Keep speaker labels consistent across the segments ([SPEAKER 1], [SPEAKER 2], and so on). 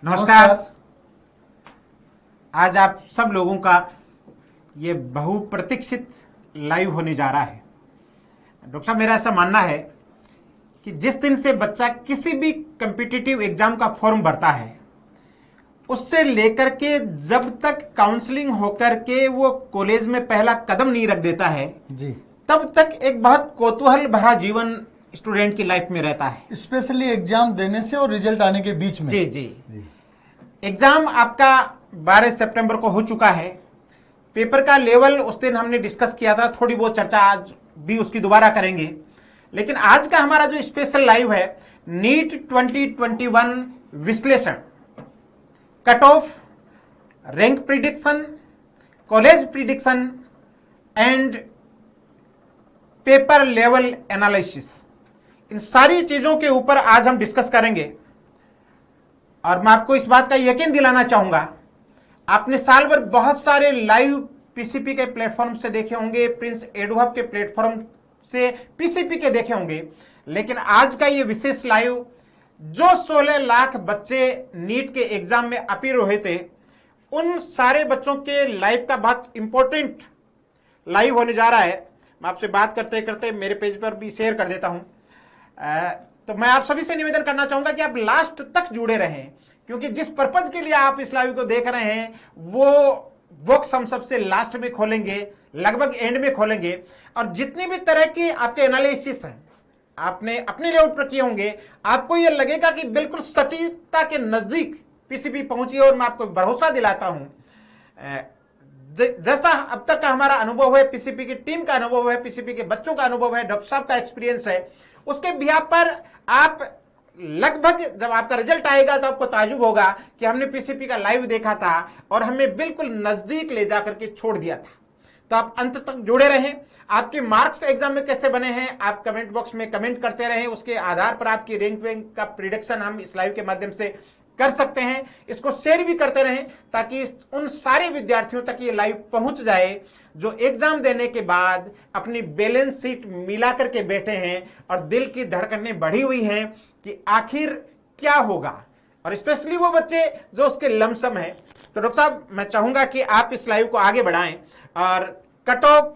[SPEAKER 1] नमस्कार। आज आप सब लोगों का ये बहुप्रतीक्षित लाइव होने जा रहा है। डॉक्टर साहब, मेरा ऐसा मानना है कि जिस दिन से बच्चा किसी भी कॉम्पिटिटिव एग्जाम का फॉर्म भरता है, उससे लेकर के जब तक काउंसलिंग होकर के वो कॉलेज में पहला कदम नहीं रख देता है
[SPEAKER 2] जी,
[SPEAKER 1] तब तक एक बहुत कौतूहल भरा जीवन स्टूडेंट की लाइफ में रहता है,
[SPEAKER 2] स्पेशली एग्जाम देने से और रिजल्ट आने के बीच में।
[SPEAKER 1] जी जी। एग्जाम आपका 12 सितंबर को हो चुका है। पेपर का लेवल उस दिन हमने डिस्कस किया था, थोड़ी बहुत चर्चा आज भी उसकी दोबारा करेंगे। लेकिन आज का हमारा जो स्पेशल लाइव है, नीट 2021 विश्लेषण, cut off, rank prediction, college prediction and paper level analysis, इन सारी चीजों के ऊपर आज हम डिस्कस करेंगे। और मैं आपको इस बात का यकीन दिलाना चाहूंगा, आपने साल भर बहुत सारे लाइव पीसीपी के प्लेटफॉर्म से देखे होंगे, प्रिंस एडुहब के प्लेटफॉर्म से पीसीपी के देखे होंगे, लेकिन आज का ये विशेष लाइव जो 16 लाख बच्चे नीट के एग्जाम में अपीयर हुए थे, उन सारे बच्चों के लाइव का बहुत इंपॉर्टेंट लाइव होने जा रहा है। मैं आपसे बात करते करते मेरे पेज पर भी शेयर कर देता हूं। तो मैं आप सभी से निवेदन करना चाहूंगा कि आप लास्ट तक जुड़े रहें, क्योंकि जिस पर्पज के लिए आप इस लाइव को देख रहे हैं वो बॉक्स हम सबसे लास्ट में खोलेंगे, लगभग एंड में खोलेंगे। और जितनी भी तरह की आपके एनालिसिस हैं, आपने अपने लेवल पर किए होंगे, आपको यह लगेगा कि बिल्कुल सटीकता के नजदीक पीसीपी पहुंची है। और मैं आपको भरोसा दिलाता हूं, जैसा अब तक का हमारा अनुभव है, पीसीपी की टीम का अनुभव है, पीसीपी के बच्चों का अनुभव है, डॉक्टर साहब का एक्सपीरियंस है, उसके बिहाफ पर आप लगभग जब आपका रिजल्ट आएगा तो आपको ताजुब होगा कि हमने पीसीपी का लाइव देखा था और हमें बिल्कुल नजदीक ले जाकर के छोड़ दिया था। तो आप अंत तक जुड़े रहें। आपके मार्क्स एग्जाम में कैसे बने हैं आप कमेंट बॉक्स में कमेंट करते रहें, उसके आधार पर आपकी रैंक वैंक का प्रिडिक्शन हम इस लाइव के माध्यम से कर सकते हैं। इसको शेयर भी करते रहें ताकि उन सारे विद्यार्थियों तक ये लाइव पहुंच जाए जो एग्जाम देने के बाद अपनी बैलेंस शीट मिला करके बैठे हैं और दिल की धड़कनें बढ़ी हुई हैं कि आखिर क्या होगा, और स्पेशली वो बच्चे जो उसके लमसम है। तो डॉक्टर साहब, मैं चाहूंगा कि आप इस लाइव को आगे बढ़ाएं और cut off,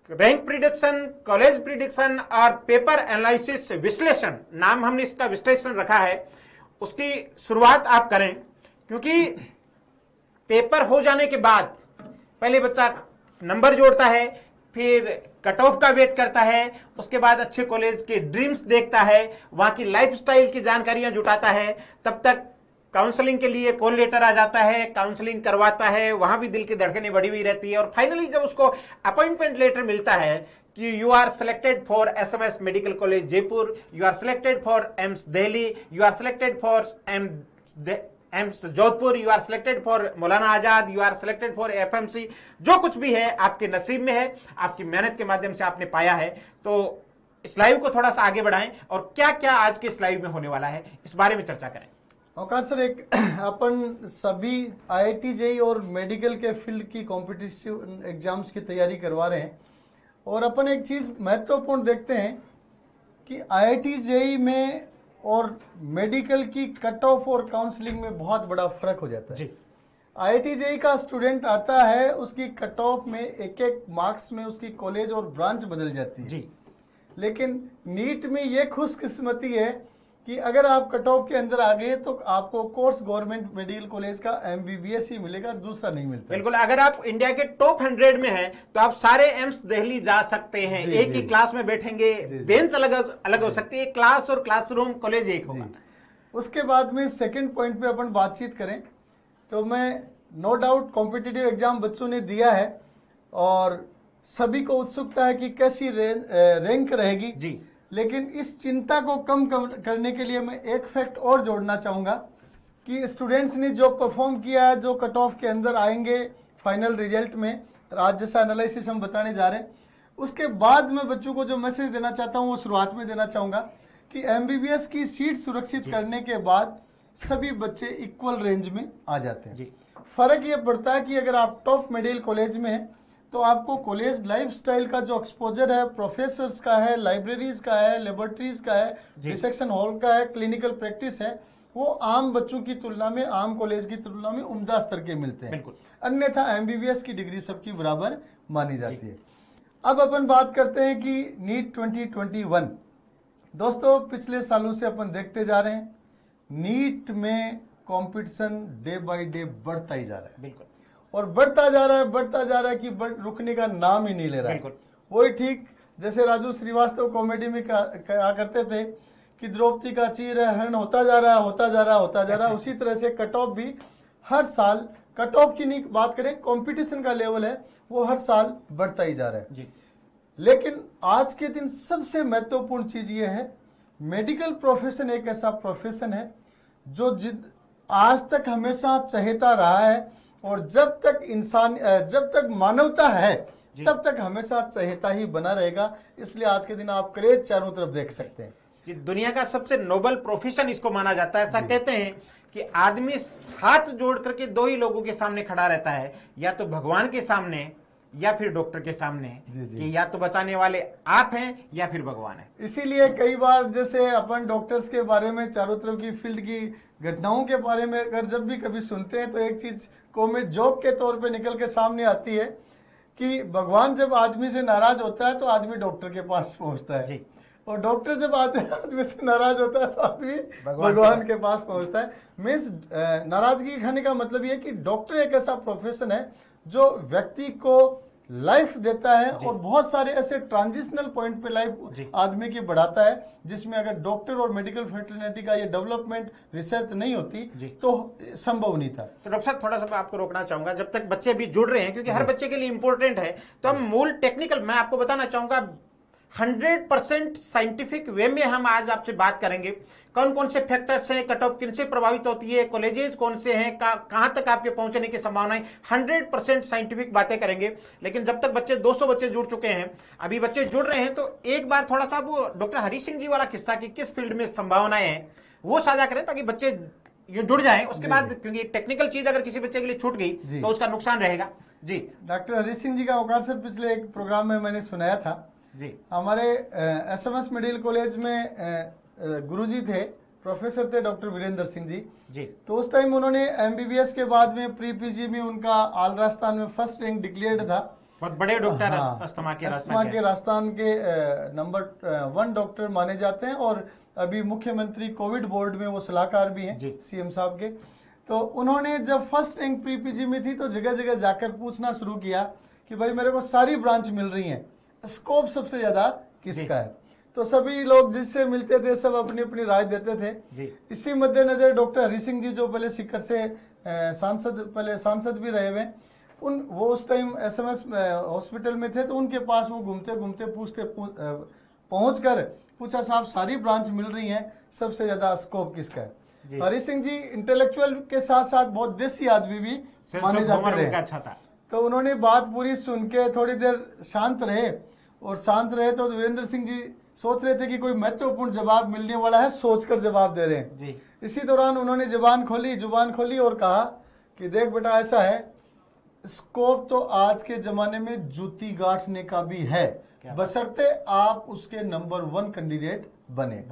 [SPEAKER 1] rank prediction, college prediction और पेपर एनालिसिस विश्लेषण, नाम हमने इसका विश्लेषण रखा है, उसकी शुरुआत आप करें। क्योंकि पेपर हो जाने के बाद पहले बच्चा नंबर जोड़ता है, फिर कट ऑफ का वेट करता है, उसके बाद अच्छे कॉलेज के ड्रीम्स देखता है, वहां की लाइफस्टाइल की जानकारियां जुटाता है, तब तक काउंसलिंग के लिए कॉल लेटर आ जाता है, काउंसलिंग करवाता है, वहां भी दिल की धड़कनें बढ़ी हुई रहती है। और फाइनली जब उसको अपॉइंटमेंट लेटर मिलता है कि you are selected for SMS medical college Jaipur, you are selected for AIIMS Delhi, you are selected for AIIMS Jodhpur, you are selected for Maulana Azad, you are selected for FMC, जो कुछ भी है आपके नसीब में है, आपकी मेहनत के माध्यम से आपने पाया है। तो इस लाइव को थोड़ा सा आगे बढ़ाएं और क्या क्या आज के इस लाइव में होने वाला है इस बारे में चर्चा करें।
[SPEAKER 2] औकार सर, एक अपन सभी आईआईटी जेई और मेडिकल के फील्ड की कॉम्पिटिटिव एग्जाम्स की तैयारी करवा रहे हैं, और अपन एक चीज महत्वपूर्ण देखते हैं कि आईआईटी जेई में और मेडिकल की कट ऑफ और काउंसलिंग में बहुत बड़ा फर्क हो जाता है। आईआईटी जेई का स्टूडेंट आता है, उसकी कट ऑफ में एक एक मार्क्स में उसकी कॉलेज और ब्रांच बदल जाती है जी। लेकिन नीट में ये खुशकिस्मती है कि अगर आप कट ऑफ के अंदर आ गए तो आपको कोर्स गवर्नमेंट मेडिकल कॉलेज का एमबीबीएस ही मिलेगा, दूसरा नहीं मिलता।
[SPEAKER 1] बिल्कुल, अगर आप इंडिया के टॉप 100 में हैं तो आप सारे एम्स दिल्ली जा सकते हैं। एक ही क्लास में बैठेंगे, बेंच अलग अलग हो सकती है, क्लास और क्लासरूम कॉलेज एक होगा।
[SPEAKER 2] उसके बाद में सेकंड पॉइंट पे अपन बातचीत करें तो मैं नो डाउट कॉम्पिटिटिव एग्जाम बच्चों ने दिया है और सभी को उत्सुकता है कि कैसी रैंक रहेगी
[SPEAKER 1] जी।
[SPEAKER 2] लेकिन इस चिंता को कम करने के लिए मैं एक फैक्ट और जोड़ना चाहूँगा कि स्टूडेंट्स ने जो परफॉर्म किया है, जो कट ऑफ के अंदर आएंगे फाइनल रिजल्ट में, आज जैसा एनालिसिस हम बताने जा रहे हैं, उसके बाद मैं बच्चों को जो मैसेज देना चाहता हूँ वो शुरुआत में देना चाहूँगा कि एमबीबीएस की सीट सुरक्षित करने के बाद सभी बच्चे इक्वल रेंज में आ जाते हैं।
[SPEAKER 1] जी।
[SPEAKER 2] फर्क ये पड़ता है कि अगर आप टॉप मेडिकल कॉलेज में हैं तो आपको कॉलेज लाइफस्टाइल का जो एक्सपोजर है, प्रोफेसर्स का है, लाइब्रेरीज का है, लेबोरेटरीज का है, डिसेक्शन हॉल का है, क्लिनिकल प्रैक्टिस है, वो आम बच्चों की तुलना में, आम कॉलेज की तुलना में उम्दा स्तर के मिलते हैं। अन्यथा एमबीबीएस की डिग्री सबकी बराबर मानी जाती है। अब अपन बात करते हैं कि नीट 2021। दोस्तों पिछले सालों से अपन देखते जा रहे हैं नीट में कंपटीशन डे बाय डे बढ़ता ही जा रहा है।
[SPEAKER 1] बिल्कुल।
[SPEAKER 2] और बढ़ता जा रहा है कि रुकने का नाम ही नहीं ले रहा है। वही ठीक जैसे राजू श्रीवास्तव कॉमेडी में कहा करते थे कि द्रौपदी का चीरहरण होता जा रहा है उसी तरह से कट ऑफ भी हर साल, कट ऑफ की नहीं बात करें, कंपटीशन का लेवल है वो हर साल बढ़ता ही जा रहा है
[SPEAKER 1] जी।
[SPEAKER 2] लेकिन आज के दिन सबसे महत्वपूर्ण चीज ये है, मेडिकल प्रोफेशन एक ऐसा प्रोफेशन है जो आज तक हमेशा चहेता रहा है और जब तक मानवता है तब तक हमेशा चहेता ही बना रहेगा। इसलिए आज के दिन आप क्रेज चारों तरफ देख सकते हैं।
[SPEAKER 1] जी, दुनिया का सबसे नोबल प्रोफेशन इसको माना जाता है। ऐसा कहते हैं कि आदमी हाथ जोड़ करके दो ही लोगों के सामने खड़ा रहता है, या तो भगवान के सामने या फिर डॉक्टर के सामने, कि या तो बचाने वाले आप हैं या फिर भगवान है।
[SPEAKER 2] इसीलिए कई बार जैसे अपन डॉक्टर्स के बारे में, चारों तरफ की फील्ड की घटनाओं के बारे में अगर जब भी कभी सुनते हैं तो एक चीज कॉमेडी जोक के तौर पे निकल के सामने आती है कि भगवान जब आदमी से नाराज होता है तो आदमी डॉक्टर के पास पहुंचता है जी। और डॉक्टर जब आदमी से नाराज होता है तो आदमी भगवान के पास पहुंचता है। मीन्स नाराजगी खाने का मतलब ये कि डॉक्टर एक ऐसा प्रोफेशन है जो व्यक्ति को लाइफ देता है और बहुत सारे ऐसे ट्रांजिशनल पॉइंट पे लाइफ आदमी की बढ़ाता है, जिसमें अगर डॉक्टर और मेडिकल फ्रेटर्निटी का ये डेवलपमेंट रिसर्च नहीं होती तो संभव नहीं था।
[SPEAKER 1] तो डॉक्टर साहब थोड़ा सा मैं आपको रोकना चाहूंगा, जब तक बच्चे भी जुड़ रहे हैं क्योंकि हर बच्चे के लिए इंपॉर्टेंट है, तो हम मूल टेक्निकल मैं आपको बताना चाहूंगा 100% साइंटिफिक वे में हम आज आपसे बात करेंगे। कौन कौन से फैक्टर्स हैं, कट ऑफ किनसे प्रभावित होती है, कॉलेजेस कौन से हैं, कहां तक आपके पहुंचने की संभावनाएं, 100% साइंटिफिक बातें करेंगे। लेकिन जब तक बच्चे 200 बच्चे जुड़ चुके हैं, अभी बच्चे जुड़ रहे हैं, तो एक बार थोड़ा सा वो डॉक्टर हरी सिंह जी वाला किस्सा कि किस फील्ड में संभावनाएं हैं वो साझा करें ताकि बच्चे ये जुड़ जाएं। उसके बाद क्योंकि टेक्निकल चीज अगर किसी बच्चे के लिए छूट गई तो उसका नुकसान रहेगा। जी,
[SPEAKER 2] डॉक्टर हरी सिंह जी का औकार सर पिछले एक प्रोग्राम में मैंने सुनाया था जी। हमारे एसएमएस मेडिकल कॉलेज में गुरुजी थे, प्रोफेसर थे डॉक्टर वीरेंद्र सिंह जी। तो उस टाइम उन्होंने एमबीबीएस के बाद में प्री पीजी में उनका ऑल राजस्थान में फर्स्ट रैंक डिक्लेयर्ड था।
[SPEAKER 1] बहुत बड़े डॉक्टर अस्थमा के
[SPEAKER 2] राजस्थान के नंबर 1 डॉक्टर माने जाते हैं और अभी मुख्यमंत्री कोविड बोर्ड में वो सलाहकार भी हैं सीएम साहब के। तो उन्होंने जब फर्स्ट रैंक प्री पीजी में थी तो जगह जगह जाकर पूछना शुरू किया कि भाई मेरे को सारी ब्रांच मिल रही हैं, स्कोप सबसे ज्यादा किसका है। तो सभी लोग जिससे मिलते थे सब अपनी अपनी राय देते थे। इसी मद्देनजर डॉक्टर हरी सिंह जी जो पहले सीकर से सांसद भी रहे हुए, वो उस टाइम एसएमएस हॉस्पिटल में थे, तो उनके पास वो घूमते घूमते पहुंच कर पूछा साहब सारी ब्रांच मिल रही हैं, सबसे ज्यादा स्कोप किसका है। हरी सिंह जी इंटेलेक्चुअल के साथ साथ बहुत देसी आदमी भी माने जाते रहे। तो उन्होंने बात पूरी सुन के थोड़ी देर शांत रहे तो वीरेंद्र सिंह जी सोच रहे थे कि कोई महत्वपूर्ण जवाब मिलने वाला है, सोचकर जवाब दे रहे हैं जी। इसी दौरान उन्होंने जुबान खोली और कहा कि देख बेटा ऐसा है, स्कोप तो आज के जमाने में जूती गांठने का भी है, बशर्ते आप उसके नंबर 1 कैंडिडेट बने।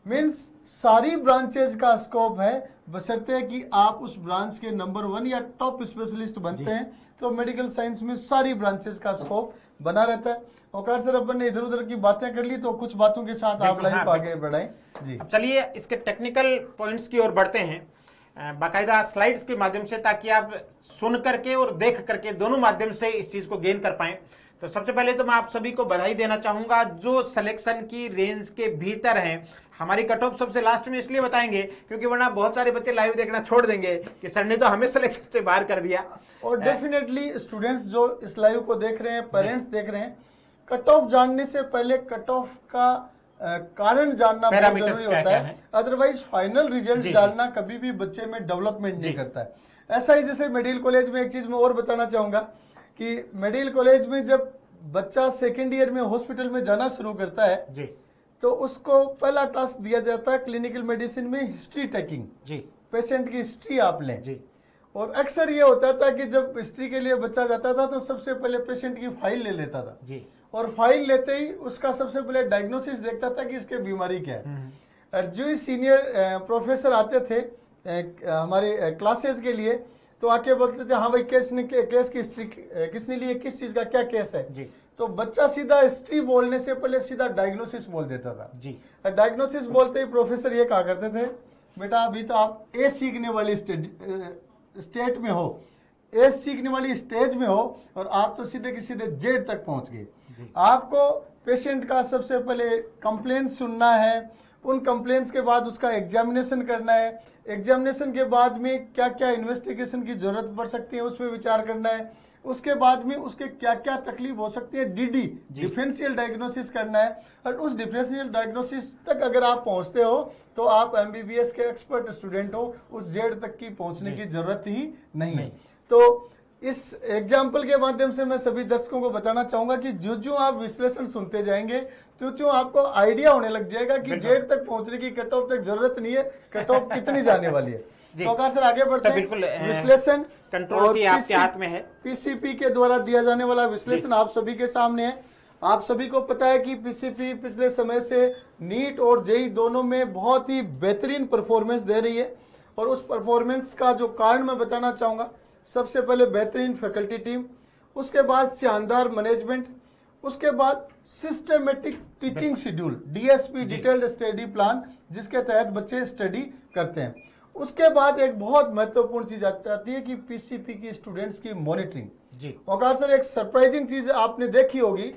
[SPEAKER 2] मीन्स सारी ब्रांचेज का स्कोप है, बशर्ते कि आप उस ब्रांच के नंबर 1 या टॉप स्पेशलिस्ट बनते हैं तो मेडिकल साइंस में सारी ब्रांचेज का स्कोप बना रहता है। औकार सर अपन ने इधर उधर की बातें कर ली, तो कुछ बातों के साथ आप लाइव आगे बढ़ाएं जी।
[SPEAKER 1] अब चलिए इसके टेक्निकल पॉइंट्स की ओर बढ़ते हैं बाकायदा स्लाइड्स के माध्यम से, ताकि आप सुन करके और देख करके दोनों माध्यम से इस चीज को गेन कर पाएं। तो सबसे पहले तो मैं आप सभी को बधाई देना चाहूंगा जो सिलेक्शन की रेंज के भीतर हैं। हमारी कट ऑफ सबसे लास्ट में इसलिए बताएंगे क्योंकि वरना बहुत सारे बच्चे लाइव देखना छोड़ देंगे कि सर ने तो हमें सिलेक्शन से बाहर कर दिया।
[SPEAKER 2] और डेफिनेटली स्टूडेंट्स जो इस लाइव को देख रहे हैं, पेरेंट्स देख रहे हैं, कट ऑफ जानने से पहले कट ऑफ का कारण जानना बहुत जरूरी होता है। अदरवाइज फाइनल रिजल्ट जानना कभी भी बच्चे में डेवलपमेंट नहीं करता है। ऐसा ही जैसे मेडिकल कॉलेज में एक चीज मैं और बताना चाहूंगा कि मेडिकल कॉलेज में जब बच्चा सेकेंड ईयर में हॉस्पिटल में जाना शुरू करता है जी, तो उसको पहला टास्क दिया जाता है क्लिनिकल मेडिसिन में हिस्ट्री टेकिंग जी। पेशेंट की हिस्ट्री आप लें
[SPEAKER 1] जी
[SPEAKER 2] और अक्सर ये होता था कि जब हिस्ट्री के लिए बच्चा जाता था तो सबसे पहले पेशेंट की फाइल ले लेता था
[SPEAKER 1] जी
[SPEAKER 2] और फाइल लेते ही उसका सबसे पहले डायग्नोसिस देखता था कि इसके बीमारी क्या है। और जो ही सीनियर प्रोफेसर आते थे हमारे क्लासेस के लिए तो आके बोलते थे हाँ भाई केस की हिस्ट्री किसने ली है, किस चीज का क्या केस है
[SPEAKER 1] जी
[SPEAKER 2] तो बच्चा सीधा हिस्ट्री बोलने से पहले सीधा डायग्नोसिस बोल देता था।
[SPEAKER 1] जी
[SPEAKER 2] डायग्नोसिस बोलते ही प्रोफेसर ये कहा करते थे बेटा अभी तो आप ए सीखने वाली स्टेट में हो, ए सीखने वाली स्टेज में हो और आप तो सीधे की सीधे जेड तक पहुंच गए। आपको पेशेंट का सबसे पहले कंप्लेंट सुनना है, उन कंप्लेंट्स के बाद उसका एग्जामिनेशन करना है, एग्जामिनेशन के बाद में क्या क्या इन्वेस्टिगेशन की जरूरत पड़ सकती है उस पर विचार करना है, उसके बाद में उसके क्या क्या तकलीफ हो सकती है डीडी डिफरेंशियल डायग्नोसिस करना है। और उस डिफरेंशियल डायग्नोसिस तक अगर आप पहुंचते हो तो आप एमबीबीएस के एक्सपर्ट स्टूडेंट हो, उस जेड तक की पहुंचने की जरूरत ही नहीं है। तो इस एग्जाम्पल के माध्यम से मैं सभी दर्शकों को बताना चाहूंगा कि जो जो आप विश्लेषण सुनते जाएंगे तो आपको आइडिया होने लग जाएगा कि जेड तक पहुंचने की कट ऑफ तक जरूरत नहीं है, कट ऑफ कितनी जाने वाली है। तो सर आगे बढ़ते हैं।
[SPEAKER 1] बिल्कुल
[SPEAKER 2] विश्लेषण
[SPEAKER 1] कंट्रोल की आपके हाथ में है।
[SPEAKER 2] पीसीपी के द्वारा दिया जाने वाला विश्लेषण आप सभी के सामने है। आप सभी को पता है कि पीसीपी पिछले समय से नीट और जेई दोनों में बहुत ही बेहतरीन परफॉर्मेंस दे रही है और उस परफॉर्मेंस का जो कारण मैं बताना चाहूंगा, सबसे पहले बेहतरीन फैकल्टी टीम, उसके बाद शानदार मैनेजमेंट, उसके बाद systematic teaching schedule DSP detailed study plan जिसके तहत बच्चे स्टडी करते हैं। उसके बाद एक बहुत महत्वपूर्ण चीज आती है कि पीसीपी की स्टूडेंट्स की मॉनिटरिंग।
[SPEAKER 1] जी
[SPEAKER 2] औकार सर एक सरप्राइजिंग चीज आपने देखी होगी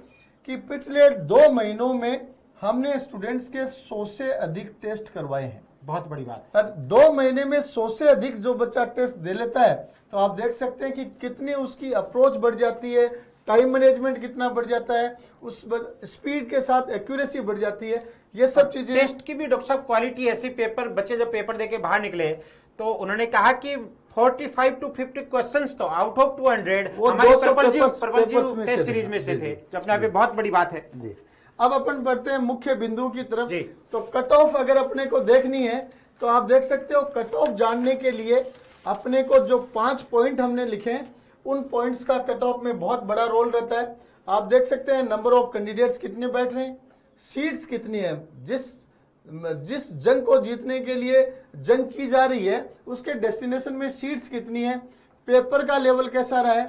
[SPEAKER 2] कि पिछले 2 महीनों में हमने स्टूडेंट्स के 100 से अधिक टेस्ट करवाए हैं।
[SPEAKER 1] बहुत बड़ी बात।
[SPEAKER 2] और 2 महीने में 100 से अधिक जो बच्चा टेस्ट दे लेता है तो आप देख सकते हैं कि कितनी उसकी अप्रोच बढ़ जाती है, टाइम मैनेजमेंट कितना बढ़ जाता है, उस स्पीड के साथ एक्यूरेसी बढ़ जाती है। ये सब चीजें
[SPEAKER 1] टेस्ट की भी डॉक्टर साहब क्वालिटी ऐसी, पेपर बच्चे जब पेपर देके बाहर निकले तो उन्होंने कहा कि 45 to 50 क्वेश्चंस तो आउट ऑफ 200 हमारे पर्पल टेस्ट सीरीज में से थे, जो अपने आप में बहुत बड़ी बात है
[SPEAKER 2] जी। अब अपन बढ़ते हैं मुख्य बिंदु की तरफ।
[SPEAKER 1] जी।
[SPEAKER 2] तो कट ऑफ अगर अपने को देखनी है तो आप देख सकते हो कट ऑफ जानने के लिए अपने को जो 5 पॉइंट हमने लिखे हैं उन पॉइंट्स का कट ऑफ में बहुत बड़ा रोल रहता है। आप देख सकते हैं नंबर ऑफ कैंडिडेट्स कितने बैठ रहे हैं, सीट्स कितनी है, जिस जंग को जीतने के लिए जंग की जा रही है उसके डेस्टिनेशन में सीट्स कितनी है, पेपर का लेवल कैसा रहा है,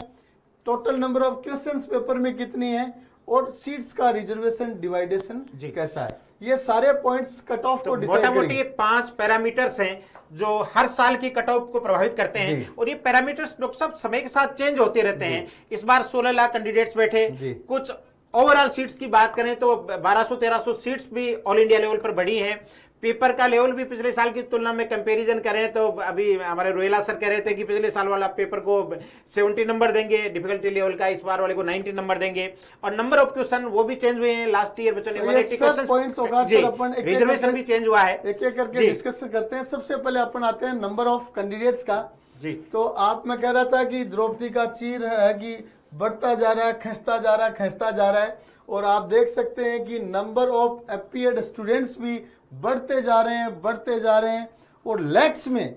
[SPEAKER 2] total number of questions paper में कितनी है और सीट्स का रिजर्वेशन डिवाइडेशन कैसा है। ये सारे पॉइंट्स कट ऑफ को डिसाइड करेंगे।
[SPEAKER 1] मोटा-मोटी 5 पैरामीटर्स हैं जो हर साल की कट ऑफ को प्रभावित करते हैं और ये पैरामीटर्स डॉक्टर साहब समय के साथ चेंज होते रहते हैं। इस बार 16 लाख कैंडिडेट्स बैठे, कुछ ओवरऑल सीट्स की बात करें तो 1200-1300 सीट्स भी ऑल इंडिया लेवल पर बढ़ी हैं। पेपर का लेवल भी पिछले साल की तुलना में कंपैरिजन करें तो अभी हमारे रोयला सर कह रहे थे कि पिछले साल वाला पेपर को 70 नंबर देंगे डिफिकल्टी लेवल का, इस बार वाले को 90 नंबर देंगे और नंबर ऑफ क्वेश्चन वो भी चेंज हुए हैं। लास्ट ईयर बच्चों ने 180 क्वेश्चन, रिजर्वेशन भी चेंज हुआ है।
[SPEAKER 2] एक एक करके डिस्कस करते हैं। सबसे पहले अपन आते हैं नंबर ऑफ कैंडिडेट्स का।
[SPEAKER 1] जी
[SPEAKER 2] तो आप मैं कह रहा था कि द्रौपदी का चीर है कि बढ़ता जा रहा है, खींचता जा रहा है, खींचता जा रहा है और आप देख सकते हैं कि नंबर ऑफ अपीयर्ड स्टूडेंट्स भी बढ़ते जा रहे हैं, बढ़ते जा रहे हैं और लैक्स में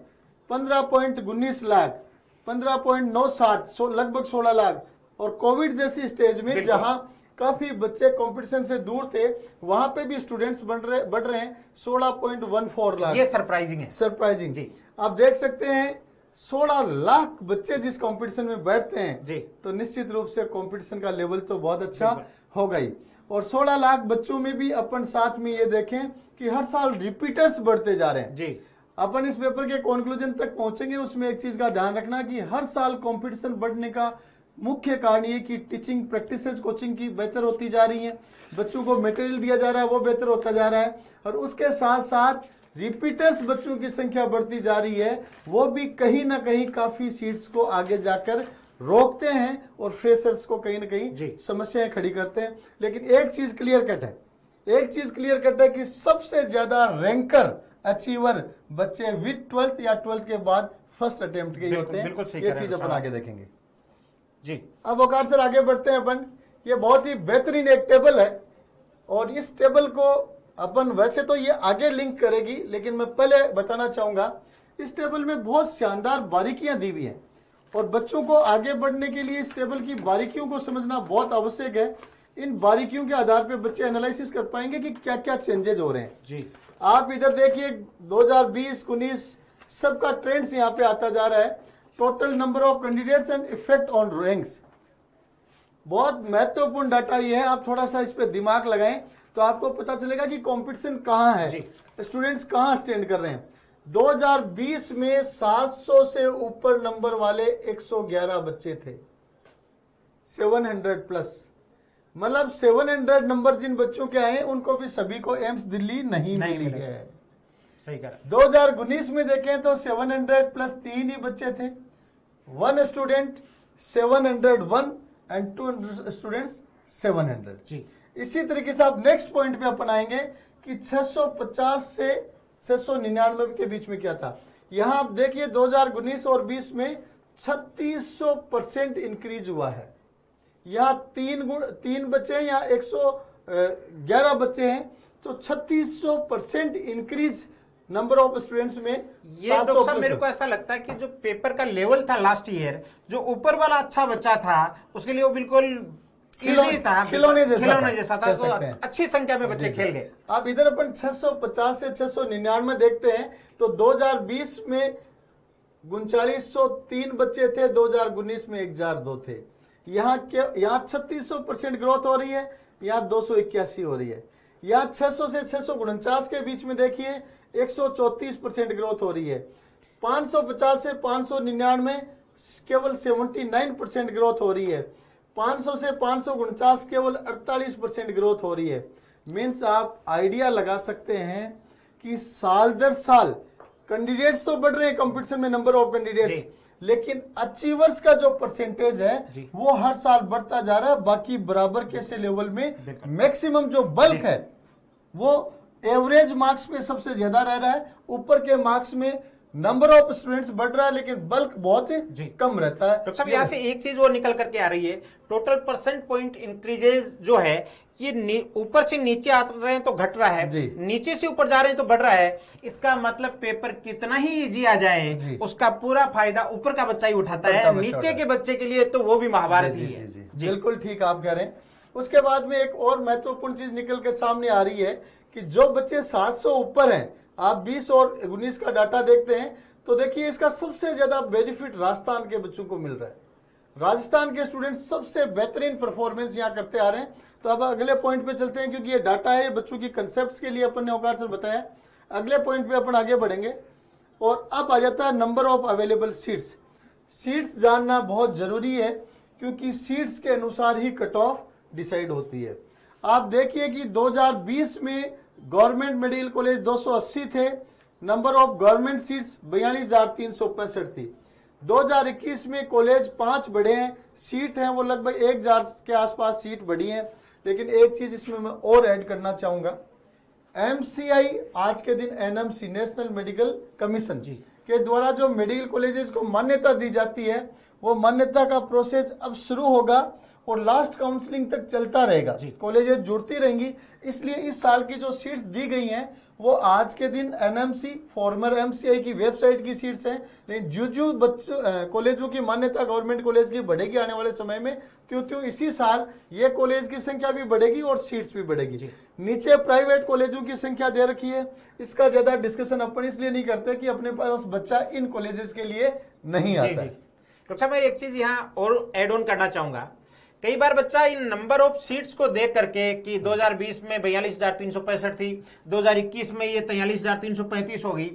[SPEAKER 2] 15.19 लाख, 15.97 लगभग 16 लाख और कोविड जैसी स्टेज में जहां काफी बच्चे कंपटीशन से दूर थे वहां पे भी स्टूडेंट्स बढ़ रहे हैं 16.14 लाख।
[SPEAKER 1] ये सरप्राइजिंग है,
[SPEAKER 2] सरप्राइजिंग जी। आप देख सकते हैं 16 लाख बच्चे जिस कंपटीशन में बैठते हैं
[SPEAKER 1] जी, तो
[SPEAKER 2] निश्चित रूप से कंपटीशन का लेवल तो बहुत अच्छा हो गई। और 16 लाख बच्चों में भी अपन साथ में ये देखें कि हर साल रिपीटर्स बढ़ते जा रहे हैं
[SPEAKER 1] जी।
[SPEAKER 2] अपन इस पेपर के कंक्लूजन तक पहुंचेंगे, उसमें एक चीज का ध्यान रखना कि हर साल कंपटीशन बढ़ने का मुख्य कारण ये कि टीचिंग प्रैक्टिसेस कोचिंग की बेहतर होती जा रही है, बच्चों को मटेरियल दिया जा रहा है वो बेहतर होता जा रहा है और उसके साथ साथ रिपीटर्स बच्चों की संख्या बढ़ती जा रही है, वो भी कहीं ना कहीं काफी सीट्स को आगे जाकर रोकते हैं और फ्रेशर्स को कहीं ना कहीं समस्याएं खड़ी करते हैं। लेकिन एक चीज क्लियर कट है, एक चीज क्लियर कट है कि सबसे ज्यादा रैंकर अचीवर बच्चे विद 12th या 12th के बाद फर्स्ट अटेम्प्ट के होते हैं। ये चीज अपन आगे देखेंगे
[SPEAKER 1] जी।
[SPEAKER 2] अब औकार सर आगे बढ़ते हैं अपन। ये बहुत ही बेहतरीन एक टेबल है और इस टेबल को अपन वैसे तो ये आगे लिंक करेगी लेकिन मैं पहले बताना चाहूंगा इस टेबल में बहुत शानदार बारीकियां दी हुई हैं और बच्चों को आगे बढ़ने के लिए इस टेबल की बारीकियों को समझना बहुत आवश्यक है। इन बारीकियों के आधार पर बच्चे एनालिसिस कर पाएंगे कि क्या क्या चेंजेस हो रहे हैं।
[SPEAKER 1] जी,
[SPEAKER 2] आप इधर देखिए 2020-19 सबका ट्रेंड्स यहाँ पे आता जा रहा है। Total number of candidates and effect on ranks, बहुत महत्वपूर्ण डाटा ये है। आप थोड़ा सा इस पे दिमाग लगाएं तो आपको पता चलेगा कि कंपटीशन कहाँ है, स्टूडेंट्स कहाँ स्टैंड कर रहे हैं। 2020 में 700 से ऊपर नंबर वाले 111 बच्चे थे, 700 प्लस, मतलब 700 नंबर जिन बच्चों के आए उनको भी सभी को एम्स दिल्ली नहीं मिली है।
[SPEAKER 1] सही कहा।
[SPEAKER 2] 2019 में देखें तो 700 प्लस 3 ही बच्चे थे, 1 स्टूडेंट 701 एंड 2 स्टूडेंट्स 700।
[SPEAKER 1] जी,
[SPEAKER 2] इसी तरीके से आप नेक्स्ट पॉइंट पे अपन आएंगे कि 650 से 699 के बीच में क्या था। यहां आप देखिए 2019 और 20 में 3600% इंक्रीज हुआ है। यहाँ 3 बच्चे हैं, यहाँ 111 बच्चे हैं, तो 3600% इंक्रीज नंबर ऑफ स्टूडेंट्स में।
[SPEAKER 1] ये डॉक्टर साहब मेरे को ऐसा लगता है कि जो पेपर का लेवल था लास्ट ईयर, जो ऊपर वाला अच्छा बच्चा था उसके लिए वो बिल्कुल इजी था,
[SPEAKER 2] खिलौने
[SPEAKER 1] जैसा था, तो अच्छी संख्या में बच्चे खेल गए।
[SPEAKER 2] अब इधर अपन 650 से 699 देखते हैं तो 2020 में 3903 बच्चे थे, 2019 में 1002 थे। यहाँ 3600% ग्रोथ हो रही है, यहाँ 281 हो रही है। यहाँ 600 से 649 के बीच में देखिए 134% ग्रोथ हो रही है। 550 से 599 केवल 79% ग्रोथ हो रही है। 500 से 549 केवल 48% ग्रोथ हो रही है। मीन्स आप आइडिया लगा सकते हैं कि साल दर साल कैंडिडेट्स तो बढ़ रहे हैं कंपटीशन में, नंबर ऑफ कैंडिडेट्स, लेकिन अचीवर्स का जो परसेंटेज है वो हर साल बढ़ता जा रहा है। बाकी बराबर के से लेवल में मैक्सिमम जो बल्क है वो एवरेज मार्क्स में सबसे ज्यादा रह रहा है। ऊपर के मार्क्स में नंबर ऑफ स्टूडेंट्स बढ़ रहा है लेकिन बल्क बहुत कम रहता है।
[SPEAKER 1] डॉक्टर साहब यहाँ से एक चीज वो निकल करके आ रही है, टोटल परसेंट पॉइंट इंक्रीजेज जो है ये ऊपर से नीचे आ रहे हैं तो घट रहा है, नीचे से ऊपर जा रहे हैं तो बढ़ रहा है। इसका मतलब पेपर कितना ही इजी आ जाए उसका पूरा फायदा ऊपर का बच्चा ही उठाता है, नीचे के बच्चे के लिए तो वो भी महाभारत ही है।
[SPEAKER 2] बिल्कुल ठीक आप कह रहे हैं। उसके बाद में एक और महत्वपूर्ण चीज निकल कर सामने आ रही है कि जो बच्चे 700 ऊपर हैं, आप 20 और 19 का डाटा देखते हैं तो देखिए इसका सबसे ज्यादा बेनिफिट राजस्थान के बच्चों को मिल रहा है। राजस्थान के स्टूडेंट्स सबसे बेहतरीन परफॉर्मेंस यहाँ करते आ रहे हैं। तो अब अगले पॉइंट पे चलते हैं क्योंकि ये डाटा है, बच्चों की कंसेप्ट के लिए अपन ने औकार सर बताया। अगले पॉइंट पे अपन आगे बढ़ेंगे और अब आ जाता है number of available seats. Seats जानना बहुत जरूरी है क्योंकि सीट्स के अनुसार ही कट ऑफ डिसाइड होती है। आप देखिए कि 2020 में गवर्नमेंट मेडिकल कॉलेज 280 थे, नंबर ऑफ गवर्नमेंट सीट्स 42,365 थी। 2021 में कॉलेज 5 बढ़े हैं, सीट हैं वो लगभग 1,000 के आसपास सीट बढ़ी हैं। लेकिन एक चीज इसमें मैं और ऐड करना चाहूंगा, एमसीआई आज के दिन एनएमसी नेशनल मेडिकल कमीशन के द्वारा जो मेडिकल कॉलेजेस को मान्यता दी जाती है वो मान्यता का प्रोसेस अब शुरू होगा और लास्ट काउंसलिंग तक चलता रहेगा, कॉलेजेस जुड़ती रहेंगी। इसलिए इस साल की जो सीट्स दी गई हैं वो आज के दिन एनएमसी फॉर्मर एमसीआई की वेबसाइट की सीट्स हैं। लेकिन जो बच्चों कॉलेजों की मान्यता गवर्नमेंट कॉलेज की बढ़ेगी आने वाले समय में, त्यों इसी साल ये कॉलेज की संख्या भी बढ़ेगी और सीट्स भी बढ़ेगी। नीचे प्राइवेट कॉलेजों की संख्या दे रखी है, इसका ज्यादा डिस्कशन अपन इसलिए नहीं करते कि अपने पास बच्चा इन कॉलेजेस के लिए नहीं आता।
[SPEAKER 1] डॉक्टर साहब मैं एक चीज यहाँ और एड ऑन करना चाहूंगा, कई बार बच्चा इन नंबर ऑफ सीट्स को देख करके कि 2020 में 42,365 थी, 2021 में ये 43,335 होगी,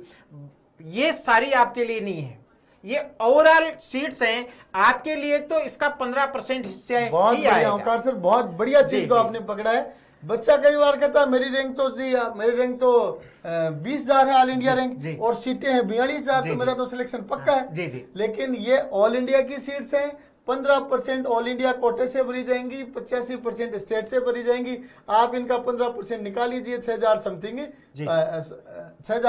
[SPEAKER 1] ये सारी आपके लिए नहीं है, ये ओवरऑल सीट्स हैं आपके लिए। तो इसका 15% हिस्सा ही आएगा।
[SPEAKER 2] सर बहुत बढ़िया चीज को आपने पकड़ा है। बच्चा कई बार कहता है मेरी रैंक तो 20,000 है ऑल इंडिया रैंक और सीटें हैं 42,000, तो मेरा तो सिलेक्शन पक्का है। लेकिन ये ऑल इंडिया की सीट्स हैं, 15% ऑल इंडिया कोटे से भरी जाएंगी, 85% स्टेट से भरी जाएंगी। आप इनका 15% निकाल लीजिए, 6,000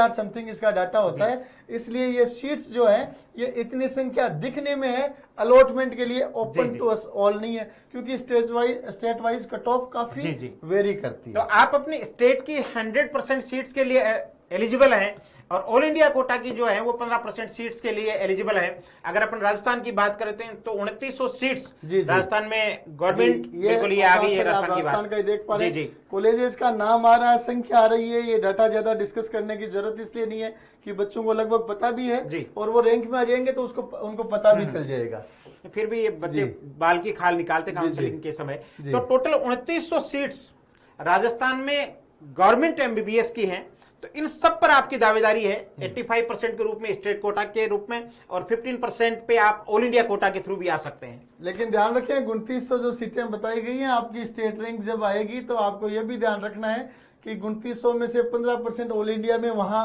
[SPEAKER 2] समथिंग इसका डाटा होता है। इसलिए ये सीट्स जो है ये इतनी संख्या दिखने में है, अलॉटमेंट के लिए ओपन टू अस ऑल नहीं है क्योंकि स्टेट वाइज कट ऑफ काफी वेरी करती है।
[SPEAKER 1] तो आप अपनी स्टेट की 100% सीट्स के लिए एलिजिबल हैं और ऑल इंडिया कोटा की जो है वो 15% सीट्स के लिए एलिजिबल है। अगर अपन राजस्थान की बात करते हैं तो 2900 सीट्स राजस्थान में गवर्नमेंट बिल्कुल ये आ गई है।
[SPEAKER 2] राजस्थान का ही देख पा रहे
[SPEAKER 1] जी
[SPEAKER 2] हैं, कॉलेजेस का नाम आ रहा है, संख्या आ रही है, ये डाटा ज्यादा डिस्कस करने की जरूरत इसलिए नहीं है कि बच्चों को लगभग पता भी है और वो रैंक में आ जाएंगे तो उसको उनको पता भी चल जाएगा।
[SPEAKER 1] फिर भी ये बच्चे बाल की खाल निकालते काउंसलिंग के समय। तो टोटल 2900 सीट्स राजस्थान में गवर्नमेंट एमबीबीएस की हैं। तो इन सब पर आपकी दावेदारी है 85% के रूप में स्टेट कोटा के रूप में और 15% पे आप ऑल इंडिया कोटा के थ्रू भी आ सकते हैं।
[SPEAKER 2] लेकिन ध्यान रखें 2900 जो सीटें बताई गई हैं, आपकी स्टेट रैंक जब आएगी तो आपको यह भी ध्यान रखना है कि 2900 में से 15% ऑल इंडिया में वहां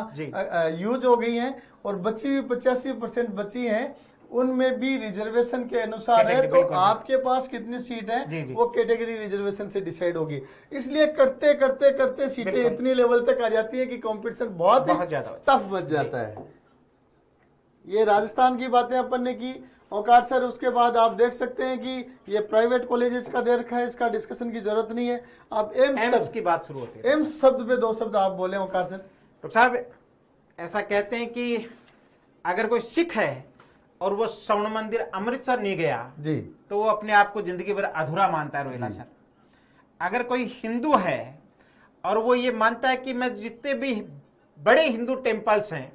[SPEAKER 2] यूज हो गई हैं और बची हुई 85% बची हैं, उनमें भी रिजर्वेशन के अनुसार है। तो आपके पास कितनी सीट है वो कैटेगरी रिजर्वेशन से डिसाइड होगी। इसलिए करते करते करते सीटें इतनी लेवल तक आ जाती है कि कंपटीशन बहुत ज्यादा टफ बच जाता है। ये राजस्थान की बातें अपन ने की। औकार सर, उसके बाद आप देख सकते हैं कि ये प्राइवेट कॉलेजेस का दे रखा है, इसका डिस्कशन की जरूरत नहीं है। आप एम्स की बात शुरू होती है, एम्स शब्द पे 2 शब्द आप बोले औकार सर।
[SPEAKER 1] डॉक्टर साहब, ऐसा कहते हैं कि अगर कोई सिख है और वो स्वर्ण मंदिर अमृतसर नहीं गया
[SPEAKER 2] जी
[SPEAKER 1] तो वो अपने आप को जिंदगी भर अधूरा मानता है रोहिला सर। अगर कोई हिंदू है और वो ये मानता है कि मैं जितने भी बड़े हिंदू टेम्पल्स हैं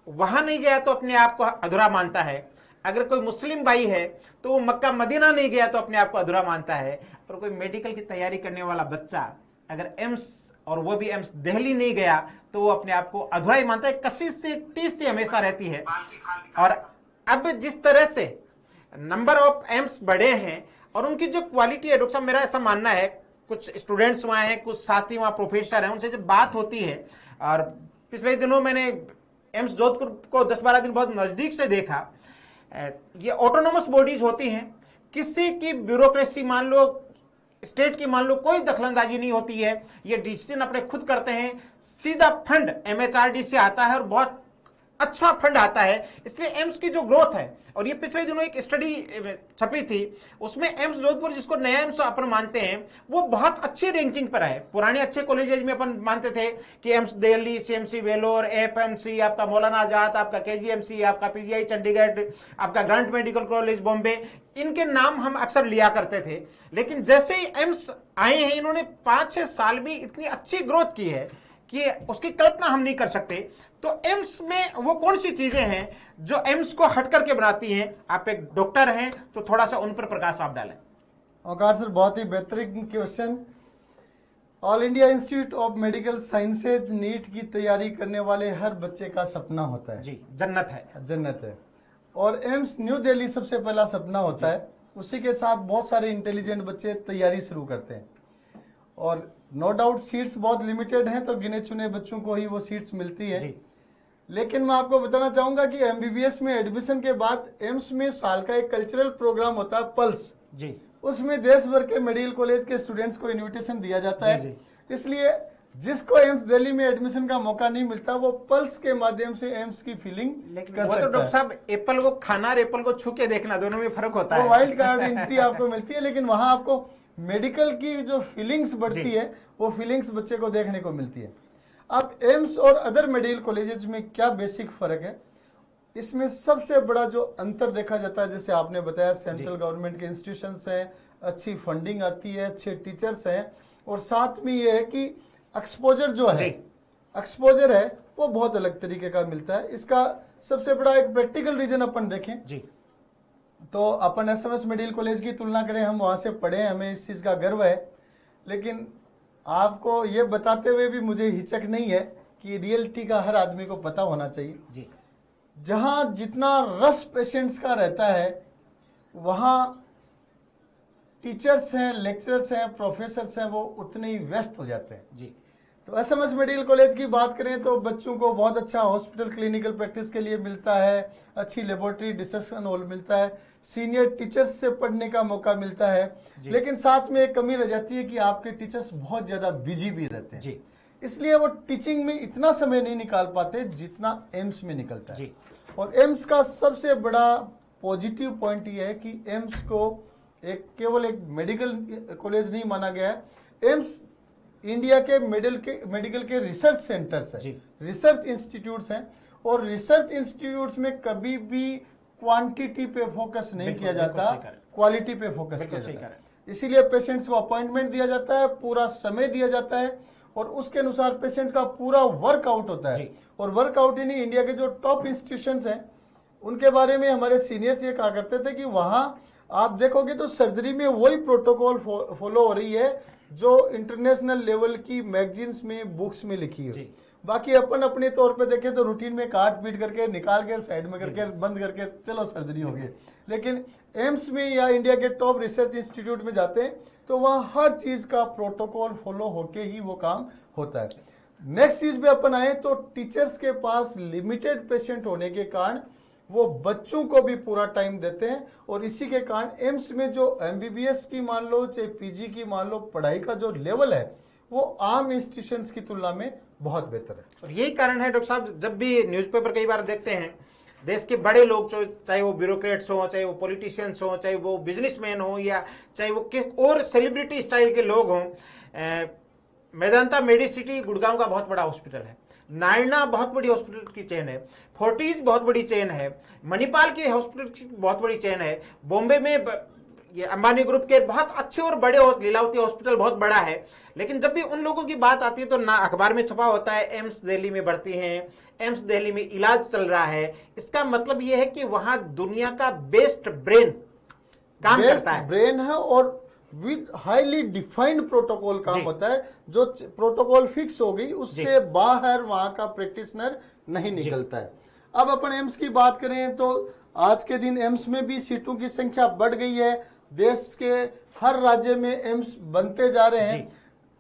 [SPEAKER 1] वहां नहीं गया तो अपने आप को अधूरा मानता है। अगर कोई मुस्लिम भाई है तो वो मक्का मदीना नहीं गया तो अपने आप को अधूरा मानता है। और कोई मेडिकल की तैयारी करने वाला बच्चा अगर एम्स और वो भी एम्स दिल्ली नहीं गया तो वो अपने आप को अधूरा ही मानता है। कशिश से टीस से हमेशा रहती है। और अब जिस तरह से नंबर ऑफ एम्स बढ़े हैं और उनकी जो क्वालिटी है, डॉक्टर साहब मेरा ऐसा मानना है, कुछ स्टूडेंट्स वहाँ हैं, कुछ साथी वहाँ प्रोफेसर हैं, उनसे जब बात होती है और पिछले दिनों मैंने एम्स जोधपुर को 10-12 दिन बहुत नज़दीक से देखा। ये ऑटोनोमस बॉडीज होती हैं, किसी की ब्यूरोक्रेसी मान लो, स्टेट की मान लो, कोई दखलंदाजी नहीं होती है। ये डिसीजन अपने खुद करते हैं। सीधा फंड एमएचआरडी से आता है और बहुत अच्छा फंड आता है। इसलिए एम्स की जो ग्रोथ है, और ये पिछले दिनों एक स्टडी छपी थी उसमें एम्स जोधपुर, जिसको नया एम्स अपन मानते हैं, वो बहुत अच्छी रैंकिंग पर है। पुराने अच्छे कॉलेजेज में अपन मानते थे कि AIIMS Delhi, CMC Vellore, FMC, आपका मौलाना आजाद, आपका केजीएमसी, आपका पीजीआई चंडीगढ़, आपका ग्रांट मेडिकल कॉलेज बॉम्बे, इनके नाम हम अक्सर लिया करते थे। लेकिन जैसे ही एम्स आए हैं, इन्होंने 5-6 साल में इतनी अच्छी ग्रोथ की है कि उसकी कल्पना हम नहीं कर सकते। तो एम्स में वो कौन सी चीजें हैं जो एम्स को हट करके बनाती हैं? आप एक डॉक्टर हैं तो थोड़ा सा उन पर प्रकाश आप डालें।
[SPEAKER 2] औकार सर, बहुत ही बेहतरीन question. All India institute of medical sciences NEET की तैयारी करने वाले हर बच्चे का सपना होता है।
[SPEAKER 1] जी, जन्नत है,
[SPEAKER 2] जन्नत है। और एम्स न्यू दिल्ली सबसे पहला सपना होता है। उसी के साथ बहुत सारे इंटेलिजेंट बच्चे तैयारी शुरू करते हैं और नो डाउट सीट्स बहुत लिमिटेड हैं, तो गिने चुने बच्चों को ही वो सीट्स मिलती है। लेकिन मैं आपको बताना चाहूंगा कि एमबीबीएस में एडमिशन के बाद एम्स में साल का एक कल्चरल प्रोग्राम होता है, पल्स जी। उसमें देश भर के मेडिकल कॉलेज के स्टूडेंट्स को इनविटेशन दिया जाता है। इसलिए जिसको एम्स दिल्ली में एडमिशन का मौका नहीं मिलता, वो पल्स के माध्यम से एम्स की फीलिंग कर सकता है।
[SPEAKER 1] तो डॉक्टर साहब, एप्पल को खाना और एप्पल को छू के देखना, दोनों में फर्क होता है।
[SPEAKER 2] वाइल्ड कार्ड एंट्री आपको मिलती है, लेकिन वहां आपको मेडिकल की जो फीलिंग्स बढ़ती है, वो फीलिंग्स बच्चे को देखने को मिलती है। अब एम्स और अदर मेडिकल कॉलेजेस में क्या बेसिक फर्क है? इसमें सबसे बड़ा जो अंतर देखा जाता है, जैसे आपने बताया, सेंट्रल गवर्नमेंट के इंस्टीट्यूशंस हैं, अच्छी फंडिंग आती है, अच्छे टीचर्स हैं, और साथ में ये है कि एक्सपोजर जो है, एक्सपोजर है वो बहुत अलग तरीके का मिलता है। इसका सबसे बड़ा एक प्रैक्टिकल रीजन अपन देखें जी, तो अपन एसएमएस मेडिकल कॉलेज की तुलना करें, हम वहां से पढ़े, हमें इस चीज का गर्व है। लेकिन आपको ये बताते हुए भी मुझे हिचक नहीं है कि रियलिटी का हर आदमी को पता होना चाहिए जी। जहां जितना रश पेशेंट्स का रहता है, वहां टीचर्स हैं, लेक्चरर्स हैं, प्रोफेसर्स हैं, वो उतने ही व्यस्त हो जाते हैं जी। तो एसएमएस मेडिकल कॉलेज की बात करें तो बच्चों को बहुत अच्छा हॉस्पिटल क्लिनिकल प्रैक्टिस के लिए मिलता है, अच्छी लेबोरेटरी डिस्कशन हॉल मिलता है, सीनियर टीचर्स से पढ़ने का मौका मिलता है। लेकिन साथ में एक कमी रह जाती है कि आपके टीचर्स बहुत ज्यादा बिजी भी रहते हैं जी। इसलिए वो टीचिंग में इतना समय नहीं निकाल पाते जितना एम्स में निकलता है जी। और एम्स का सबसे बड़ा पॉजिटिव पॉइंट ये है कि एम्स को केवल एक मेडिकल कॉलेज नहीं माना गया है। एम्स इंडिया के मेडिकल के रिसर्च सेंटर्स
[SPEAKER 1] जी।
[SPEAKER 2] हैं, रिसर्च इंस्टीट्यूट्स हैं, और रिसर्च इंस्टीट्यूट्स में कभी भी क्वांटिटी पे फोकस नहीं किया जाता, क्वालिटी पे फोकस किया जाता है। इसीलिए पेशेंट्स को अपॉइंटमेंट दिया जाता है, पूरा समय दिया जाता है, और उसके अनुसार पेशेंट का पूरा वर्कआउट होता है। और वर्कआउट ही नहीं, इंडिया के जो टॉप इंस्टीट्यूशंस हैं उनके बारे में हमारे सीनियर्स ये कहा करते थे कि वहां आप देखोगे तो सर्जरी में वही प्रोटोकॉल फॉलो हो रही है जो इंटरनेशनल लेवल की मैगजीन्स में, बुक्स में लिखी है। बाकी अपन अपने तौर पे देखें तो रूटीन में काट पीट करके निकाल के साइड में करके बंद करके चलो सर्जरी हो गई। लेकिन एम्स में या इंडिया के टॉप रिसर्च इंस्टीट्यूट में जाते हैं तो वहाँ हर चीज का प्रोटोकॉल फॉलो होके ही वो काम होता है। नेक्स्ट चीज पे अपन आए तो टीचर्स के पास लिमिटेड पेशेंट होने के कारण वो बच्चों को भी पूरा टाइम देते हैं, और इसी के कारण एम्स में जो एमबीबीएस की मान लो चाहे पीजी की मान लो पढ़ाई का जो लेवल है वो आम इंस्टीट्यूशंस की तुलना में बहुत बेहतर है।
[SPEAKER 1] और यही कारण है डॉक्टर साहब, जब भी न्यूज़पेपर कई बार देखते हैं, देश के बड़े लोग चाहे वो ब्यूरोक्रेट्स हो, चाहे वो पॉलिटिशियंस हो, चाहे वो बिजनेसमैन हो, या चाहे वो और सेलिब्रिटी स्टाइल के लोग हों, मेदांता मेडिसिटी गुड़गांव का बहुत बड़ा हॉस्पिटल है, नायना बहुत बड़ी हॉस्पिटल की चेन है, फोर्टिज बहुत बड़ी चेन है, मणिपाल के हॉस्पिटल की बहुत बड़ी चेन है, बॉम्बे में ये अंबानी ग्रुप के बहुत अच्छे और बड़े लीलावती हॉस्पिटल बहुत बड़ा है। लेकिन जब भी उन लोगों की बात आती है तो ना अखबार में छपा होता है एम्स दिल्ली में भर्ती हैं, एम्स दिल्ली में इलाज चल रहा है। इसका मतलब यह है कि वहां दुनिया का बेस्ट ब्रेन काम करता है,
[SPEAKER 2] ब्रेन है, और विद हाईली डिफाइंड प्रोटोकॉल काम होता है। जो प्रोटोकॉल फिक्स हो गई उससे बाहर वहां का प्रैक्टिशनर नहीं निकलता है। अब अपन एम्स की बात करें तो आज के दिन एम्स में भी सीटों की संख्या बढ़ गई है। देश के हर राज्य में एम्स बनते जा रहे हैं।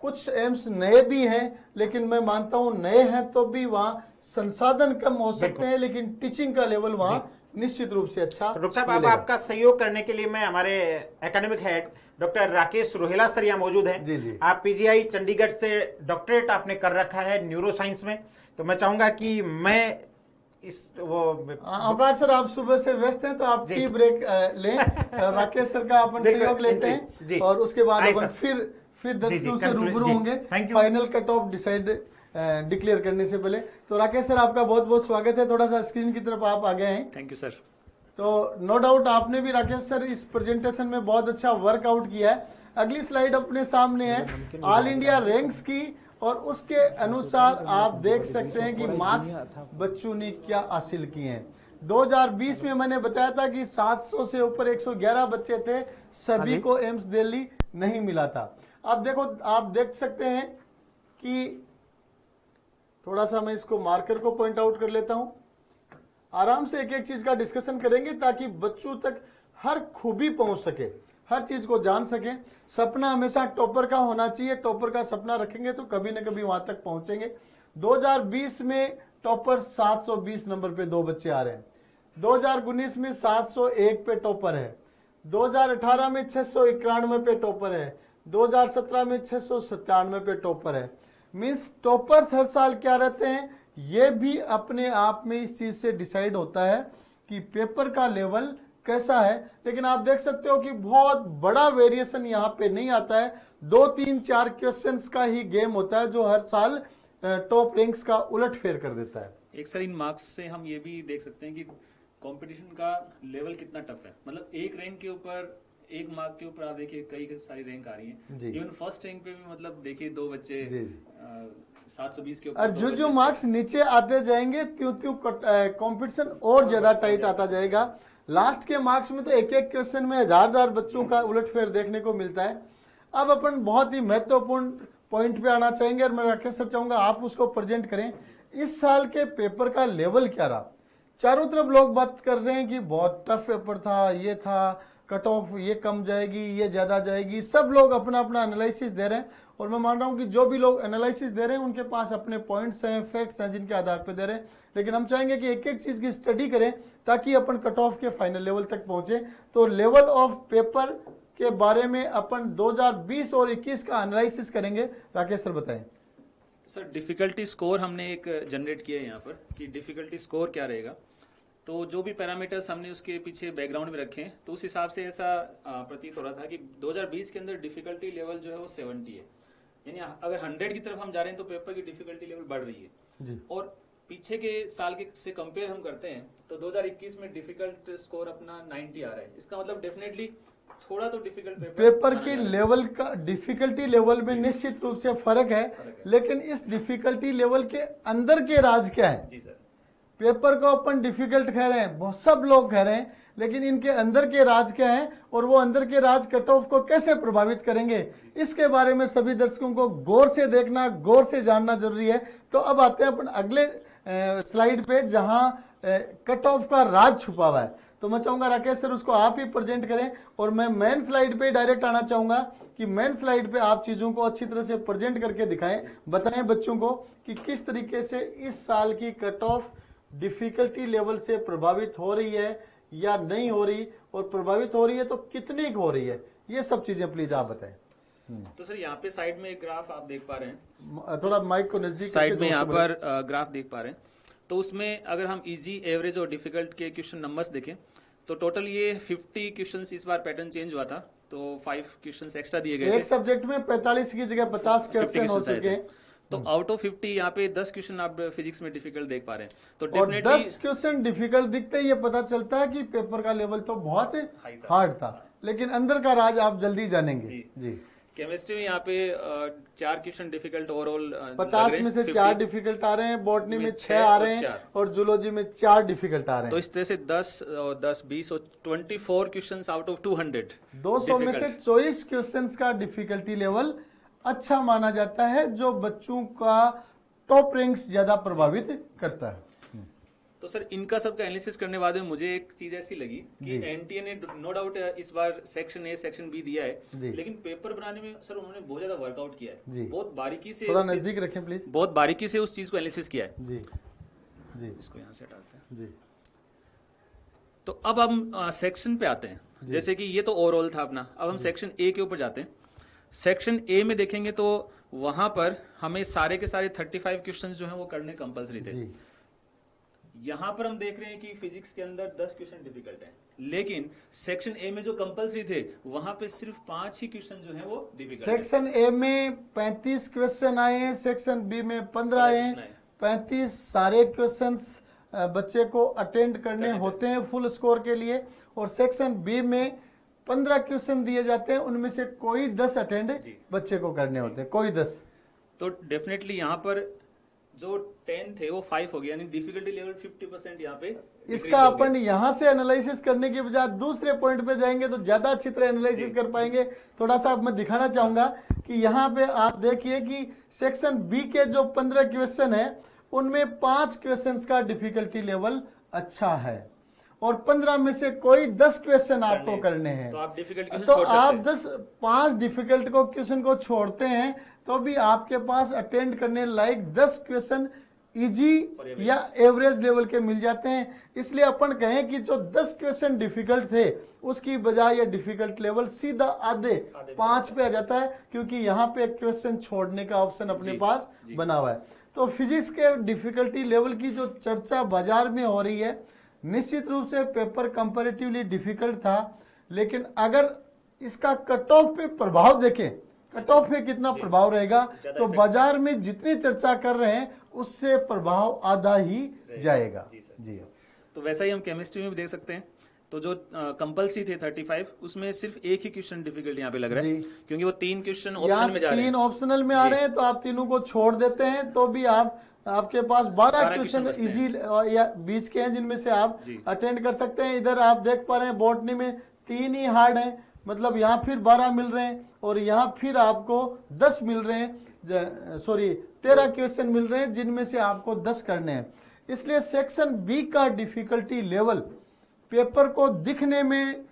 [SPEAKER 2] कुछ एम्स नए भी हैं, लेकिन मैं मानता हूं नए हैं तो भी वहां संसाधन कम हो सकते हैं, लेकिन टीचिंग का लेवल वहां निश्चित रूप से अच्छा।
[SPEAKER 1] डॉक्टर साहब, अब आपका सहयोग करने के लिए मैं हमारे academic head doctor Rakesh Rohela sir यहाँ मौजूद हैं।
[SPEAKER 2] जी।
[SPEAKER 1] आप पीजीआई चंडीगढ़ से डॉक्टरेट आपने कर रखा है न्यूरो साइंस में, तो मैं चाहूंगा कि मैं इस वो
[SPEAKER 2] अवकाश सर, आप सुबह से व्यस्त हैं तो आप टी ब्रेक लें। राकेश सर का अपन सहयोग लेते हैं और उसके बाद अपन फिर दर्शकों से रूबरू होंगे final cut off decide declare करने से पहले। तो राकेश सर, आपका बहुत बहुत स्वागत है। थोड़ा सा स्क्रीन की तरफ आप आ गए हैं।
[SPEAKER 3] Thank you sir.
[SPEAKER 2] तो नो डाउट आपने भी राकेश सर इस प्रेजेंटेशन में बहुत अच्छा वर्कआउट किया है। अगली स्लाइड अपने सामने है ऑल इंडिया रैंक्स की, और उसके अनुसार आप देख सकते हैं कि मार्क्स बच्चों ने क्या हासिल किए हैं। 2020 में मैंने बताया था कि 700 से ऊपर 111 बच्चे थे, सभी को एम्स दिल्ली नहीं मिला था। अब देखो, आप देख सकते हैं कि थोड़ा सा मैं इसको मार्कर को पॉइंट आउट कर लेता हूं। आराम से एक एक चीज का डिस्कशन करेंगे ताकि बच्चों तक हर खूबी पहुंच सके, हर चीज को जान सके। सपना हमेशा टॉपर का होना चाहिए, टॉपर का सपना रखेंगे तो कभी ना कभी वहां तक पहुंचेंगे। 2020 में टॉपर 720 नंबर पे 2 बच्चे आ रहे हैं। 2019 में 701 पे टॉपर है। 2018 में 691 पे टॉपर है। 2017 में 697 पे टॉपर है। मीन्स टॉपर्स हर साल क्या रहते हैं, ये भी अपने आप में इस चीज से डिसाइड होता है कि पेपर का लेवल कैसा है। लेकिन आप देख सकते हो कि बहुत बड़ा वेरिएशन यहाँ पे नहीं आता है। 2, 3, 4 क्वेश्चंस का ही गेम होता है जो हर साल टॉप रैंक्स का उलट फेर कर देता है।
[SPEAKER 3] एक सर, इन मार्क्स से हम ये भी देख सकते हैं कि कंपटीशन का लेवल कितना टफ है। मतलब एक रैंक के ऊपर, एक मार्क के ऊपर आप देखिए कई सारी रैंक आ रही हैं। इवन फर्स्ट रैंक पे भी मतलब देखिए 2 बच्चे 720 के ऊपर,
[SPEAKER 2] और जो मार्क्स नीचे आते जाएंगे त्यों त्यों कंपटीशन और ज्यादा टाइट आता जाएगा। लास्ट के मार्क्स में तो एक एक क्वेश्चन में हजार बच्चों का उलटफेर देखने को मिलता है। अब अपन बहुत ही महत्वपूर्ण पॉइंट पे आना चाहेंगे और मैं राकेश सर चाहूंगा आप उसको प्रेजेंट करें। इस साल के पेपर का लेवल क्या रहा? चारों तरफ लोग बात कर रहे हैं कि बहुत टफ पेपर था, ये था, कट ऑफ ये कम जाएगी, ये ज्यादा जाएगी। सब लोग अपना अपना एनालिसिस दे रहे हैं और मैं मान रहा हूं कि जो भी लोग एनालिसिस दे रहे हैं उनके पास अपने पॉइंट्स हैं, फैक्ट्स हैं जिनके आधार पर दे रहे हैं। लेकिन हम चाहेंगे कि एक एक चीज की स्टडी करें ताकि अपन कट ऑफ के फाइनल लेवल तक पहुंचे। तो लेवल ऑफ पेपर के बारे में अपन 2020 और 21 का एनालिसिस करेंगे। राकेश सर बताएं।
[SPEAKER 3] सर, डिफिकल्टी स्कोर हमने एक जनरेट किया है यहाँ पर कि डिफिकल्टी स्कोर क्या रहेगा। तो जो भी पैरामीटर्स हमने उसके पीछे बैकग्राउंड में रखे हैं तो उस हिसाब से ऐसा प्रतीत हो रहा था कि 2020 के अंदर डिफिकल्टी लेवल जो है वो 70 है। यानी अगर 100 की तरफ हम जा रहे हैं तो पेपर की डिफिकल्टी लेवल बढ़ रही है
[SPEAKER 2] जी।
[SPEAKER 3] और पीछे के साल के से कंपेयर हम करते हैं तो 2021 में डिफिकल्ट स्कोर अपना 90 आ रहा है। इसका मतलब डेफिनेटली थोड़ा तो डिफिकल्ट
[SPEAKER 2] पेपर की लेवल का डिफिकल्टी लेवल में निश्चित रूप से फर्क है, लेकिन इस डिफिकल्टी लेवल के अंदर के राज क्या है?
[SPEAKER 3] जी सर।
[SPEAKER 2] पेपर को अपन डिफिकल्ट कह रहे हैं, बहुत सब लोग कह रहे हैं, लेकिन इनके अंदर के राज क्या हैं और वो अंदर के राज कट ऑफ को कैसे प्रभावित करेंगे, इसके बारे में सभी दर्शकों को गौर से देखना, गौर से जानना जरूरी है। तो अब आते हैं अपन अगले स्लाइड पे जहां कट ऑफ का राज छुपा हुआ है। तो मैं चाहूंगा राकेश सर उसको आप ही प्रेजेंट करें और मैं मेन स्लाइड पे डायरेक्ट आना चाहूंगा कि मेन स्लाइड पे आप चीजों को अच्छी तरह से प्रेजेंट करके दिखाएं, बताएं बच्चों को कि किस तरीके से इस साल की कट ऑफ डिफिकल्टी लेवल से प्रभावित हो रही है या नहीं हो रही, और प्रभावित हो रही है तो कितनी हो रही है, ये सब चीजें प्लीज आप बताएं।
[SPEAKER 3] तो सर यहाँ पे साइड में एक ग्राफ आप देख पा रहे हैं,
[SPEAKER 2] थोड़ा माइक को नजदीक
[SPEAKER 3] साइड में यहाँ पर ग्राफ देख पा रहे हैं। तो उसमें अगर हम इजी, एवरेज और डिफिकल्ट के क्वेश्चन नंबर्स देखें तो टोटल ये 50 क्वेश्चंस इस बार पैटर्न चेंज हुआ था, तो 5 क्वेश्चंस एक्स्ट्रा दिए गए थे।
[SPEAKER 2] एक सब्जेक्ट में 45 की जगह 50 क्वेश्चन हो चुके हैं।
[SPEAKER 3] तो आउट ऑफ 50 यहाँ पे 10 क्वेश्चन आप फिजिक्स में डिफिकल्ट देख पा रहे हैं। तो
[SPEAKER 2] और
[SPEAKER 3] डेफिनेटली
[SPEAKER 2] 10 क्वेश्चन डिफिकल्ट दिखते ही ये पता चलता है कि पेपर का लेवल तो बहुत हार्ड था, लेकिन अंदर का राज आप जल्दी जानेंगे। जी।
[SPEAKER 3] केमिस्ट्री में यहाँ पे 4 क्वेश्चन डिफिकल्ट ओवरऑल
[SPEAKER 2] 50 में से 4 डिफिकल्ट आ रहे हैं, बॉटनी में 6 आ रहे हैं और जूलॉजी में 4 डिफिकल्ट आ रहे हैं।
[SPEAKER 3] तो इस तरह से 10, 20 और 24 क्वेश्चंस आउट ऑफ
[SPEAKER 2] 200 में से 24 क्वेश्चंस का डिफिकल्टी लेवल अच्छा माना जाता है, जो बच्चों का टॉप रैंक्स ज्यादा प्रभावित करता है।
[SPEAKER 3] तो सर इनका सबका एनालिसिस करने बाद में मुझे एक चीज ऐसी लगी कि एनटीए ने नो डाउट इस बार सेक्शन ए सेक्शन बी दिया है, लेकिन पेपर बनाने में सर उन्होंने बहुत ज्यादा वर्कआउट किया है, बहुत बारीकी से,
[SPEAKER 2] थोड़ा नजदीक रखें प्लीज,
[SPEAKER 3] बहुत बारीकी से उस चीज को एनालिसिस किया है।
[SPEAKER 2] जी जी,
[SPEAKER 3] इसको यहाँ से हटाते हैं
[SPEAKER 2] जी।
[SPEAKER 3] तो अब हम सेक्शन पे आते हैं, जैसे कि ये तो ओवरऑल था अपना, अब हम सेक्शन ए के ऊपर जाते हैं। सेक्शन ए में देखेंगे तो वहां पर हमें सारे के सारे 35 क्वेश्चन जो हैं वो करने कंपलसरी थे। यहां पर हम देख रहे हैं कि फिजिक्स के अंदर 10 क्वेश्चन डिफिकल्ट हैं, लेकिन सेक्शन ए में जो कंपलसरी थे वहां पे सिर्फ 5 ही क्वेश्चन जो हैं वो डिफिकल्ट।
[SPEAKER 2] सेक्शन ए में 35 क्वेश्चन आए हैं, सेक्शन बी में 15 आए हैं। 35 सारे क्वेश्चंस बच्चे को अटेंड करने होते हैं फुल स्कोर के लिए, और सेक्शन बी में 15 क्वेश्चन दिए जाते हैं, उनमें से कोई 10 अटेंड बच्चे को करने होते हैं, कोई 10।
[SPEAKER 3] तो डेफिनेटली यहाँ पर जो 10 थे वो 5 हो गया, यानी डिफिकल्टी लेवल 50% यहाँ पे।
[SPEAKER 2] इसका अपन यहाँ से एनालिसिस करने के बजाय दूसरे पॉइंट पे जाएंगे तो ज्यादा अच्छी तरह एनालिसिस कर पाएंगे। थोड़ा सा मैं दिखाना चाहूंगा कि यहाँ पे आप देखिए कि सेक्शन बी के जो 15 क्वेश्चन है उनमें 5 क्वेश्चन का डिफिकल्टी लेवल अच्छा है, और 15 में से कोई 10 क्वेश्चन आपको करने हैं।
[SPEAKER 3] तो आप डिफिकल्ट क्वेश्चन
[SPEAKER 2] तो
[SPEAKER 3] छोड़ सकते
[SPEAKER 2] आप 5 डिफिकल्ट को क्वेश्चन को छोड़ते हैं तो भी आपके पास अटेंड करने लायक 10 क्वेश्चन इजी या एवरेज लेवल के मिल जाते हैं। इसलिए अपन कहें कि जो 10 क्वेश्चन डिफिकल्ट थे उसकी बजाय ये डिफिकल्ट लेवल सीधा आधे 5 पे आ जाता है, क्योंकि यहाँ पे क्वेश्चन छोड़ने का ऑप्शन अपने पास बना हुआ है। तो फिजिक्स के डिफिकल्टी लेवल की जो चर्चा बाजार में हो रही है, निश्चित रूप से पेपर कंपैरेटिवली डिफिकल्ट था, लेकिन अगर इसका कट ऑफ पे प्रभाव देखें, कट ऑफ पे कितना प्रभाव रहेगा, तो बाजार में जितनी चर्चा कर रहे हैं उससे प्रभाव आधा ही जाएगा। जी।
[SPEAKER 3] तो वैसा ही हम केमिस्ट्री में भी देख सकते हैं। तो जो कंपल्सरी थे 35, उसमें सिर्फ एक ही क्वेश्चन डिफिकल्ट यहाँ पे लग रहा है, क्योंकि वो 3 क्वेश्चन ऑप्शन में जा रहे हैं।
[SPEAKER 2] 3 ऑप्शनल में आ रहे हैं, तो आप तीनों को छोड़ देते हैं तो भी आपके पास 12 क्वेश्चन इजी या बीच के हैं जिनमें से आप अटेंड कर सकते हैं। इधर आप देख पा रहे हैं बॉटनी में 3 ही हार्ड हैं, मतलब यहाँ फिर 12 मिल रहे हैं और यहाँ फिर आपको 10 मिल रहे हैं, सॉरी 13 क्वेश्चन मिल रहे हैं जिनमें से आपको 10 करने हैं। इसलिए सेक्शन बी का डिफिकल्टी लेवल पेपर को दिखने में,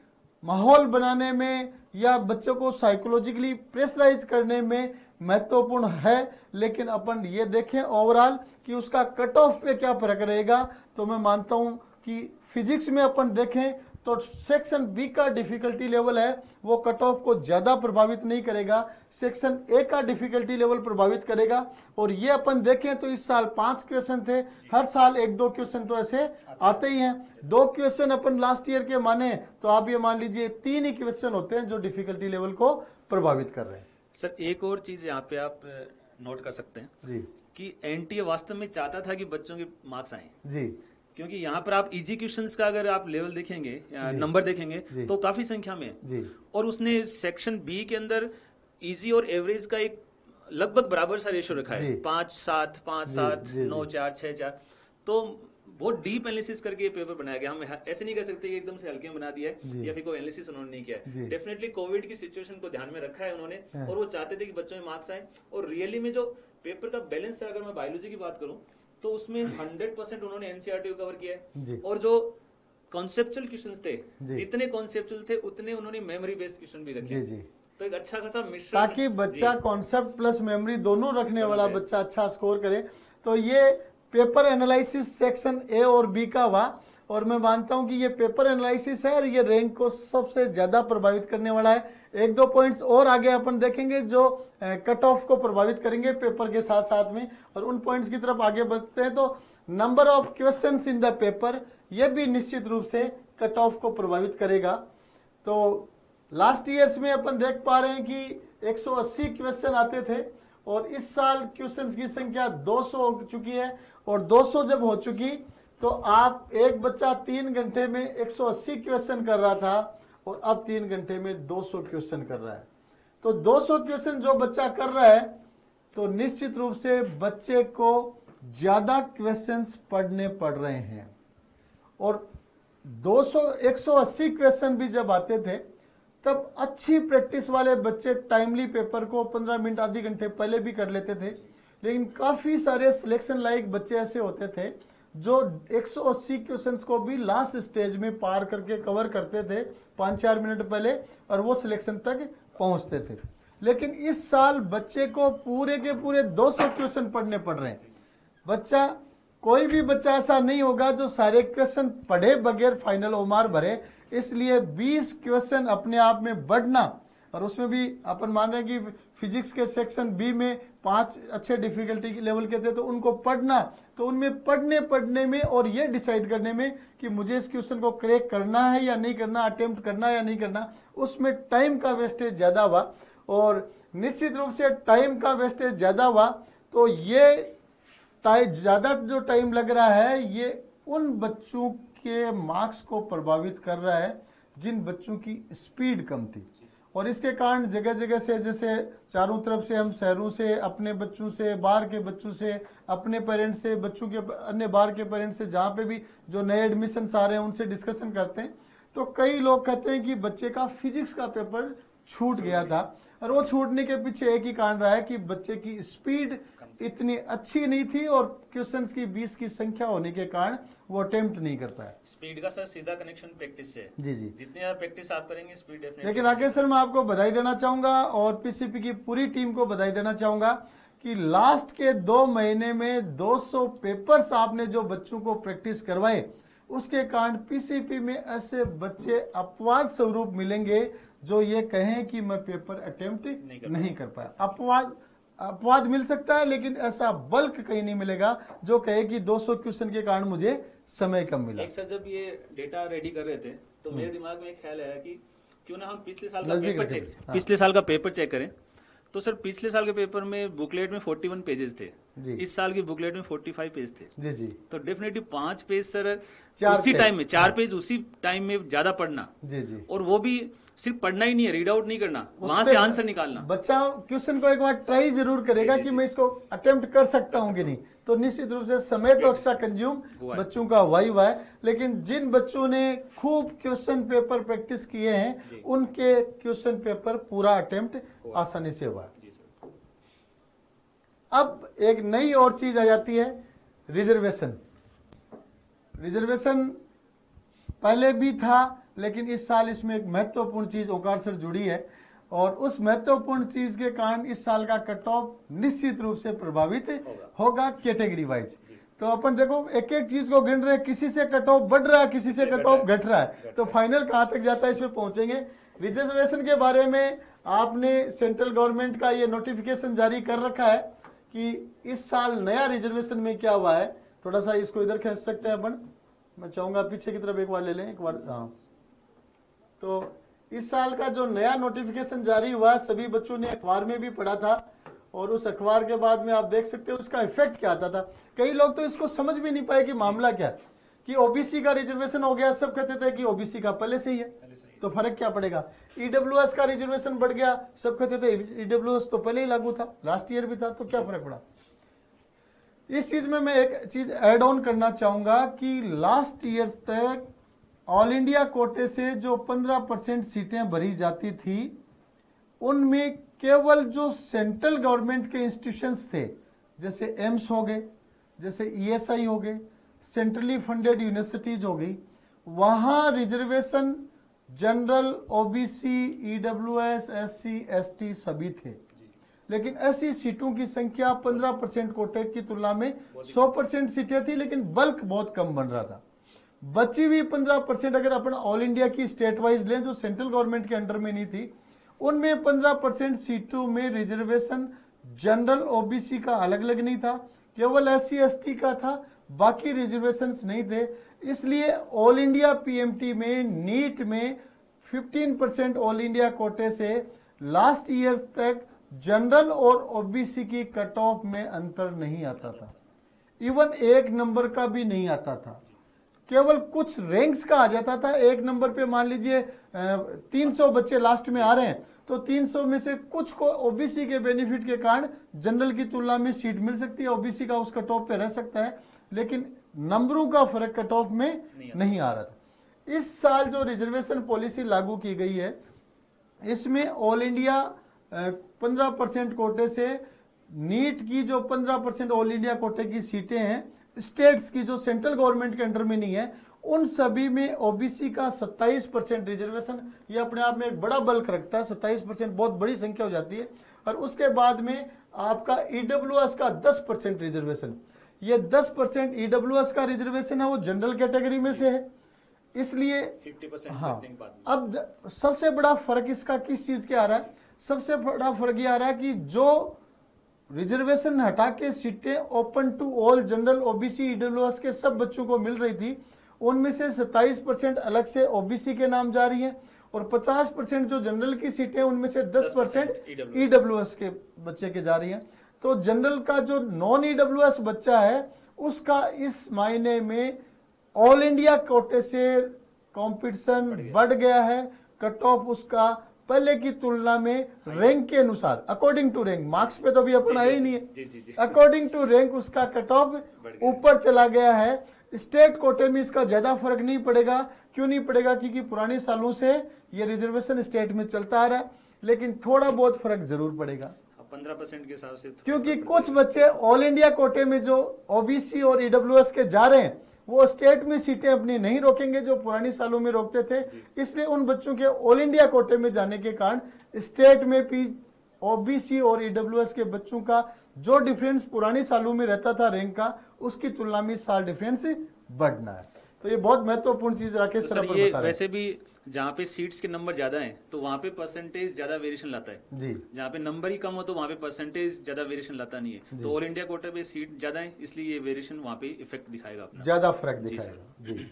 [SPEAKER 2] माहौल बनाने में या बच्चों को साइकोलॉजिकली प्रेशराइज करने में महत्वपूर्ण है, लेकिन अपन ये देखें ओवरऑल कि उसका कट ऑफ पे क्या फर्क रहेगा। तो मैं मानता हूं कि फिजिक्स में अपन देखें तो सेक्शन बी का डिफिकल्टी लेवल है वो कट ऑफ को ज्यादा प्रभावित नहीं करेगा, सेक्शन ए का डिफिकल्टी लेवल प्रभावित करेगा। और ये अपन देखें तो इस साल 5 क्वेश्चन थे, हर साल 1-2 क्वेश्चन तो ऐसे आते ही हैं। 2 क्वेश्चन अपन लास्ट ईयर के माने तो आप ये मान लीजिए 3 ही क्वेश्चन होते हैं जो डिफिकल्टी लेवल को प्रभावित कर रहे हैं।
[SPEAKER 3] सर एक और चीज यहाँ पे आप नोट कर सकते हैं
[SPEAKER 2] जी
[SPEAKER 3] कि एनटीए वास्तव में चाहता था कि बच्चों के मार्क्स आए,
[SPEAKER 2] जी
[SPEAKER 3] क्योंकि यहाँ पर आप इजी क्वेश्चंस का अगर आप लेवल देखेंगे, नंबर देखेंगे
[SPEAKER 2] जी।
[SPEAKER 3] तो काफी संख्या में है।
[SPEAKER 2] जी
[SPEAKER 3] और उसने सेक्शन बी के अंदर इजी और एवरेज का एक लगभग बराबर सा रेशियो रखा है,
[SPEAKER 2] जी।
[SPEAKER 3] 5-7, 5-7,
[SPEAKER 2] जी, जी।
[SPEAKER 3] 9-4, 6-4। तो बहुत डीप एनालिसिस करके ये पेपर बनाया गया। हम ऐसे नहीं कह सकते कि एकदम से हल्के में बना दिया
[SPEAKER 2] जी।
[SPEAKER 3] है या फिर कोई एनालिसिस उन्होंने नहीं किया
[SPEAKER 2] जी।
[SPEAKER 3] है। डेफिनेटली कोविड की सिचुएशन को ध्यान में रखा है उन्होंने,
[SPEAKER 2] हाँ।
[SPEAKER 3] और वो चाहते थे कि बच्चों में मार्क्स आए। और रियली में जो पेपर का बैलेंस है, अगर मैं बायोलॉजी की बात करूं तो उसमें 100% उन्होंने एनसीईआरटी को कवर किया
[SPEAKER 2] जी।
[SPEAKER 3] है। और जो कॉन्सेप्चुअल क्वेश्चंस थे,
[SPEAKER 2] जी।
[SPEAKER 3] जितने कॉन्सेप्चुअल थे उतने उन्होंने मेमोरी बेस्ड क्वेश्चन भी रखे।
[SPEAKER 2] जी जी
[SPEAKER 3] तो एक अच्छा खासा मिश्रण,
[SPEAKER 2] ताकि बच्चा कॉन्सेप्ट प्लस मेमोरी दोनों रखने वाला
[SPEAKER 3] है।
[SPEAKER 2] बच्चा अच्छा स्कोर करे। तो ये पेपर एनालिसिस सेक्शन ए और बी का हुआ, और मैं मानता हूं कि ये पेपर एनालिसिस है और ये रैंक को सबसे ज्यादा प्रभावित करने वाला है। एक दो पॉइंट्स और आगे अपन देखेंगे जो कट ऑफ को प्रभावित करेंगे पेपर के साथ साथ में, और उन पॉइंट्स की तरफ आगे बढ़ते हैं। तो number of questions in the paper, ये भी निश्चित रूप से कट ऑफ को प्रभावित करेगा। तो लास्ट ईयर्स में अपन देख पा रहे हैं कि 180 क्वेश्चन आते थे, और इस साल क्वेश्चंस की संख्या 200 हो चुकी है। और 200 जब हो चुकी तो आप एक बच्चा 3 घंटे में 180 क्वेश्चन कर रहा था, और अब 3 घंटे में 200 क्वेश्चन कर रहा है। तो 200 क्वेश्चन जो बच्चा कर रहा है, तो निश्चित रूप से बच्चे को ज्यादा क्वेश्चंस पढ़ने पड़ रहे हैं। और 180 क्वेश्चन भी जब आते थे, तब अच्छी प्रैक्टिस वाले बच्चे टाइमली पेपर को 15 मिनट आधे घंटे पहले भी कर लेते थे। लेकिन काफी सारे सिलेक्शन लायक बच्चे ऐसे होते थे जो 180 क्वेश्चंस को भी लास्ट स्टेज में पार करके कवर करते थे 5-4 मिनट पहले, और वो सिलेक्शन तक पहुंचते थे। लेकिन इस साल बच्चे को पूरे के पूरे 200 क्वेश्चन पढ़ने पड़ रहे हैं। बच्चा, कोई भी बच्चा ऐसा नहीं होगा जो सारे क्वेश्चन पढ़े बगैर फाइनल ओमार भरे। इसलिए 20 क्वेश्चन अपने आप में बढ़ना, और उसमें भी अपन मान रहे हैं कि फिजिक्स के सेक्शन बी में 5 अच्छे डिफिकल्टी लेवल के थे, तो उनको पढ़ना, तो उनमें पढ़ने में और ये डिसाइड करने में कि मुझे इस क्वेश्चन को क्रैक करना है या नहीं करना, अटेम्प्ट करना है या नहीं करना, उसमें टाइम का वेस्टेज ज्यादा हुआ। और निश्चित रूप से टाइम का वेस्टेज ज्यादा हुआ, तो ये ज्यादा जो टाइम लग रहा है, ये उन बच्चों के मार्क्स को प्रभावित कर रहा है जिन बच्चों की स्पीड कम थी। और इसके कारण जगह जगह से, जैसे चारों तरफ से हम शहरों से, अपने बच्चों से, बाहर के बच्चों से, अपने पेरेंट्स से, बच्चों के अन्य बाहर के पेरेंट्स से, जहाँ पे भी जो नए एडमिशन आ रहे हैं उनसे डिस्कशन करते हैं, तो कई लोग कहते हैं कि बच्चे का फिजिक्स का पेपर छूट गया था। और वो छूटने के पीछे एक ही कारण रहा है कि बच्चे की स्पीड इतनी अच्छी नहीं थी, और क्वेश्चंस की 20 की संख्या होने के कारण वो अटेम्प्ट नहीं कर पाया।
[SPEAKER 3] स्पीड का सर सीधा कनेक्शन प्रैक्टिस से है।
[SPEAKER 2] जी जी।
[SPEAKER 3] जितनी ज्यादा प्रैक्टिस आप करेंगे, स्पीड डेफिनेटली।
[SPEAKER 2] लेकिन राकेश सर, मैं आपको बधाई देना चाहूंगा और पीसीपी की पूरी टीम को बधाई देना चाहूंगा कि लास्ट के 2 महीने में 200 पेपर्स आपने जो बच्चों को प्रैक्टिस करवाए, उसके कारण पीसीपी में ऐसे बच्चे अपवाद स्वरूप मिलेंगे जो ये कहें कि मैं पेपर अटेम्प्ट नहीं कर पाया। अपवाद मिल सकता है, लेकिन ऐसा बल्क कहीं नहीं मिलेगा जो कहे कि 200 क्वेश्चन के कारण मुझे समय कम मिला।
[SPEAKER 3] एक सर, जब ये डेटा रेडी कर रहे थे तो मेरे दिमाग में एक ख्याल आया कि क्यों ना हम पिछले साल का पेपर चेक करें। तो सर पिछले साल के पेपर में बुकलेट में 41 पेजेस थे, इस साल की बुकलेट में 45 पेज थे।
[SPEAKER 2] जी जी।
[SPEAKER 3] तो डेफिनेटली 5 पेज सर उसी टाइम में, 4 पेज उसी टाइम में ज्यादा पढ़ना।
[SPEAKER 2] जी जी।
[SPEAKER 3] और वो भी सिर्फ पढ़ना ही नहीं है, रीड आउट नहीं करना, वहां से आंसर निकालना।
[SPEAKER 2] बच्चा क्वेश्चन को एक बार ट्राई जरूर करेगा कि मैं इसको अटेम्प्ट कर सकता हूं कि नहीं। तो निश्चित रूप से समय तो एक्स्ट्रा कंज्यूम बच्चों का हुआ है, लेकिन जिन बच्चों ने खूब क्वेश्चन पेपर प्रैक्टिस किए हैं, उनके क्वेश्चन पेपर पूरा अटेम्प्ट आसानी से हुआ। अब एक नई और चीज आ जाती है, रिजर्वेशन। रिजर्वेशन पहले भी था, लेकिन इस साल इसमें एक महत्वपूर्ण चीज ओंकार सर जुड़ी है, और उस महत्वपूर्ण चीज के कारण इस साल का कट ऑफ निश्चित रूप से प्रभावित होगा कैटेगरी वाइज। तो अपन देखो, एक एक चीज को गिन रहे हैं, किसी से कट ऑफ बढ़ रहा है, किसी से कट ऑफ घट रहा है, तो फाइनल कहां तक जाता है इसमें पहुंचेंगे। रिजर्वेशन के बारे में आपने सेंट्रल गवर्नमेंट का ये नोटिफिकेशन जारी कर रखा है कि इस साल नया रिजर्वेशन में क्या हुआ है। थोड़ा सा इसको इधर खींच सकते हैं अपन, मैं चाहूंगा पीछे की तरफ एक बार ले लें, एक बार। हाँ, तो इस साल का जो नया नोटिफिकेशन जारी हुआ, सभी बच्चों ने अखबार में भी पढ़ा था, और उस अखबार के बाद में आप देख सकते हो उसका इफेक्ट क्या आता था। कई लोग तो इसको समझ भी नहीं पाए कि मामला क्या है, कि ओबीसी का रिजर्वेशन हो गया, सब कहते थे कि ओबीसी का पहले से ही है तो फर्क क्या पड़ेगा। ईडब्ल्यूएस का रिजर्वेशन बढ़ गया, सब कहते थे ईडब्ल्यूएस तो पहले ही लागू था, लास्ट ईयर भी था, तो क्या फर्क पड़ा। इस चीज में मैं एक चीज ऐड ऑन करना चाहूंगा कि लास्ट ईयर तक ऑल इंडिया कोटे से जो 15% सीटें भरी जाती थी, उनमें केवल जो सेंट्रल गवर्नमेंट के इंस्टीट्यूशंस थे, जैसे एम्स हो गए, जैसे ईएसआई हो गए, सेंट्रली फंडेड यूनिवर्सिटीज हो गई, वहां reservation general, OBC, EWS, SC, ST सभी थे। लेकिन ऐसी सीटों की संख्या 15% कोटे की तुलना में 100% सीटें थी, लेकिन बल्क बहुत कम बन रहा था। बची हुई 15% अगर अपन ऑल इंडिया की स्टेट वाइज लें, जो सेंट्रल गवर्नमेंट के अंडर में नहीं थी, उनमें 15% सीटों में रिजर्वेशन जनरल, ओबीसी का अलग अलग नहीं था, केवल एससी एसटी का था, बाकी रिजर्वेशंस नहीं थे। इसलिए ऑल इंडिया पीएमटी में, नीट में 15% ऑल इंडिया कोटे से लास्ट ईयर तक जनरल और ओबीसी की कट ऑफ में अंतर नहीं आता था, इवन एक नंबर का भी नहीं आता था, केवल कुछ रैंक्स का आ जाता था। एक नंबर पे मान लीजिए 300 बच्चे लास्ट में आ रहे हैं, तो 300 में से कुछ को ओबीसी के बेनिफिट के कारण जनरल की तुलना में सीट मिल सकती है, ओबीसी का उस कट ऑफ पे रह सकता है, लेकिन नंबरों का फर्क कट ऑफ में नहीं आ रहा था। इस साल जो रिजर्वेशन पॉलिसी लागू की गई है, इसमें ऑल इंडिया 15% कोटे से नीट की जो 15% ऑल इंडिया कोटे की सीटें हैं, स्टेट्स की जो सेंट्रल गवर्नमेंट के अंडर में नहीं है, उन सभी में ओबीसी का 27% रिजर्वेशन, ये अपने आप में एक बड़ा बल्क रखता है। 27% बहुत बड़ी संख्या हो जाती है। और उसके बाद में आपका ईडब्ल्यूएस का 10% रिजर्वेशन, ये 10% ईडब्ल्यूएस का रिजर्वेशन है, वो जनरल कैटेगरी में से है, इसलिए
[SPEAKER 3] 50%।
[SPEAKER 2] हाँ, अब सबसे बड़ा फर्क इसका किस चीज के आ रहा है? सबसे बड़ा फर्क ये आ रहा है कि जो रिजर्वेशन हटा के सीटें open to all general, OBC, EWS के सब बच्चों को मिल रही थी, उनमें से 27% अलग से ओबीसी के नाम जा रही हैं, और 50% जो जनरल की सीटें उनमें से 10% ईडब्ल्यूएस के बच्चे के जा रही हैं। तो जनरल का जो नॉन ईडब्ल्यूएस बच्चा है, उसका इस मायने में ऑल इंडिया कोटे से कंपटीशन बढ़ गया है। कट ऑफ उसका पहले की तुलना में रैंक के अनुसार, अकॉर्डिंग टू रैंक, मार्क्स पे तो अभी अपन आए ही नहीं है, अकॉर्डिंग टू रैंक उसका कट ऑफ ऊपर चला गया है। स्टेट कोटे में इसका ज्यादा फर्क नहीं पड़ेगा। क्यों नहीं पड़ेगा? क्योंकि पुराने सालों से ये रिजर्वेशन स्टेट में चलता आ रहा है, लेकिन थोड़ा बहुत फर्क जरूर पड़ेगा
[SPEAKER 3] 15% के हिसाब से,
[SPEAKER 2] क्योंकि कुछ बच्चे ऑल इंडिया कोटे में जो ओबीसी और ईडब्ल्यूएस के जा रहे हैं, वो स्टेट में सीटें अपनी नहीं रोकेंगे जो पुरानी सालों में रोकते थे। इसलिए उन बच्चों के ऑल इंडिया कोटे में जाने के कारण स्टेट में भी ओबीसी और ईडब्ल्यूएस के बच्चों का जो डिफरेंस पुरानी सालों में रहता था रैंक का, उसकी तुलना में इस साल डिफरेंस बढ़ना है। तो ये बहुत महत्वपूर्ण चीज राकेश सर बता रहे हैं।
[SPEAKER 3] वैसे भी जहाँ पे सीट्स के नंबर ज्यादा हैं, तो वहाँ पे परसेंटेज ज्यादा वेरिएशन लाता है
[SPEAKER 2] जी।
[SPEAKER 3] जहाँ पे नंबर ही कम हो तो वहाँ पे परसेंटेज ज्यादा वेरिएशन लाता नहीं है। तो ऑल इंडिया कोटे पे सीट ज्यादा है, इसलिए ये वेरिएशन वहाँ पे इफेक्ट दिखाएगा अपना,
[SPEAKER 2] ज्यादा फर्क दिखाएगा जी।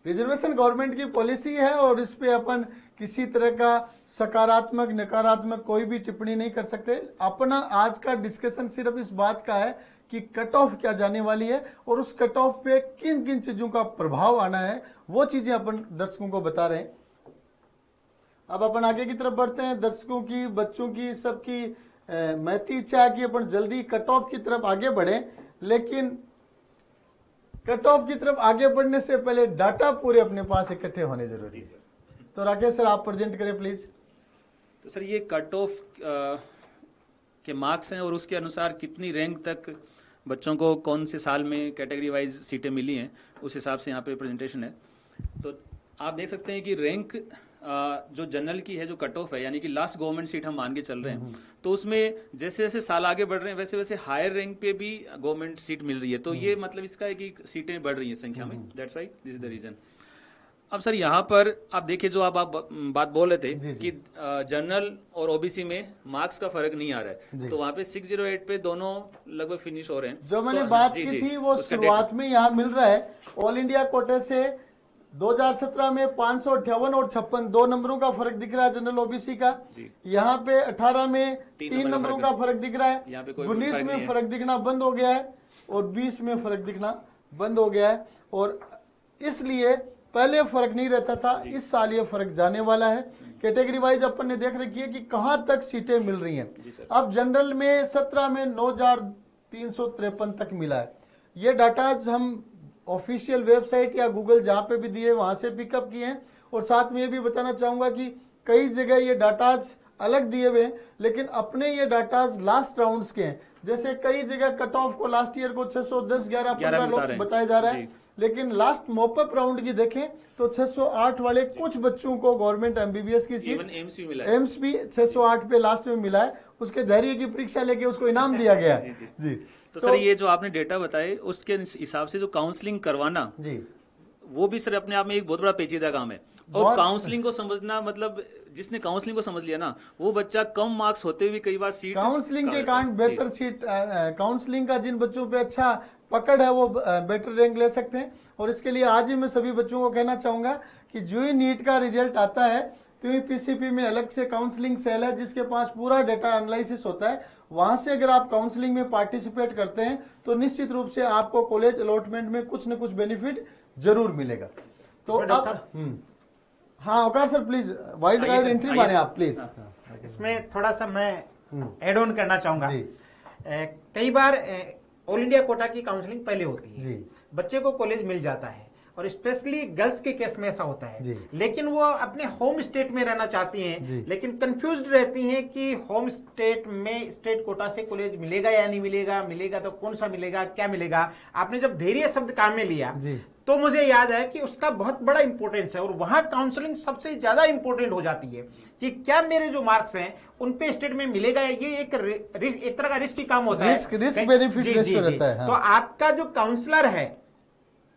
[SPEAKER 2] रिजर्वेशन गवर्नमेंट की पॉलिसी है, और इस पे अपन किसी तरह का सकारात्मक नकारात्मक कोई भी टिप्पणी नहीं कर सकते। अपना आज का डिस्कशन सिर्फ इस बात का है कि कट ऑफ क्या जाने वाली है, और उस कट ऑफ पे किन किन चीजों का प्रभाव आना है, वो चीजें अपन दर्शकों को बता रहे हैं। अब अपन आगे की तरफ बढ़ते हैं। दर्शकों की, बच्चों की, सबकी महती इच्छा है कि अपन जल्दी कट ऑफ की तरफ आगे बढ़े, लेकिन कट ऑफ की तरफ आगे बढ़ने से पहले डाटा पूरे अपने पास इकट्ठे होने जरूरी है। तो राकेश सर आप प्रेजेंट करें प्लीज।
[SPEAKER 3] तो सर ये कट ऑफ के मार्क्स हैं, और उसके अनुसार कितनी रैंक तक बच्चों को कौन से साल में कैटेगरी वाइज सीटें मिली हैं, उस हिसाब से यहाँ पे प्रेजेंटेशन है। तो आप देख सकते हैं कि रैंक जो जनरल की है, जो कट ऑफ है, यानी कि लास्ट गवर्नमेंट सीट हम मान के चल रहे हैं, तो उसमें जैसे जैसे साल आगे बढ़ रहे हैं, वैसे वैसे हायर रैंक पे भी गवर्नमेंट सीट मिल रही है। तो ये मतलब इसका है कि सीटें बढ़ रही हैं संख्या में, that's why this is the reason. अब सर यहाँ पर आप देखिए, जो आप बात बोल रहे थे कि जनरल और ओबीसी में मार्क्स का फर्क नहीं आ रहा है, तो वहाँ पे 608 पे दोनों लगभग फिनिश हो रहे हैं।
[SPEAKER 2] जो मैंने बात की थी वो शुरुआत में यहाँ मिल रहा है। ऑल इंडिया कोटे से 2017 में 558 और 56 2 नंबरों का फर्क दिख रहा है जनरल ओबीसी का। यहाँ पे 18 में 3 नंबरों का फर्क दिख रहा है। 19 में फर्क दिखना बंद हो गया है और 20 में फर्क दिखना बंद हो गया है। और इसलिए पहले फर्क नहीं रहता था, इस साल ये फर्क जाने वाला है। कैटेगरी वाइज अपन ने देख रखी है कि कहां तक सीटें मिल रही हैं। अब जनरल में 17 में 9353 तक मिला है। ये डाटा हम ऑफिशियल वेबसाइट या गूगल जहां पे भी दिए वहां से पिकअप किए हैं। और साथ में ये भी बताना चाहूंगा कि कई जगह ये डाटाज अलग दिए हुए हैं, लेकिन अपने ये डाटाज लास्ट राउंड्स के हैं। जैसे कई जगह कट ऑफ को लास्ट ईयर को 610 11 15 लोग बताया जा रहा है, लेकिन लास्ट मॉपअप राउंड की देखें तो 608 वाले कुछ बच्चों को गवर्नमेंट एमबीबीएस की सीट, एम्स भी 608 पे लास्ट में मिला है। उसके धैर्य की परीक्षा लेके उसको इनाम दिया गया है। जी
[SPEAKER 3] तो सर ये जो आपने डेटा बताए उसके हिसाब से जो काउंसलिंग करवाना
[SPEAKER 2] जी,
[SPEAKER 3] वो भी सर अपने आप में एक बहुत बड़ा पेचीदा काम है। और काउंसलिंग को समझना, मतलब जिसने काउंसलिंग को समझ लिया ना, वो बच्चा कम मार्क्स होते हुए कई बार सीट
[SPEAKER 2] काउंसलिंग के कारण बेहतर सीट, काउंसलिंग का जिन बच्चों पे अच्छा पकड़ है वो बेटर रैंक ले सकते हैं। और इसके लिए आज ही मैं सभी बच्चों को कहना चाहूंगा कि जो ही नीट का रिजल्ट आता है तो ही पीसीपी में अलग से काउंसलिंग सेल है जिसके पास पूरा डाटा एनालिसिस होता है। वहां से अगर आप काउंसलिंग में पार्टिसिपेट करते हैं तो निश्चित रूप से आपको कॉलेज अलॉटमेंट में कुछ न कुछ बेनिफिट जरूर मिलेगा। तो अब हाँ Aukar sir please, wild card entry माने आप प्लीज।
[SPEAKER 1] इसमें थोड़ा सा मैं एड ऑन करना चाहूंगा। कई बार ऑल इंडिया कोटा की काउंसलिंग पहले होती है, बच्चे को कॉलेज मिल जाता है और स्पेशली गर्ल्स के केस में ऐसा होता है, लेकिन वो अपने होम स्टेट में रहना चाहती हैं, लेकिन कंफ्यूज्ड रहती हैं कि होम स्टेट में स्टेट कोटा से कॉलेज मिलेगा या नहीं मिलेगा, मिलेगा तो कौन सा मिलेगा, क्या मिलेगा। आपने जब धैर्य शब्द काम में लिया तो मुझे याद है कि उसका बहुत बड़ा इंपॉर्टेंस है और वहां काउंसलिंग सबसे ज्यादा इंपॉर्टेंट हो जाती है कि क्या मेरे जो मार्क्स हैं उन पे स्टेट में मिलेगा। ये एक तरह का रिस्क काम होता है,
[SPEAKER 2] रिस्क बेनिफिट रेशियो रहता है।
[SPEAKER 1] तो आपका जो काउंसलर है,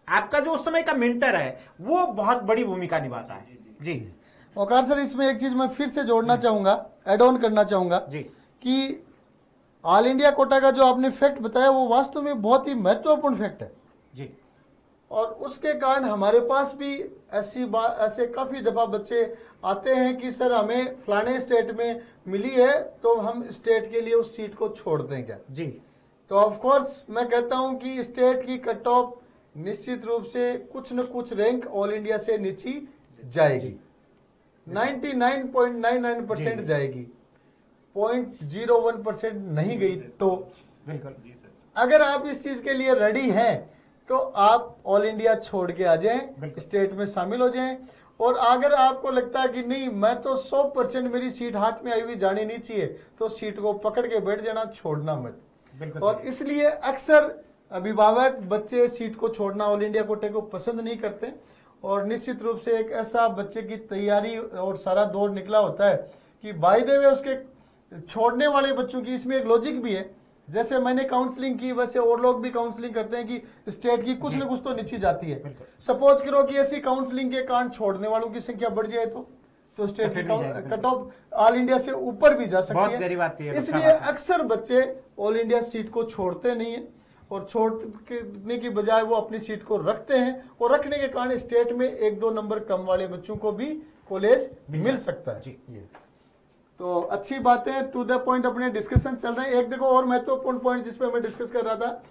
[SPEAKER 1] आपका जो उस समय का मेंटर है, वो बहुत बड़ी भूमिका निभाता है। जी
[SPEAKER 2] औकार सर, इसमें एक चीज मैं फिर से जोड़ना चाहूंगा, एड ऑन करना चाहूंगा
[SPEAKER 1] जी कि
[SPEAKER 2] ऑल इंडिया कोटा का जो आपने फैक्ट बताया वो वास्तव में बहुत ही महत्वपूर्ण फैक्ट है
[SPEAKER 1] जी।
[SPEAKER 2] और उसके कारण हमारे पास भी ऐसे काफी दफा बच्चे आते हैं कि सर हमें फलाने स्टेट में मिली है तो हम स्टेट के लिए उस सीट को छोड़ दें क्या।
[SPEAKER 1] जी
[SPEAKER 2] तो ऑफ कोर्स मैं कहता हूं कि स्टेट की कट ऑफ निश्चित रूप से कुछ न कुछ रैंक ऑल इंडिया से नीचे जाएगी, 99.99% जाएगी, 0.01% नहीं गई। तो
[SPEAKER 1] बिल्कुल
[SPEAKER 2] अगर आप इस चीज के लिए रेडी हैं तो आप ऑल इंडिया छोड़ के आ जाएं, स्टेट में शामिल हो जाएं। और अगर आपको लगता है कि नहीं मैं तो 100% मेरी सीट हाथ में आई हुई जानी नहीं चाहिए, तो सीट को पकड़ के बैठ जाना, छोड़ना मत। और इसलिए अक्सर अभिभावक बच्चे सीट को छोड़ना ऑल इंडिया कोटे को पसंद नहीं करते। और निश्चित रूप से एक ऐसा बच्चे की तैयारी और सारा दौर निकला होता है कि बाय द वे उसके छोड़ने वाले बच्चों की इसमें एक लॉजिक भी है। जैसे मैंने काउंसलिंग की वैसे और लोग भी काउंसलिंग करते हैं कि स्टेट की कुछ न कुछ तो नीचे जाती है। सपोज करो कि ऐसी काउंसलिंग के कारण छोड़ने वालों की संख्या बढ़ जाए तो स्टेट की कट ऑफ ऑल इंडिया से ऊपर भी जा सकती है। इसलिए अक्सर बच्चे ऑल इंडिया सीट को छोड़ते नहीं है और छोड़ने की बजाय वो अपनी सीट को रखते हैं और रखने के कारण स्टेट में 1-2 नंबर कम वाले बच्चों को भी कॉलेज मिल सकता है। तो अच्छी बातें, टू द पॉइंट अपने डिस्कशन चल रहे हैं। एक देखो और महत्वपूर्ण पॉइंट जिस पे मैं डिस्कस कर रहा था,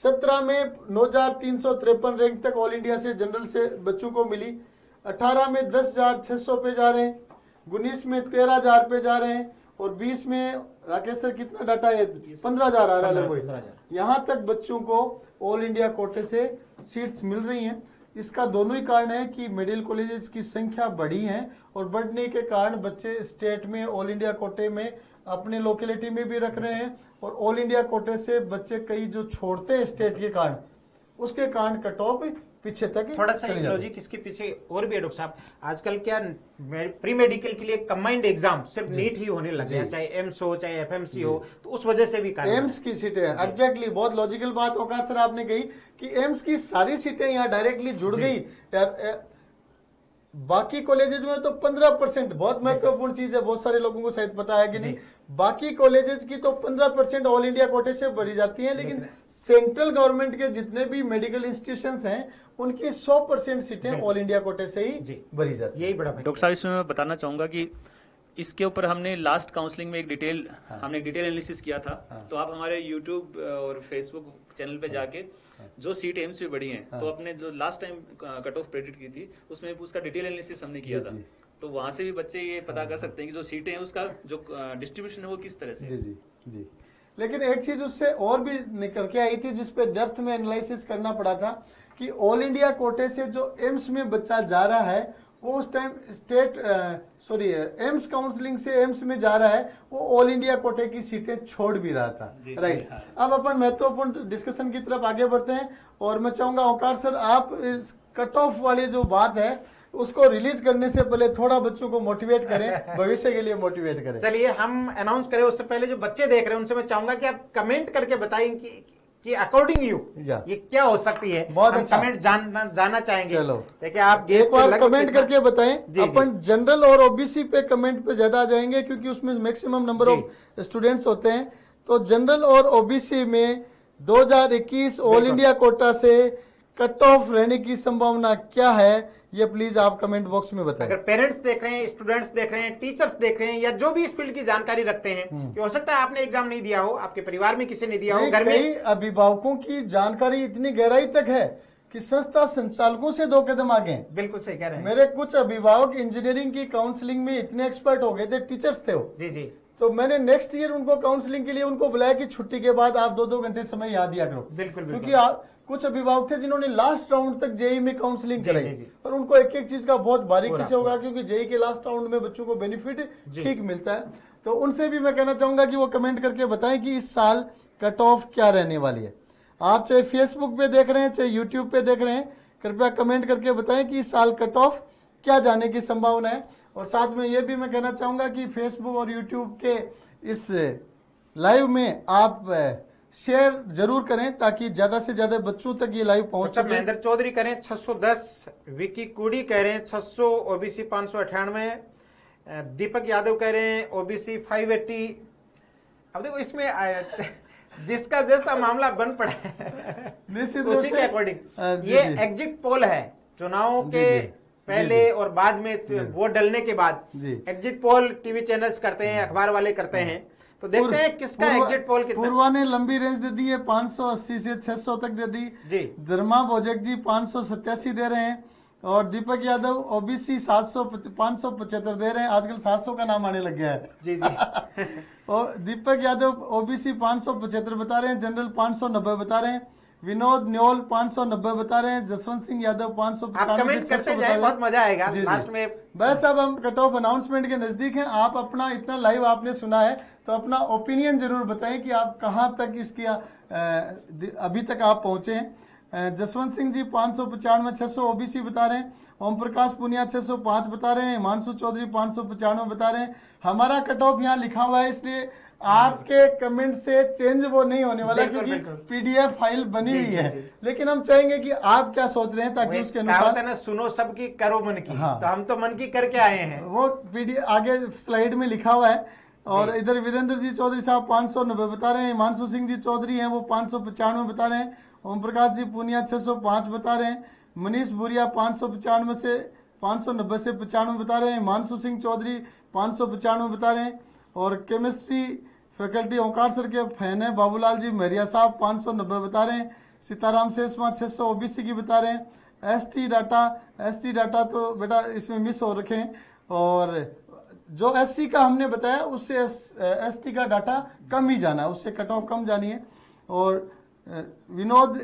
[SPEAKER 2] 17 में 9353 रैंक तक ऑल इंडिया से जनरल से बच्चों को मिली, 18 में 10,600 पे जा रहे हैं, 19 में 13,000 पे जा रहे हैं और 20 में राकेश सर कितना डाटा है, 15,000 आ रहा है लगभग। यहाँ तक बच्चों को ऑल इंडिया कोटे से सीट्स मिल रही हैं। इसका दोनों ही कारण है कि मेडिकल कॉलेजेस की संख्या बढ़ी है और बढ़ने के कारण बच्चे स्टेट में ऑल इंडिया कोटे में अपने लोकेलिटी में भी रख रहे हैं और ऑल इंडिया कोटे से बच्चे कई जो छोड़ते हैं स्टेट के कारण, उसके कारण कट ऑफ पीछे तक
[SPEAKER 1] थोड़ा सा लॉजिक इसके पीछे और भी है डॉक्टर साहब। आजकल क्या प्री मेडिकल के लिए कंबाइंड एग्जाम सिर्फ नीट ही होने लग गया, चाहे एम्स हो चाहे एफएमसी हो, तो उस वजह से भी
[SPEAKER 2] एम्स की सीटें एग्जैक्टली बहुत लॉजिकल बात औकार सर आपने कही कि एम्स की सारी सीटें यहाँ डायरेक्टली जुड़ गई। बाकी कॉलेजेज में तो 15%, बहुत महत्वपूर्ण चीज है, बहुत सारे लोगों को शायद पता है कि नहीं, बाकी कॉलेजेस की तो 15% ऑल इंडिया कोटे से भरी जाती है, लेकिन सेंट्रल गवर्नमेंट के जितने भी मेडिकल इंस्टीट्यूशंस हैं उनकी 100% सीटें ऑल इंडिया कोटे से ही भरी जाती है।
[SPEAKER 1] यही बड़ा
[SPEAKER 3] डॉक्टर साहब, इसमें मैं बताना चाहूंगा कि इसके ऊपर हमने लास्ट काउंसलिंग में एक डिटेल एनालिसिस किया था। तो आप हमारे यूट्यूब और फेसबुक चैनल पे जाके जो सीट एम्स में बढ़ी हैं, तो अपने जो last time cut off predict की थी उसमें उसका डिटेल एनालिसिस हमने किया था। तो वहां से भी बच्चे ये पता कर सकते हैं कि जो सीटें हैं उसका जो डिस्ट्रीब्यूशन है वो किस तरह से।
[SPEAKER 2] जी। लेकिन एक चीज उससे और भी निकल के आई थी जिसपे डेप्थ में एनालिसिस करना पड़ा था कि ऑल इंडिया कोटे से जो एम्स में बच्चा जा रहा है वो उस टाइम एम्स काउंसलिंग से एम्स में जा रहा है, वो ऑल इंडिया कोटे की सीटें छोड़ भी रहा था। राइट। अब अपन महत्वपूर्ण डिस्कशन की तरफ आगे बढ़ते हैं और मैं चाहूंगा ओंकार सर, आप इस कट ऑफ वाली जो बात है उसको रिलीज करने से पहले थोड़ा बच्चों को मोटिवेट करें, भविष्य के लिए मोटिवेट करें।
[SPEAKER 1] चलिए हम अनाउंस करें उससे पहले जो बच्चे देख रहे हैं उनसे मैं चाहूंगा कि आप कमेंट करके बताएं कि अकॉर्डिंग यू ये क्या हो सकती है।
[SPEAKER 2] बहुत
[SPEAKER 1] हम
[SPEAKER 2] अच्छा
[SPEAKER 1] कमेंट जानना चाहेंगे।
[SPEAKER 2] चलो
[SPEAKER 1] देखिए आप
[SPEAKER 2] एक बार कमेंट करके बताएं। अपन जनरल और ओबीसी पे कमेंट पे ज्यादा आ जाएंगे क्योंकि उसमें मैक्सिमम नंबर ऑफ स्टूडेंट्स होते हैं। तो जनरल और ओबीसी में 2021 ऑल इंडिया कोटा से कट ऑफ रहने की संभावना क्या है, ये प्लीज आप कमेंट बॉक्स में बताएं।
[SPEAKER 1] अगर पेरेंट्स देख रहे हैं, स्टूडेंट्स देख रहे हैं, टीचर्स देख रहे हैं या जो भी इस फील्ड की जानकारी रखते हैं, कि हो सकता है आपने एग्जाम नहीं दिया हो, आपके परिवार में किसी ने दिया हो, घर में
[SPEAKER 2] कई अभिभावकों की जानकारी इतनी गहराई तक है कि संस्था संचालकों से 2 कदम आगे हैं।
[SPEAKER 1] बिल्कुल सही कह रहे हैं।
[SPEAKER 2] मेरे कुछ अभिभावक इंजीनियरिंग की काउंसलिंग में इतने एक्सपर्ट हो गए थे, टीचर्स थे वो।
[SPEAKER 1] जी।
[SPEAKER 2] तो मैंने नेक्स्ट ईयर उनको काउंसलिंग के लिए उनको बुलाया कि छुट्टी के बाद आप 2-2 घंटे समय याद दिया करो।
[SPEAKER 1] बिल्कुल।
[SPEAKER 2] क्योंकि कुछ अभिभावक थे जिन्होंने लास्ट राउंड तक जेई में काउंसलिंग कराई और उनको एक एक चीज का बहुत बारीकी से होगा क्योंकि जेई के लास्ट राउंड में बच्चों को बेनिफिट ठीक मिलता है। तो उनसे भी मैं कहना चाहूंगा कि वो कमेंट करके बताएं कि इस साल कट ऑफ क्या रहने वाली है। आप चाहे फेसबुक पे देख रहे हैं चाहे यूट्यूब पे देख रहे हैं, कृपया कमेंट करके बताएं कि इस साल कट ऑफ क्या जाने की संभावना है। और साथ में ये भी मैं कहना चाहूंगा कि फेसबुक और यूट्यूब के इस लाइव में आप शेयर जरूर करें ताकि ज्यादा से ज्यादा बच्चों तक ये लाइव पहुंच सके।
[SPEAKER 1] महेंद्र चौधरी कह रहे हैं 610, विकी कुड़ी कह रहे हैं 600, ओबीसी 598, दीपक यादव कह रहे हैं ओबीसी 580। अब देखो इसमें जिसका जैसा मामला बन पड़ा है
[SPEAKER 2] निश्चित
[SPEAKER 1] उसी के अकॉर्डिंग ये एग्जिट पोल है। चुनावों के पहले और बाद में वोट डलने के बाद एग्जिट पोल टीवी चैनल्स करते हैं, अखबार वाले करते हैं। तो देखते हैं किसका एग्जिट पोल कितना।
[SPEAKER 2] पूर्वा ने लंबी रेंज दे दी है, 580 से 600 तक दे दी
[SPEAKER 1] जी।
[SPEAKER 2] धर्मा भोजक जी 587 दे रहे हैं और दीपक यादव ओबीसी 575 दे रहे हैं। आजकल 700 का नाम आने लग गया है।
[SPEAKER 1] जी
[SPEAKER 2] और दीपक यादव ओबीसी 575 बता रहे हैं, जनरल 590 बता रहे हैं, विनोद न्योल 590 बता रहे हैं, जसवंत सिंह यादव 595
[SPEAKER 1] बहुत मजा आएगा लास्ट में।
[SPEAKER 2] बस अब हम कट ऑफ अनाउंसमेंट के नजदीक हैं। आप अपना इतना लाइव आपने सुना है तो अपना ओपिनियन जरूर बताएं कि आप कहां तक इसकी अभी तक आप पहुंचे हैं। जसवंत सिंह जी 595 600 ओबीसी बता रहे हैं, ओम प्रकाश पुनिया 605 बता रहे हैं, हिमांशु चौधरी 595 बता रहे हैं। हमारा कट ऑफ यहाँ लिखा हुआ है इसलिए आपके कमेंट से चेंज वो नहीं होने वाला क्योंकि पीडीएफ फाइल बनी हुई है। लेकिन हम चाहेंगे कि आप क्या सोच रहे हैं ताकि उसके अनुसार
[SPEAKER 1] सुनो सबकी करो मन की। हाँ। तो हम तो मन की करके आए हैं।
[SPEAKER 2] वो पीडीएफ आगे स्लाइड में लिखा हुआ है। और इधर वीरेंद्र जी चौधरी साहब 590 बता रहे हैं, हिमांशु सिंह जी चौधरी हैं वो 595 बता रहे हैं, ओम प्रकाश जी पूनिया 605 बता रहे हैं, मनीष बुरिया 595 से 590 से 95 बता रहे हैं, हिमांशु सिंह चौधरी 595 बता रहे हैं। और केमिस्ट्री फैकल्टी ओंकार सर के फैन है बाबूलाल जी मेहरिया साहब 590 बता रहे हैं, सीताराम शेषमा 600 ओबीसी की बता रहे हैं। एसटी डाटा तो बेटा इसमें मिस हो रखे हैं और जो एससी का हमने बताया उससे एसटी का डाटा कम ही जाना है, उससे कट ऑफ कम जानी है। और विनोद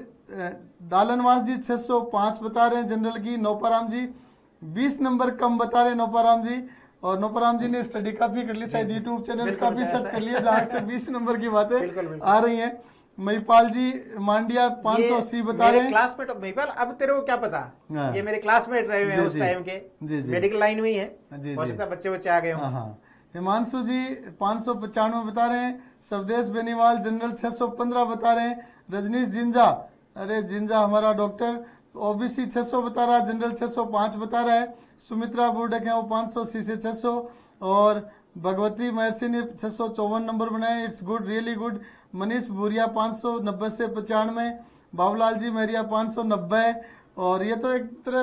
[SPEAKER 2] डालनवास जी 605 बता रहे हैं जनरल की, नौपाराम जी 20 नंबर कम बता रहे हैं नौपाराम जी। और नौपाराम जी ने स्टडी काफी कर ली, शायद यूट्यूब चैनल काफी सर्च कर लिया जहां से 20 नंबर की बातें आ रही हैं। महिपाल जी मांडिया 580 बता रहे हैं।
[SPEAKER 1] क्लासमेट महिपाल, अब तेरे को क्या पता, ये मेरे क्लासमेट रहे हुए हैं उस टाइम के, मेडिकल लाइन में ही है, हो सकता है बच्चे आ गए हों।
[SPEAKER 2] हिमांशु जी 595 बता रहे हैं, स्वदेश बेनीवाल जनरल 615 बता रहे हैं, रजनीश जिंजा, अरे जिंजा हमारा डॉक्टर ओबीसी 600 बता रहा है, जनरल 605 बता रहा है, सुमित्रा बुर्डक है वो 500, सी से 600, और भगवती महर्षि ने 654 नंबर बनाए, it's good, really good. Manish Bhuria 590 से 95, बाबूलाल जी मेरिया 590। और ये तो एक तरह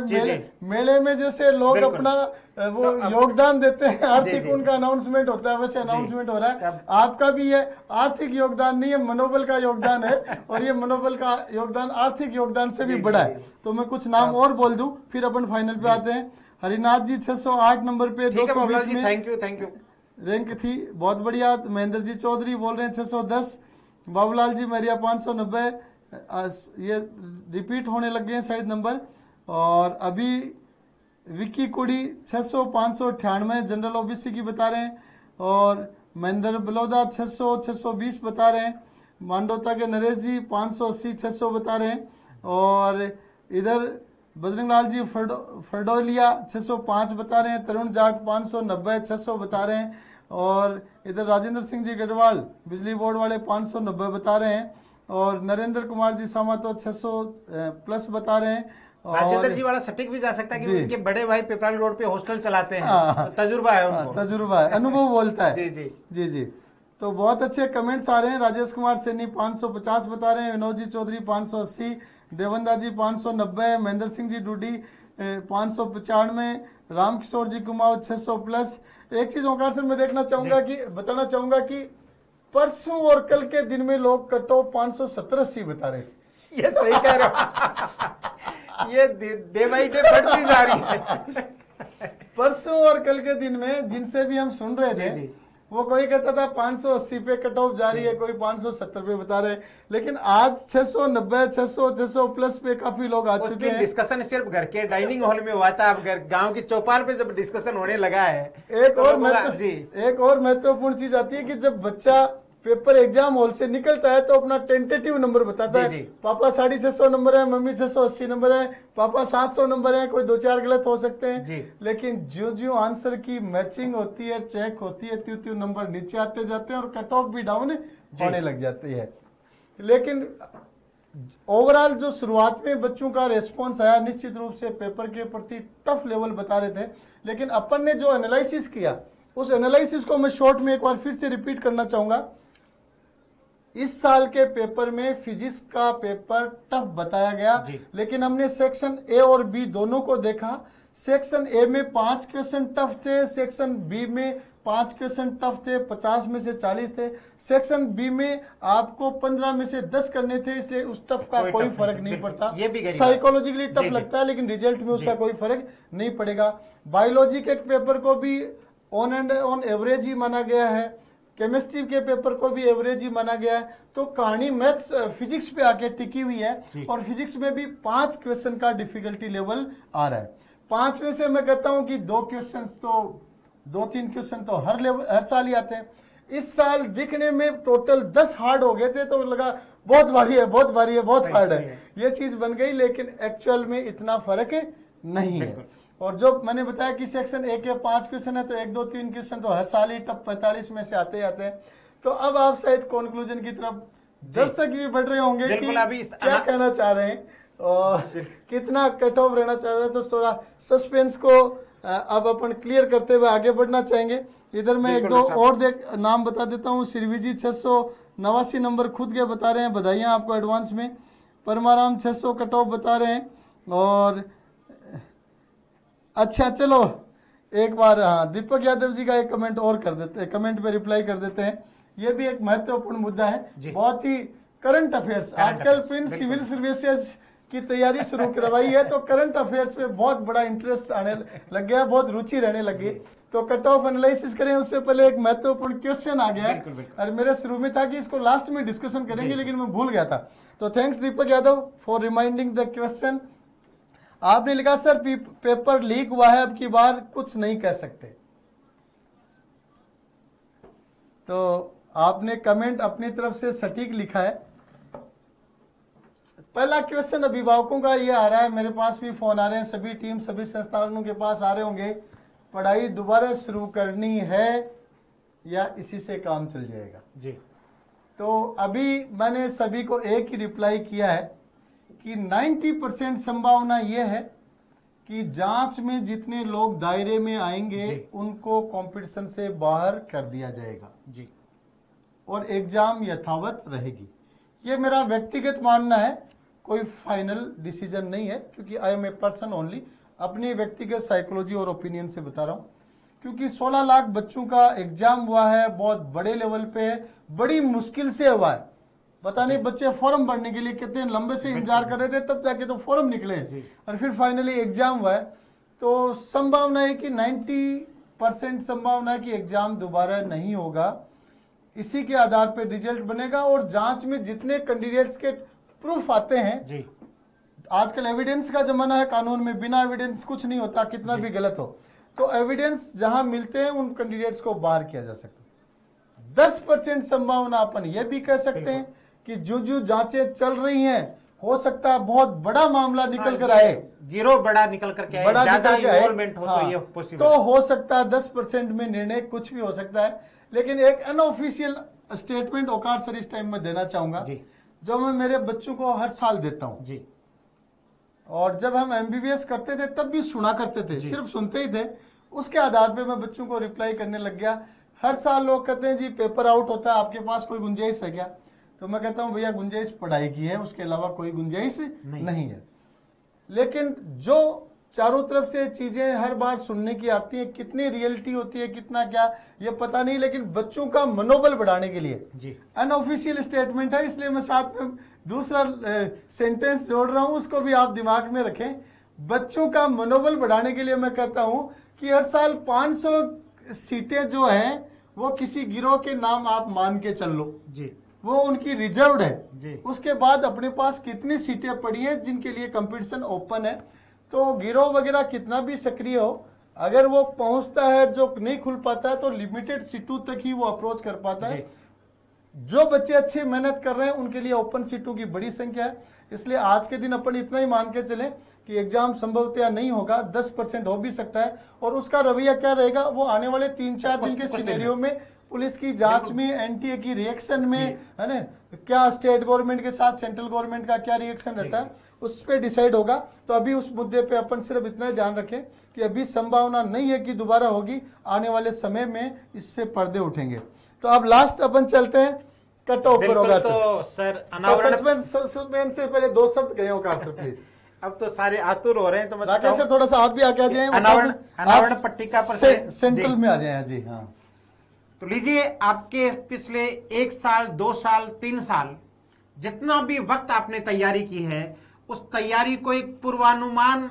[SPEAKER 2] मेले में जैसे लोग अपना वो तो योगदान देते हैं, आर्थिक उनका अनाउंसमेंट होता है, वैसे अनाउंसमेंट हो रहा है। आपका भी ये आर्थिक योगदान नहीं है, मनोबल का योगदान है, और ये मनोबल का योगदान आर्थिक योगदान से भी बड़ा है। तो मैं कुछ नाम और बोल दूं, फिर अपन फाइनल पे आते हैं। हरिनाथ जी 608 नंबर पे 220 में
[SPEAKER 1] थैंक यू
[SPEAKER 2] रैंक थी, बहुत बढ़िया। महेंद्र जी चौधरी बोल रहे हैं 610, बाबूलाल जी मेरिया 590, ये रिपीट होने लग गए हैं शायद नंबर। और अभी विक्की कुड़ी 600 598 जनरल ओबीसी की बता रहे हैं, और महेंद्र बलौदा 600 620 बता रहे हैं, मांडोता के नरेश जी 580 600 बता रहे हैं, और इधर बजरंग लाल जी फरडोलिया 605 बता रहे हैं, तरुण जाट 590 600 बता रहे हैं, और इधर राजेंद्र सिंह जी गढ़वाल बिजली बोर्ड वाले 590 बता रहे हैं, और नरेंद्र कुमार जी सामा तो 600 प्लस बता रहे हैं।
[SPEAKER 1] राजेंद्र जी वाला सटीक भी जा सकता है कि उनके बड़े भाई पिपराली रोड पे हॉस्टल चलाते हैं, तो तजुर्बा है उनको,
[SPEAKER 2] तजुर्बा है, अनुभव बोलता है।
[SPEAKER 1] जी जी
[SPEAKER 2] जी जी। तो बहुत अच्छे कमेंट्स आ रहे हैं। राजेश कुमार सैनी 550 बता रहे हैं, विनोद जी चौधरी 580, देवंदा जी 590, महेंद्र सिंह जी डूडी 595, रामकिशोर जी कुमाऊं 600 प्लस। एक चीज ओंकार सर मैं देखना चाहूंगा कि बताना चाहूंगा कि परसों और कल के दिन में लोग कट ऑफ 570-80 बता रहे थे।
[SPEAKER 1] ये सही कह रहे हो, ये डे बाई डे बढ़ती जा रही है।
[SPEAKER 2] परसों और कल के दिन में जिनसे भी हम सुन रहे थे, वो कोई कहता था 580 पे कट ऑफ जारी है, कोई 570 पे बता रहे, लेकिन आज 690 600 प्लस पे काफी लोग आ चुके हैं।
[SPEAKER 1] डिस्कशन सिर्फ घर के डाइनिंग हॉल में हुआ था, अब गांव की चौपाल पे जब डिस्कशन होने लगा है।
[SPEAKER 2] एक और महत्वपूर्ण चीज आती है कि जब बच्चा पेपर एग्जाम हॉल से निकलता है तो अपना टेंटेटिव नंबर बताता है, पापा 650 नंबर है, मम्मी 680 नंबर है, पापा 700 नंबर है, कोई 2-4 गलत हो सकते हैं, लेकिन जो आंसर की मैचिंग होती है, चेक होती है, त्यों नंबर नीचे आते जाते हैं और कट ऑफ भी डाउन होने लग जाती है। लेकिन ओवरऑल जो शुरुआत में बच्चों का रेस्पॉन्स आया, निश्चित रूप से पेपर के प्रति टफ लेवल बता रहे थे, लेकिन अपन ने जो एनालिसिस किया, उस एनालिसिस को मैं शॉर्ट में एक बार फिर से रिपीट करना चाहूंगा। इस साल के पेपर में फिजिक्स का पेपर टफ बताया गया, लेकिन हमने सेक्शन ए और बी दोनों को देखा। सेक्शन ए में 5 क्वेश्चन टफ थे, सेक्शन बी में 5 क्वेश्चन टफ थे, 50 में से 40 थे। सेक्शन बी में आपको 15 में से 10 करने थे, इसलिए उस टफ का कोई फर्क नहीं पड़ता। साइकोलॉजिकली टफ लगता है, लेकिन रिजल्ट में उसका कोई फर्क नहीं पड़ेगा। बायोलॉजी के पेपर को भी ऑन एवरेज ही माना गया है, केमिस्ट्री के पेपर को भी एवरेज ही माना गया है। तो कहानी मैथ्स फिजिक्स पे आके टिकी हुई है, और फिजिक्स में भी 5 क्वेश्चन का डिफिकल्टी लेवल आ रहा है। 5 में से मैं कहता हूं कि 2-3 क्वेश्चन तो हर साल ही आते हैं। इस साल दिखने में टोटल 10 हार्ड हो गए थे, तो लगा बहुत भारी है, बहुत भारी है, बहुत हार्ड है, ये चीज बन गई, लेकिन एक्चुअल में इतना फर्क नहीं है। और जो मैंने बताया कि सेक्शन ए के 5 क्वेश्चन है, तो 1-2-3 क्वेश्चन तो हर साल ही टप 45 में से आते हैं। तो अब आप शायद कंक्लूजन की तरफ, दर्शक भी बढ़ रहे होंगे कि क्या कहना चाह रहे हैं और कितना कट ऑफ रहना चाह रहे हैं, तो थोड़ा सस्पेंस को अब अपन क्लियर करते हुए आगे बढ़ना चाहेंगे। इधर मैं 1-2 और नाम बता देता हूँ। सिरवी जी 689 नंबर खुद के बता रहे हैं, बधाइयाँ आपको एडवांस में। परमाराम 600 कट ऑफ बता रहे हैं। और अच्छा चलो एक बार, हाँ, दीपक यादव जी का एक कमेंट और कर देते हैं, कमेंट पे रिप्लाई कर देते हैं। ये भी एक महत्वपूर्ण मुद्दा है, बहुत ही करंट अफेयर्स। आजकल प्रिंट सिविल सर्विसेज की तैयारी शुरू करवाई है, तो करंट अफेयर्स पे बहुत बड़ा इंटरेस्ट आने लग गया, बहुत रुचि रहने लगी। तो कट ऑफ एनालिसिस करें उससे पहले एक महत्वपूर्ण क्वेश्चन आ गया, और मेरे शुरू में था कि इसको लास्ट में डिस्कशन करेंगे, लेकिन मैं भूल गया था। तो thanks Deepak Yadav for reminding the question. आपने लिखा सर पेपर लीक हुआ है, अब की बार कुछ नहीं कह सकते। तो आपने कमेंट अपनी तरफ से सटीक लिखा है। पहला क्वेश्चन अभिभावकों का ये आ रहा है, मेरे पास भी फोन आ रहे हैं, सभी टीम सभी संस्थानों के पास आ रहे होंगे, पढ़ाई दोबारा शुरू करनी है या इसी से काम चल जाएगा? जी। तो अभी मैंने सभी को एक ही रिप्लाई किया है कि 90% संभावना यह है कि जांच में जितने लोग दायरे में आएंगे उनको कंपटीशन से बाहर कर दिया जाएगा
[SPEAKER 1] जी,
[SPEAKER 2] और एग्जाम यथावत रहेगी। ये मेरा व्यक्तिगत मानना है, कोई फाइनल डिसीजन नहीं है, क्योंकि I am a person only, अपनी व्यक्तिगत साइकोलॉजी और ओपिनियन से बता रहा हूं। क्योंकि 16 लाख बच्चों का एग्जाम हुआ है, बहुत बड़े लेवल पे है, बड़ी मुश्किल से हुआ है। पता नहीं बच्चे फॉर्म भरने के लिए कितने लंबे से इंतजार कर रहे थे, तब जाके तो फॉर्म निकले और फिर फाइनली एग्जाम हुआ है। तो संभावना है कि 90% संभावना है कि एग्जाम दोबारा नहीं होगा। इसी के आधार पर रिजल्ट बनेगा और जांच में जितने कैंडिडेट्स के प्रूफ आते हैं जी। आजकल एविडेंस का जमाना है, कानून में बिना एविडेंस कुछ नहीं होता, कितना भी गलत हो। तो एविडेंस जहां मिलते हैं उन कैंडिडेट्स को बाहर किया जा सकता है। 10% संभावना अपन ये भी कह सकते हैं कि जो जांचें चल रही हैं, हो सकता है बहुत बड़ा मामला निकल कर आए,
[SPEAKER 1] गिरोह बड़ा निकल कर आए,
[SPEAKER 2] बड़ा
[SPEAKER 1] ज्यादा
[SPEAKER 2] इन्वॉल्वमेंट
[SPEAKER 1] हो
[SPEAKER 2] तो ये पॉसिबल, तो हो सकता है 10% में निर्णय कुछ भी हो सकता है। लेकिन एक अनऑफिशियल स्टेटमेंट औकार सर इस टाइम में देना चाहूंगा, जो मैं मेरे बच्चों को हर साल देता हूं जी। और जब हम एमबीबीएस करते थे तब भी सुना करते थे, सिर्फ सुनते ही थे, उसके आधार पे मैं बच्चों को रिप्लाई करने लग गया। हर साल लोग कहते हैं जी पेपर आउट होता है, आपके पास कोई गुंजाइश है क्या? तो मैं कहता हूं भैया गुंजाइश पढ़ाई की है, उसके अलावा कोई गुंजाइश नहीं है। लेकिन जो चारों तरफ से चीजें हर बार सुनने की आती है, कितनी रियलिटी होती है, कितना क्या ये पता नहीं, लेकिन बच्चों का मनोबल बढ़ाने के लिए जी अनऑफिशियल स्टेटमेंट है, इसलिए मैं साथ में दूसरा सेंटेंस जोड़ रहा हूं, उसको भी आप दिमाग में रखें। बच्चों का मनोबल बढ़ाने के लिए मैं कहता हूं कि हर साल 500 सीटें जो हैं वो किसी गिरोह के नाम आप मान के चल लो जी, वो उनकी रिजर्व्ड है जी। उसके बाद अपने पास कितनी सीटें पड़ी हैं जिनके लिए कंपटीशन ओपन है। तो गिरोह वगैरह कितना भी सक्रिय हो, अगर वो पहुंचता है, जो नहीं खुल पाता है तो लिमिटेड सीटों तक ही वो अप्रोच कर पाता है। जो बच्चे अच्छी मेहनत कर रहे हैं उनके लिए ओपन सीटों की बड़ी संख्या है। इसलिए आज के दिन अपन इतना ही मान के चलें कि एग्जाम संभवतः नहीं होगा, 10% हो भी सकता है। और उसका रवैया क्या रहेगा, वो आने वाले 3-4 दिन के सिनेरियो में पुलिस की जांच में, एनटीए की रिएक्शन में, है ना, क्या स्टेट गवर्नमेंट के साथ सेंट्रल गवर्नमेंट का क्या रिएक्शन रहता है, उस पर डिसाइड होगा। तो अभी उस मुद्दे पे अपन सिर्फ इतना ध्यान रखें कि अभी संभावना नहीं है कि दोबारा होगी, आने वाले समय में इससे पर्दे उठेंगे। तो अब लास्ट अपन चलते हैं कट ऑफ पर होगा।
[SPEAKER 1] तो सर
[SPEAKER 2] सस्पेंस से पहले 2 शब्द कहें औकार सर प्लीज।
[SPEAKER 1] अब तो सारे आतुर हो रहे हैं, तो मैं
[SPEAKER 2] राकेश सर थोड़ा सा आप भी आके आ जाए,
[SPEAKER 1] अनावरण पट्टिका पर
[SPEAKER 2] सेंट्रल में आ जाए जी। हाँ
[SPEAKER 1] तो लीजिए, आपके पिछले 1 साल 2 साल 3 साल जितना भी वक्त आपने तैयारी की है, उस तैयारी को एक पूर्वानुमान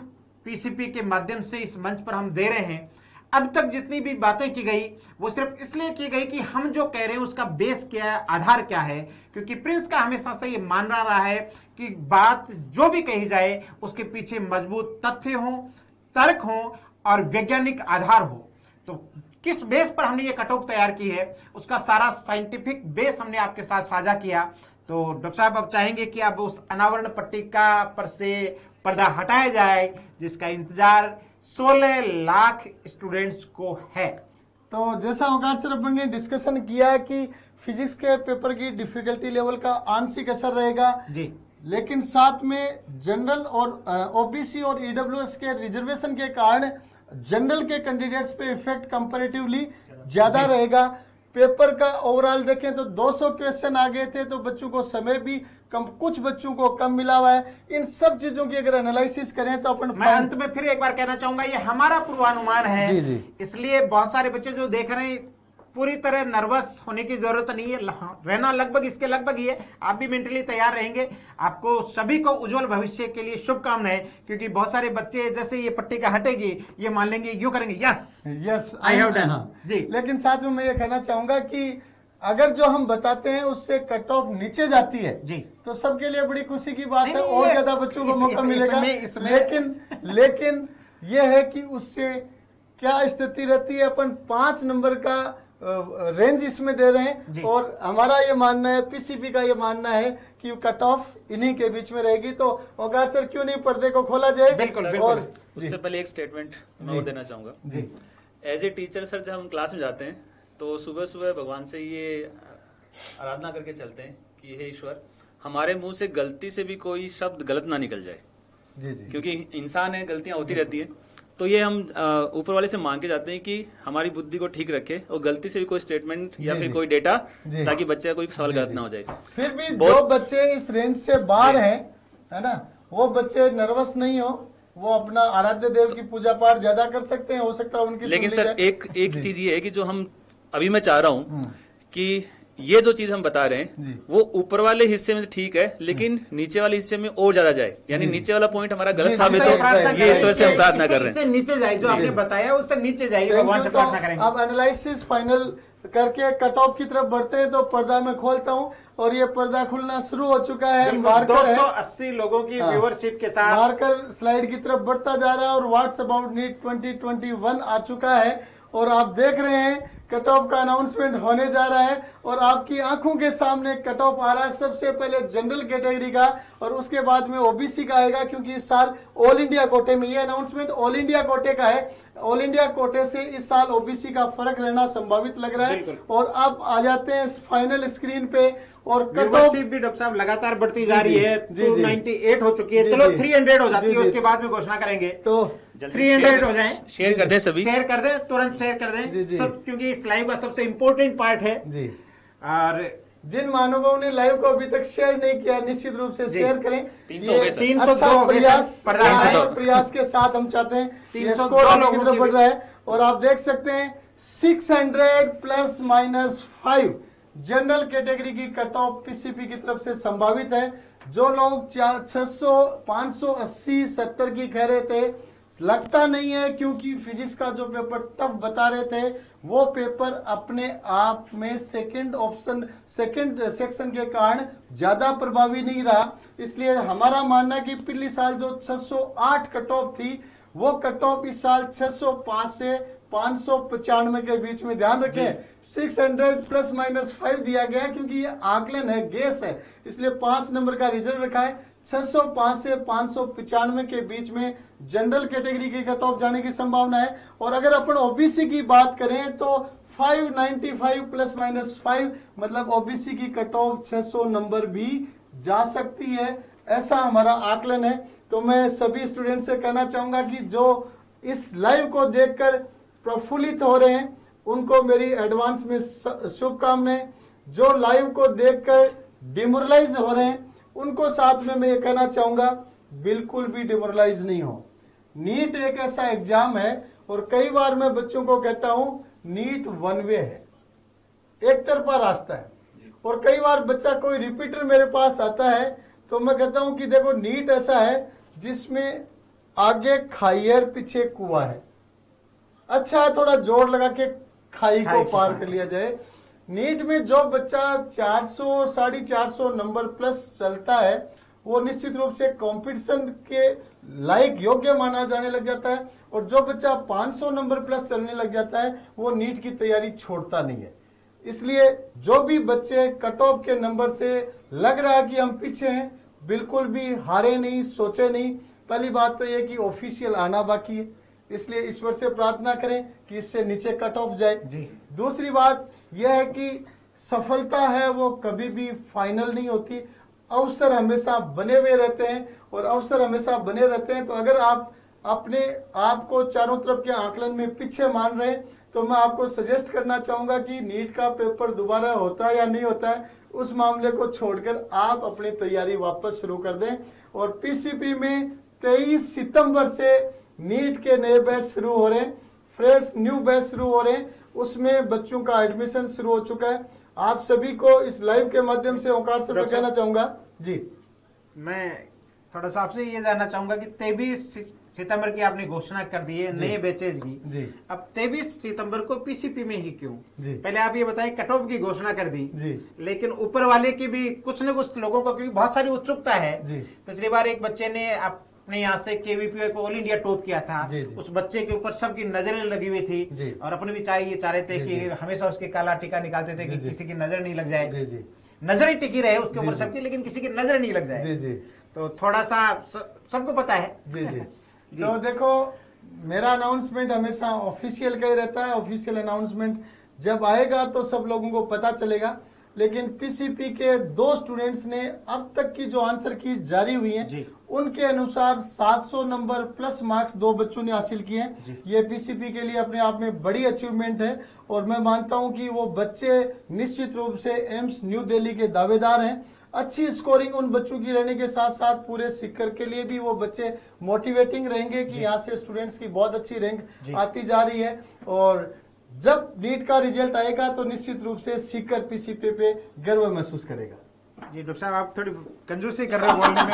[SPEAKER 1] पीसीपी के माध्यम से इस मंच पर हम दे रहे हैं। अब तक जितनी भी बातें की गई वो सिर्फ इसलिए की गई कि हम जो कह रहे हैं उसका बेस क्या है, आधार क्या है। क्योंकि प्रिंस का हमेशा से ये मानना रहा है कि बात जो भी कही जाए उसके पीछे मजबूत तथ्य हो, तर्क हो और वैज्ञानिक आधार हो। तो किस बेस पर हमने ये कट ऑफ तैयार की है, उसका सारा साइंटिफिक बेस हमने आपके साथ साझा किया। तो डॉक्टर साहब अब चाहेंगे कि अब उस अनावरण पट्टिका पर से पर्दा हटाया जाए जिसका इंतजार 16 लाख स्टूडेंट्स को है।
[SPEAKER 2] तो जैसा औकार सर अपन ने डिस्कशन किया कि फिजिक्स के पेपर की डिफिकल्टी लेवल का आंशिक असर रहेगा जी, लेकिन साथ में जनरल और ओबीसी और ईडब्ल्यूएस के रिजर्वेशन के कारण जनरल के कैंडिडेट्स पे इफेक्ट कंपैरेटिवली ज्यादा रहेगा। पेपर का ओवरऑल देखें तो 200 क्वेश्चन आ गए थे, तो बच्चों को समय भी कम, कुछ बच्चों को कम मिला हुआ है। इन सब चीजों की अगर एनालिसिस करें तो अपन,
[SPEAKER 1] मैं अंत में फिर एक बार कहना चाहूंगा, ये हमारा पूर्वानुमान है जी जी। इसलिए बहुत सारे बच्चे जो देख रहे हैं, पूरी तरह नर्वस होने की जरूरत नहीं है, रहना लगभग इसके लगभग ही है। आप भी मेंटली तैयार रहेंगे। आपको सभी को उज्जवल भविष्य के लिए शुभकामनाएं, क्योंकि बहुत सारे बच्चे जैसे ये पट्टिका हटेगी ये मान लेंगे, यूं करेंगे yes
[SPEAKER 2] yes
[SPEAKER 1] I have done जी।
[SPEAKER 2] लेकिन साथ में मैं ये कहना चाहूंगा कि अगर जो हम बताते हैं उससे कट ऑफ नीचे जाती है जी, तो सबके लिए बड़ी खुशी की बात है, और ज्यादा बच्चों को मौका मिलेगा। लेकिन यह है कि उससे क्या स्थिति रहती है, अपन 5 नंबर का रेंज इसमें दे रहे हैं, और हमारा ये मानना है, पीसीपी का ये मानना है कि कट ऑफ इन्हीं के बीच में रहेगी। तो औकार सर क्यों नहीं पर्दे को खोला जाए।
[SPEAKER 1] बिल्कुल,
[SPEAKER 3] और उससे पहले एक स्टेटमेंट मैं देना चाहूंगा जी। एज ए टीचर सर, जब हम क्लास में जाते हैं तो सुबह सुबह भगवान से ये आराधना करके चलते हैं कि हे ईश्वर, हमारे मुंह से गलती से भी कोई शब्द गलत ना निकल जाए,
[SPEAKER 2] जी जी
[SPEAKER 3] क्योंकि इंसान है, गलतियां होती रहती है। तो ये हम ऊपर वाले से मांग के जाते हैं कि हमारी बुद्धि को ठीक रखे और गलती से भी कोई स्टेटमेंट या
[SPEAKER 2] जी,
[SPEAKER 3] फिर
[SPEAKER 2] जी।
[SPEAKER 3] कोई डेटा,
[SPEAKER 2] जी।
[SPEAKER 3] ताकि बच्चे का कोई सवाल
[SPEAKER 2] जी,
[SPEAKER 3] गलत
[SPEAKER 2] जी।
[SPEAKER 3] ना हो जाए।
[SPEAKER 2] फिर भी जो
[SPEAKER 3] बहुत-
[SPEAKER 2] बच्चे इस रेंज से बाहर हैं, है ना, वो बच्चे नर्वस नहीं हो, वो अपना आराध्य देव की पूजा पाठ ज्यादा कर सकते हैं, हो सकता है उनकी
[SPEAKER 3] लेकिन
[SPEAKER 2] सुन ली
[SPEAKER 3] सर
[SPEAKER 2] जाए।
[SPEAKER 3] एक
[SPEAKER 2] जी।
[SPEAKER 3] चीज ये है कि जो हम अभी मैं चाह रहा हूँ कि ये जो चीज हम बता रहे
[SPEAKER 2] जी।
[SPEAKER 3] हैं वो ऊपर वाले हिस्से में ठीक है, लेकिन नीचे वाले हिस्से में और ज्यादा जाए, यानी
[SPEAKER 2] जी।
[SPEAKER 3] ईश्वर वाला पॉइंट हमारा
[SPEAKER 2] जी,
[SPEAKER 3] गलत
[SPEAKER 2] जी,
[SPEAKER 3] साबित
[SPEAKER 2] जी,
[SPEAKER 3] हो,
[SPEAKER 2] प्रार्थना
[SPEAKER 3] ये ईश्वर से हम प्रार्थना कर रहे
[SPEAKER 1] इससे
[SPEAKER 3] हैं।
[SPEAKER 1] नीचे जाए, जो आपने बताया उससे नीचे जाइए, भगवान से प्रार्थना करेंगे।
[SPEAKER 2] अब एनालिसिस फाइनल करके कट ऑफ की तरफ बढ़ते हैं, तो पर्दा में खोलता हूँ और ये पर्दा खुलना शुरू हो चुका है।
[SPEAKER 1] बिल्कुल,
[SPEAKER 2] मार्कर है,
[SPEAKER 1] 280 लोगों की
[SPEAKER 2] हाँ।
[SPEAKER 1] व्यूअरशिप के साथ
[SPEAKER 2] मार्कर स्लाइड की तरफ बढ़ता जा रहा है और व्हाट्स अबाउट नीट 2021 आ चुका है और आप देख रहे हैं कट ऑफ का अनाउंसमेंट होने जा रहा है और आपकी आंखों के सामने कट ऑफ आ रहा है। सबसे पहले जनरल कैटेगरी का और उसके बाद में ओबीसी का आएगा, क्योंकि इस साल ऑल इंडिया कोटे में, ये अनाउंसमेंट ऑल इंडिया कोटे का है। ऑल इंडिया कोटे से इस साल ओबीसी का फर्क रहना संभावित लग रहा है।
[SPEAKER 1] बिल्कुल।
[SPEAKER 2] और अब आ जाते हैं फाइनल स्क्रीन पे और कट ऑफ
[SPEAKER 1] व्यूअरशिप भी डॉक्टर साहब लगातार बढ़ती जा रही है,
[SPEAKER 2] जी, जी।
[SPEAKER 1] 298 हो चुकी है।
[SPEAKER 2] जी,
[SPEAKER 1] चलो
[SPEAKER 2] जी।
[SPEAKER 1] 300 हो जाती
[SPEAKER 2] जी,
[SPEAKER 1] है,
[SPEAKER 2] जी।
[SPEAKER 1] उसके बाद में घोषणा करेंगे।
[SPEAKER 2] तो
[SPEAKER 1] 300 हो जाए,
[SPEAKER 3] शेयर कर दें सभी।
[SPEAKER 1] शेयर कर दें, तुरंत शेयर कर
[SPEAKER 2] जी,
[SPEAKER 1] दें
[SPEAKER 2] जी।
[SPEAKER 1] सब, क्योंकि इस लाइव का सबसे इंपॉर्टेंट पार्ट है।
[SPEAKER 2] जी,
[SPEAKER 1] और
[SPEAKER 2] जिन मानवों ने लाइव को अभी तक शेयर नहीं किया, निश्चित रूप से
[SPEAKER 1] जी।
[SPEAKER 2] शेयर करें।
[SPEAKER 3] 300
[SPEAKER 2] ये
[SPEAKER 3] हो गए सर।
[SPEAKER 1] 302
[SPEAKER 2] अच्छा
[SPEAKER 1] हो गए
[SPEAKER 2] प्रयास,
[SPEAKER 1] सर, प्रधान
[SPEAKER 2] अच्छा
[SPEAKER 3] साहब।
[SPEAKER 2] प्रयास के साथ हम चाहते हैं
[SPEAKER 1] 302
[SPEAKER 2] स्कोर आगे की
[SPEAKER 1] लोगों
[SPEAKER 2] तरफ
[SPEAKER 1] की
[SPEAKER 2] बढ़ रहा है और आप देख सकते हैं 600 प्लस माइनस 5 जनरल कैटेगरी की कट ऑफ पीसीपी की तरफ से संभावित है। जो लोग 600 580 70 की कह रहे थे, लगता नहीं है, क्योंकि फिजिक्स का जो पेपर टफ बता रहे थे वो पेपर अपने आप में सेकंड ऑप्शन सेकंड सेक्शन के कारण ज्यादा प्रभावी नहीं रहा। इसलिए हमारा मानना है कि पिछले साल जो 608 कट ऑफ थी वो कट ऑफ इस साल 605 से 595 के बीच में, ध्यान रखें 600 प्लस माइनस 5 दिया गया है, क्योंकि ये आकलन है, गेस है, इसलिए 5 नंबर का रिजल्ट रखा है। 605 से 595 के बीच में जनरल कैटेगरी की कट ऑफ जाने की संभावना है। और अगर अपन ओबीसी की बात करें तो 595 प्लस माइनस 5 मतलब ओबीसी की कट ऑफ 600 नंबर भी जा सकती है, ऐसा हमारा आकलन है। तो मैं सभी स्टूडेंट से कहना चाहूंगा कि जो इस लाइव को देखकर प्रफुल्लित हो रहे हैं उनको मेरी एडवांस में शुभकामनाएं। जो लाइव को देखकर डिमोरलाइज हो रहे हैं उनको साथ में मैं ये कहना चाहूंगा, बिल्कुल भी डिमोरलाइज नहीं हो। नीट एक ऐसा एग्जाम है और कई बार मैं बच्चों को कहता हूं नीट वन वे है, एक तरफा रास्ता है। और कई बार बच्चा कोई रिपीटर मेरे पास आता है तो मैं कहता हूं कि देखो नीट ऐसा है जिसमें आगे खाई है पीछे कुआं है, अच्छा है थोड़ा जोर लगा के खाई को पार कर लिया जाए। नीट में जो बच्चा 400 450 नंबर प्लस चलता है वो निश्चित रूप से कंपटीशन के लायक योग्य माना जाने लग जाता है, और जो बच्चा 500 नंबर प्लस चलने लग जाता है वो नीट की तैयारी छोड़ता नहीं है। इसलिए जो भी बच्चे कट ऑफ के नंबर से लग रहा है कि हम पीछे हैं, बिल्कुल भी हारे नहीं, सोचे नहीं। पहली बात तो यह कि ऑफिशियल आना बाकी है, इसलिए ईश्वर से प्रार्थना करें कि इससे नीचे कट ऑफ जाए
[SPEAKER 1] जी।
[SPEAKER 2] दूसरी बात यह है कि सफलता है वो कभी भी फाइनल नहीं होती, अवसर हमेशा बने हुए रहते हैं और अवसर हमेशा बने रहते हैं। तो अगर आप अपने आप को चारों तरफ के आकलन में पीछे मान रहे हैं तो मैं आपको सजेस्ट करना चाहूंगा कि नीट का पेपर दोबारा होता है या नहीं होता है उस मामले को छोड़कर आप अपनी तैयारी वापस शुरू कर दें। और पीसीपी में 23 सितंबर से नीट के नए बैच शुरू हो रहे हैं, फ्रेश न्यू बैच शुरू हो रहे हैं, उसमें बच्चों का एडमिशन शुरू हो चुका है। आप सभी को इस लाइव के माध्यम से ओंकार से मैं कहना चाहूंगा जी,
[SPEAKER 1] मैं थोड़ा सा आपसे ये जानना चाहूंगा कि 23 सितंबर की आपने घोषणा कर दी है नए बैचेज की
[SPEAKER 2] जी।
[SPEAKER 1] अब 23 सितंबर को पीसीपी में ही क्यों?
[SPEAKER 2] जी।
[SPEAKER 1] पहले आप ये बताएं, कट ऑफ की घोषणा कर दी
[SPEAKER 2] जी।
[SPEAKER 1] लेकिन ऊपर वाले की भी कुछ न कुछ लोगों को, क्योंकि बहुत सारी उत्सुकता है
[SPEAKER 2] जी।
[SPEAKER 1] पिछली बार एक बच्चे ने अपने यहाँ से केवीपी को ऑल इंडिया टॉप किया था,
[SPEAKER 2] जी, जी।
[SPEAKER 1] उस बच्चे के ऊपर सबकी नजरें लगी हुई
[SPEAKER 2] जी।
[SPEAKER 1] थी और अपने भी ये चाह रहे थे
[SPEAKER 2] जी,
[SPEAKER 1] कि
[SPEAKER 2] जी।
[SPEAKER 1] हमेशा उसके काला टीका निकालते थे कि
[SPEAKER 2] जी, जी।
[SPEAKER 1] किसी की नजर नहीं लग जाए,
[SPEAKER 2] जी जी
[SPEAKER 1] नजर ही टिकी रहे उसके
[SPEAKER 2] जी,
[SPEAKER 1] ऊपर
[SPEAKER 2] जी।
[SPEAKER 1] सबकी, लेकिन किसी की नजर नहीं लग जाए।
[SPEAKER 2] जी जी
[SPEAKER 1] तो थोड़ा सा सबको पता है।
[SPEAKER 2] जी जी
[SPEAKER 1] जी।
[SPEAKER 2] तो देखो मेरा अनाउंसमेंट हमेशा ऑफिशियल का ही रहता है, ऑफिशियल अनाउंसमेंट जब आएगा तो सब लोगों को पता चलेगा। लेकिन पीसीपी के 2 स्टूडेंट्स ने अब तक की जो आंसर की जारी हुई है
[SPEAKER 1] जी।
[SPEAKER 2] उनके अनुसार 700 नंबर प्लस मार्क्स 2 बच्चों ने हासिल किए हैं। ये पीसीपी के लिए अपने आप में बड़ी अचीवमेंट है और मैं मानता हूं कि वो बच्चे निश्चित रूप से एम्स न्यू दिल्ली के दावेदार हैं। अच्छी स्कोरिंग उन बच्चों की रहने के साथ साथ पूरे सीकर के लिए भी वो बच्चे मोटिवेटिंग रहेंगे कि यहाँ से स्टूडेंट्स की बहुत अच्छी रैंक आती जा रही है और जब नीट का रिजल्ट आएगा तो निश्चित रूप से सीकर पीसीपी पे गर्व महसूस करेगा।
[SPEAKER 1] जी डॉक्टर साहब, आप थोड़ी कंजूसी कर रहे हो बोलने में,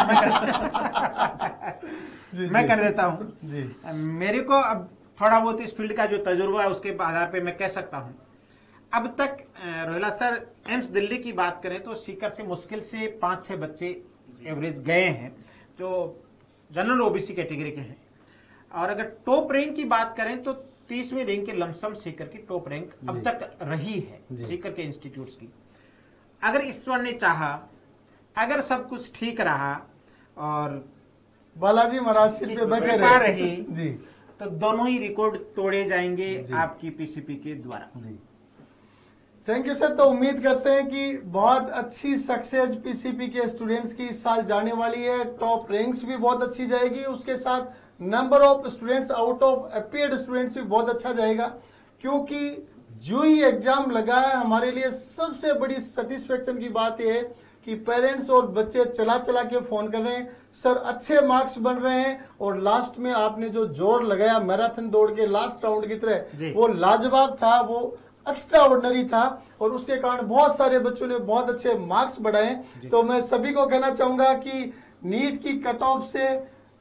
[SPEAKER 1] मैं कर देता हूँ
[SPEAKER 2] जी।
[SPEAKER 1] मेरे को अब थोड़ा बहुत इस फील्ड का जो तजुर्बा है उसके आधार पे मैं कह सकता हूँ, अब तक रोहिला सर एम्स दिल्ली की बात करें तो सीकर से मुश्किल से 5-6 बच्चे एवरेज गए हैं जो जनरल ओबीसी कैटेगरी के हैं, और अगर टॉप रैंक की बात करें तो 30वीं रैंक के लमसम सीकर की टॉप रैंक अब तक रही है सीकर के इंस्टीट्यूट्स की। अगर ईश्वर ने चाहा, अगर सब कुछ ठीक रहा और
[SPEAKER 2] बालाजी महाराज सिर पे बैठे
[SPEAKER 1] कृपा रही
[SPEAKER 2] जी,
[SPEAKER 1] तो दोनों ही रिकॉर्ड तोड़े जाएंगे आपकी पीसीपी के द्वारा।
[SPEAKER 2] जी थैंक यू सर। तो उम्मीद करते हैं कि बहुत अच्छी सक्सेस पीसीपी के स्टूडेंट्स की इस साल जाने वाली है। टॉप रैंक्स भी बहुत अच्छी जाएगी, उसके साथ number of students out of appeared students भी बहुत अच्छा जाएगा, क्योंकि जो ही एग्जाम लगा है हमारे लिए सबसे बड़ी सेटिस्फेक्शन की बात यह है कि पेरेंट्स और बच्चे चला चला के फोन कर रहे हैं, सर अच्छे मार्क्स बन रहे हैं और लास्ट में आपने जो जोर लगाया मैराथन दौड़ के लास्ट राउंड की तरह वो लाजवाब था, वो एक्स्ट्रा ऑर्डिनरी था और उसके कारण बहुत सारे बच्चों ने बहुत अच्छे मार्क्स बढ़ाए। तो मैं सभी को कहना चाहूंगा कि नीट की कट ऑफ से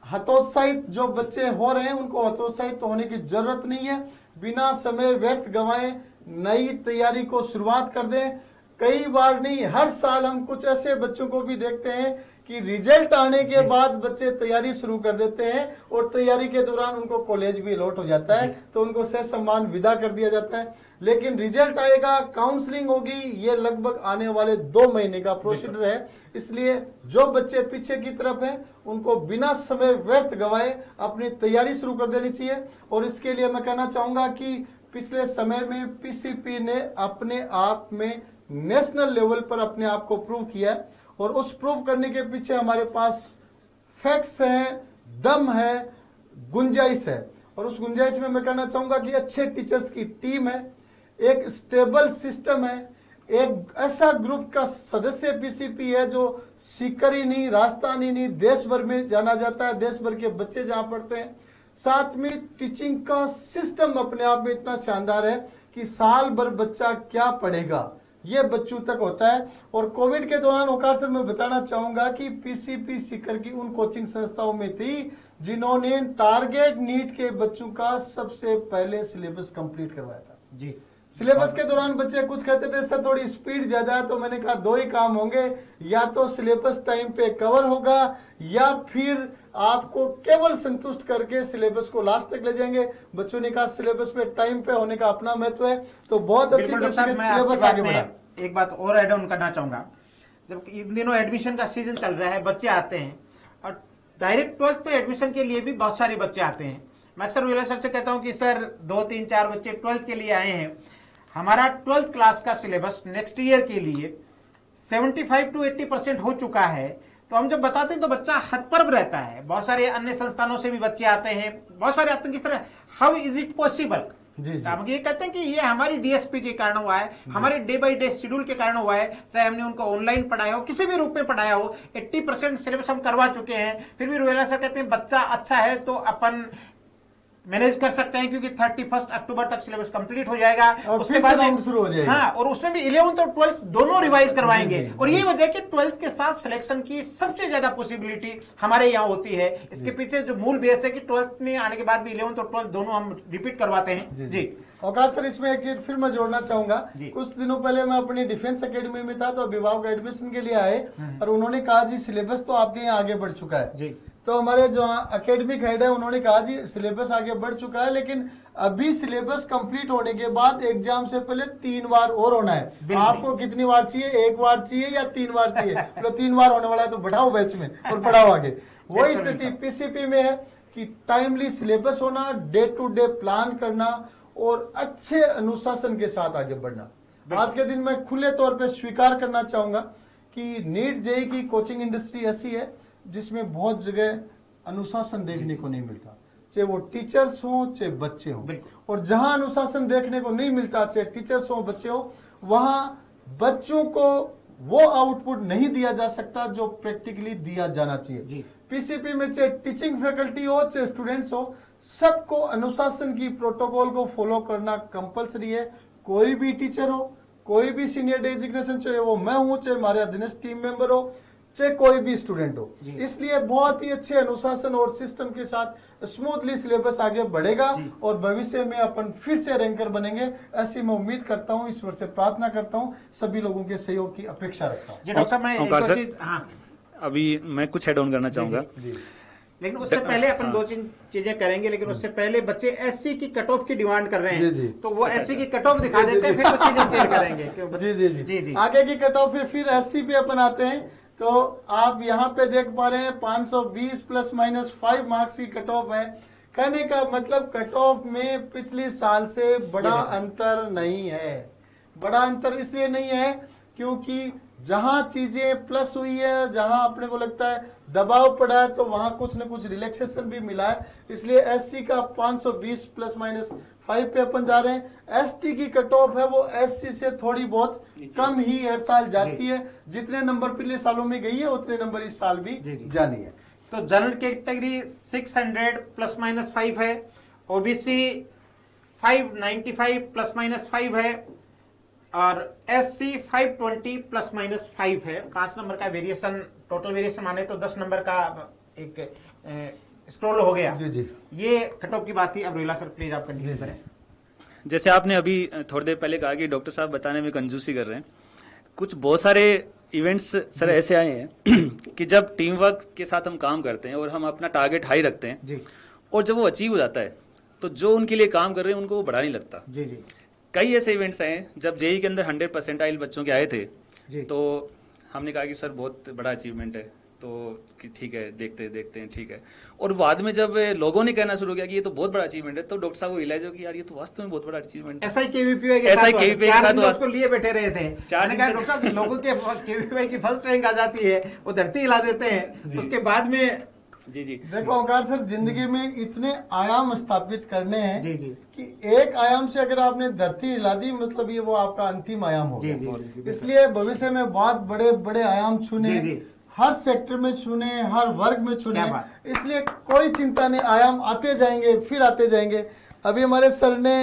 [SPEAKER 2] हतोत्साहित जो बच्चे हो रहे हैं उनको हतोत्साहित होने की जरूरत नहीं है। बिना समय व्यर्थ गंवाए नई तैयारी को शुरुआत कर दें। कई बार नहीं, हर साल हम कुछ ऐसे बच्चों को भी देखते हैं कि रिजल्ट आने के बाद बच्चे तैयारी शुरू कर देते हैं और तैयारी के दौरान उनको कॉलेज भी अलॉट हो जाता है तो उनको सह सम्मान विदा कर दिया जाता है। लेकिन रिजल्ट आएगा, काउंसलिंग होगी, ये लगभग आने वाले 2 महीने का प्रोसीजर है। इसलिए जो बच्चे पीछे की तरफ हैं उनको बिना समय व्यर्थ गवाए अपनी तैयारी शुरू कर देनी चाहिए। और इसके लिए मैं कहना चाहूंगा कि पिछले समय में पीसीपी ने अपने आप में नेशनल लेवल पर अपने आप को प्रूव किया है और उस प्रूव करने के पीछे हमारे पास फैक्ट्स हैं, दम है, गुंजाइश है। और उस गुंजाइश में मैं कहना चाहूंगा कि अच्छे टीचर्स की टीम है, एक स्टेबल सिस्टम है, एक ऐसा ग्रुप का सदस्य पीसीपी है जो सीकर ही नहीं, राजस्थान ही नहीं, देश भर में जाना जाता है, देश भर के बच्चे जहां पढ़ते हैं। साथ में टीचिंग का सिस्टम अपने आप में इतना शानदार है कि साल भर बच्चा क्या पढ़ेगा ये बच्चों तक होता है। और कोविड के दौरान ओकार सर मैं बताना चाहूंगा कि पीसीपी सीकर की उन कोचिंग संस्थाओं में थी जिन्होंने टारगेट नीट के बच्चों का सबसे पहले सिलेबस कंप्लीट करवाया था।
[SPEAKER 1] जी,
[SPEAKER 2] सिलेबस के दौरान बच्चे कुछ कहते थे सर थोड़ी स्पीड ज्यादा है, तो मैंने कहा 2 ही काम होंगे, या तो सिलेबस टाइम पे कवर होगा या फिर आपको केवल संतुष्ट करके सिलेबस को लास्ट तक ले जाएंगे। बच्चों ने कहा सिलेबस पे टाइम पे होने का अपना महत्व है, तो बहुत अच्छी तरह से सिलेबस आगे बढ़ा।
[SPEAKER 1] एक बात और ऐड ऑन करना चाहूंगा, जब इन दिनों एडमिशन का सीजन चल रहा है, बच्चे आते हैं और डायरेक्ट 12th पे एडमिशन के लिए भी बहुत सारे बच्चे आते हैं। मैं अक्सर विला सर से कहता हूं कि सर 2-3-4 बच्चे 12th के लिए आए हैं, हमारा 12th क्लास का सिलेबस नेक्स्ट ईयर के लिए 75 to 80% हो चुका है। तो हम जब बताते हैं तो बच्चा हतप्रभ रहता है। बहुत सारे अन्य संस्थानों से भी बच्चे आते हैं, बहुत सारे आते हैं, किस तरह, हाउ इज इट पॉसिबल। हम ये कहते हैं कि ये हमारी डीएसपी के कारण हुआ है, हमारे डे बाय डे शेड्यूल के कारण हुआ है, चाहे हमने उनको ऑनलाइन पढ़ाया हो, किसी भी रूप में पढ़ाया हो, 80% सिलेबस हम करवा चुके हैं। फिर भी रोहिला सर कहते हैं बच्चा अच्छा है तो अपन मैनेज कर सकते हैं क्योंकि 31 अक्टूबर तक सिलेबस कंप्लीट हो जाएगा
[SPEAKER 2] और
[SPEAKER 1] उसके बाद
[SPEAKER 2] शुरू हो जाएगा।
[SPEAKER 1] हाँ, और उसमें भी 11th और 12th दोनों रिवाइज करवाएंगे। और यही वजह है कि 12th के साथ सिलेक्शन की सबसे ज्यादा पॉसिबिलिटी हमारे यहाँ होती है। इसके पीछे जो मूल बेस है कि 12th में आने के बाद भी 11th और 12th दोनों हम रिपीट करवाते हैं। जी
[SPEAKER 2] औकात सर, इसमें एक चीज फिर मैं जोड़ना चाहूंगा। कुछ दिनों पहले मैं अपनी डिफेंस एकेडमी में था तो अभिभावक एडमिशन के लिए आए और उन्होंने कहा जी सिलेबस तो आपके यहाँ आगे बढ़ चुका है जी। तो हमारे जो एकेडमिक हेड है उन्होंने कहा जी सिलेबस आगे बढ़ चुका है, लेकिन अभी सिलेबस कंप्लीट होने के बाद एग्जाम से पहले 3 बार और होना है। आपको कितनी बार चाहिए, 1 बार चाहिए या 3 बार चाहिए? तो 3 बार होने वाला है तो बढ़ाओ बैच में और पढ़ाओ आगे। वही स्थिति पीसीपी में है कि टाइमली सिलेबस होना, डे टू डे प्लान करना और अच्छे अनुशासन के साथ आगे बढ़ना। आज के दिन मैं खुले तौर पे स्वीकार करना चाहूंगा कि नीट जेई की कोचिंग इंडस्ट्री ऐसी है जिसमें बहुत जगह अनुशासन देखने को नहीं मिलता, चाहे वो टीचर्स हो चाहे बच्चे हो। और जहां अनुशासन देखने को नहीं मिलता, चाहे टीचर्स हो बच्चे हो, वहां बच्चों को वो आउटपुट नहीं दिया जा सकता जो प्रैक्टिकली दिया जाना चाहिए। पीसीपी में चाहे टीचिंग फैकल्टी हो चाहे स्टूडेंट्स हो, सबको अनुशासन की प्रोटोकॉल को फॉलो करना कंपलसरी है। कोई भी टीचर हो, कोई भी सीनियर डेजिग्नेशन, चाहे वो मैं हूं, चाहे हमारे अधीनस्थ टीम मेंबर हो, चाहे कोई भी स्टूडेंट हो। इसलिए बहुत ही अच्छे अनुशासन और सिस्टम के साथ स्मूथली सिलेबस आगे बढ़ेगा और भविष्य में अपन फिर से रैंकर बनेंगे, ऐसी मैं उम्मीद करता हूं, ईश्वर से प्रार्थना करता हूं, सभी लोगों के सहयोग की अपेक्षा रखता हूं।
[SPEAKER 1] डॉक्टर साहब मैं एक चीज, हाँ
[SPEAKER 3] अभी मैं कुछ ऐड ऑन करना चाहूंगा,
[SPEAKER 1] लेकिन उससे पहले अपन दो चीजें करेंगे, लेकिन उससे पहले बच्चे एससी की कट ऑफ की डिमांड कर रहे हैं, तो वो एससी की कट ऑफ दिखा देते हैं, फिर कुछ चीजें शेयर करेंगे। जी
[SPEAKER 2] आगे की कट ऑफ है, फिर एससी पे अपन आते हैं। तो आप यहाँ पे देख पा रहे हैं 520 प्लस माइनस 5 मार्क्स की कट ऑफ है। कहने का मतलब कट ऑफ में पिछले साल से बड़ा अंतर नहीं है। बड़ा अंतर इसलिए नहीं है क्योंकि जहां चीजें प्लस हुई है, जहां अपने को लगता है दबाव पड़ा है, तो वहां कुछ न कुछ रिलैक्सेशन भी मिला है। इसलिए एससी का 520 प्लस माइनस 5 पे अपन जा रहे हैं। एसटी की कट ऑफ है वो एससी से थोड़ी बहुत कम ही हर साल जाती है। जितने नंबर पिछले सालों में गई है उतने नंबर इस साल भी जानी है।
[SPEAKER 1] तो जनरल कैटेगरी 600 प्लस माइनस 5 है, ओबीसी 595 प्लस माइनस 5 है, और एससी 520 प्लस माइनस 5 है। 5 नंबर का वेरिएशन, टोटल वेरिएशन माने तो 10 नंबर का एक स्क्रॉल हो गया।
[SPEAKER 2] जी।
[SPEAKER 1] ये कट ऑफ की बात थी। अब रोहिला सर प्लीज आप कंटिन्यू करें।
[SPEAKER 3] जैसे आपने अभी थोड़ी देर पहले कहा कि डॉक्टर साहब बताने में कंजूसी कर रहे हैं, कुछ बहुत सारे इवेंट्स सर ऐसे आए हैं कि जब टीम वर्क के साथ हम काम करते हैं और हम अपना टारगेट हाई रखते हैं
[SPEAKER 1] जी, और
[SPEAKER 3] जब वो अचीव हो जाता है तो जो उनके लिए काम कर रहे हैं उनको वो बड़ा नहीं लगता।
[SPEAKER 1] जी जी।
[SPEAKER 3] कई ऐसे इवेंट्स हैं जब जेई के अंदर 100% बच्चों के आए थे
[SPEAKER 1] जी,
[SPEAKER 3] तो हमने कहा कि सर बहुत बड़ा अचीवमेंट है, तो कि ठीक है देखते हैं ठीक है। और बाद में जब लोगों ने कहना शुरू किया कि ये तो बहुत बड़ा अचीवमेंट है, तो डॉक्टर साहब को रियलाइज हो कि यार ये तो वास्तव में बहुत बड़ा अचीवमेंट है।
[SPEAKER 1] ऐसा ही केवीपीवाई के साथ उसको लिए बैठे रहे थे। मैंने कहा डॉक्टर साहब लोगों के केवीपीवाई की फर्स्ट रैंक आ जाती है, वो धरती हिला देते हैं, उसके बाद में
[SPEAKER 3] जी
[SPEAKER 2] देखो ओंकार सर, जिंदगी में इतने आयाम स्थापित करने हैं
[SPEAKER 1] जी
[SPEAKER 2] कि एक आयाम से अगर आपने धरती हिला दी, मतलब ये वो आपका अंतिम आयाम हो गया। इसलिए भविष्य में बहुत बड़े बड़े आयाम छूने, हर सेक्टर में छूने, हर वर्ग में छूने, इसलिए कोई चिंता नहीं, आयाम आते जाएंगे, फिर आते जाएंगे। अभी हमारे सर ने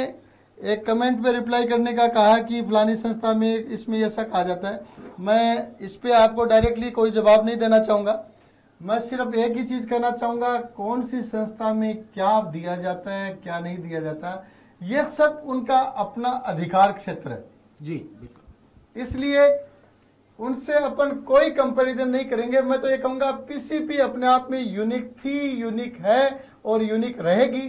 [SPEAKER 2] एक कमेंट पे रिप्लाई करने का कहा कि फलानी संस्था में इसमें ऐसा कहा जाता है। मैं इस पे आपको डायरेक्टली कोई जवाब नहीं देना चाहूंगा। मैं सिर्फ एक ही चीज कहना चाहूंगा, कौन सी संस्था में क्या दिया जाता है, क्या नहीं दिया जाता, ये सब उनका अपना अधिकार क्षेत्र है
[SPEAKER 1] जी, बिल्कुल।
[SPEAKER 2] इसलिए उनसे अपन कोई कंपैरिजन नहीं करेंगे। मैं तो ये कहूंगा पीसीपी अपने आप में यूनिक थी, यूनिक है और यूनिक रहेगी।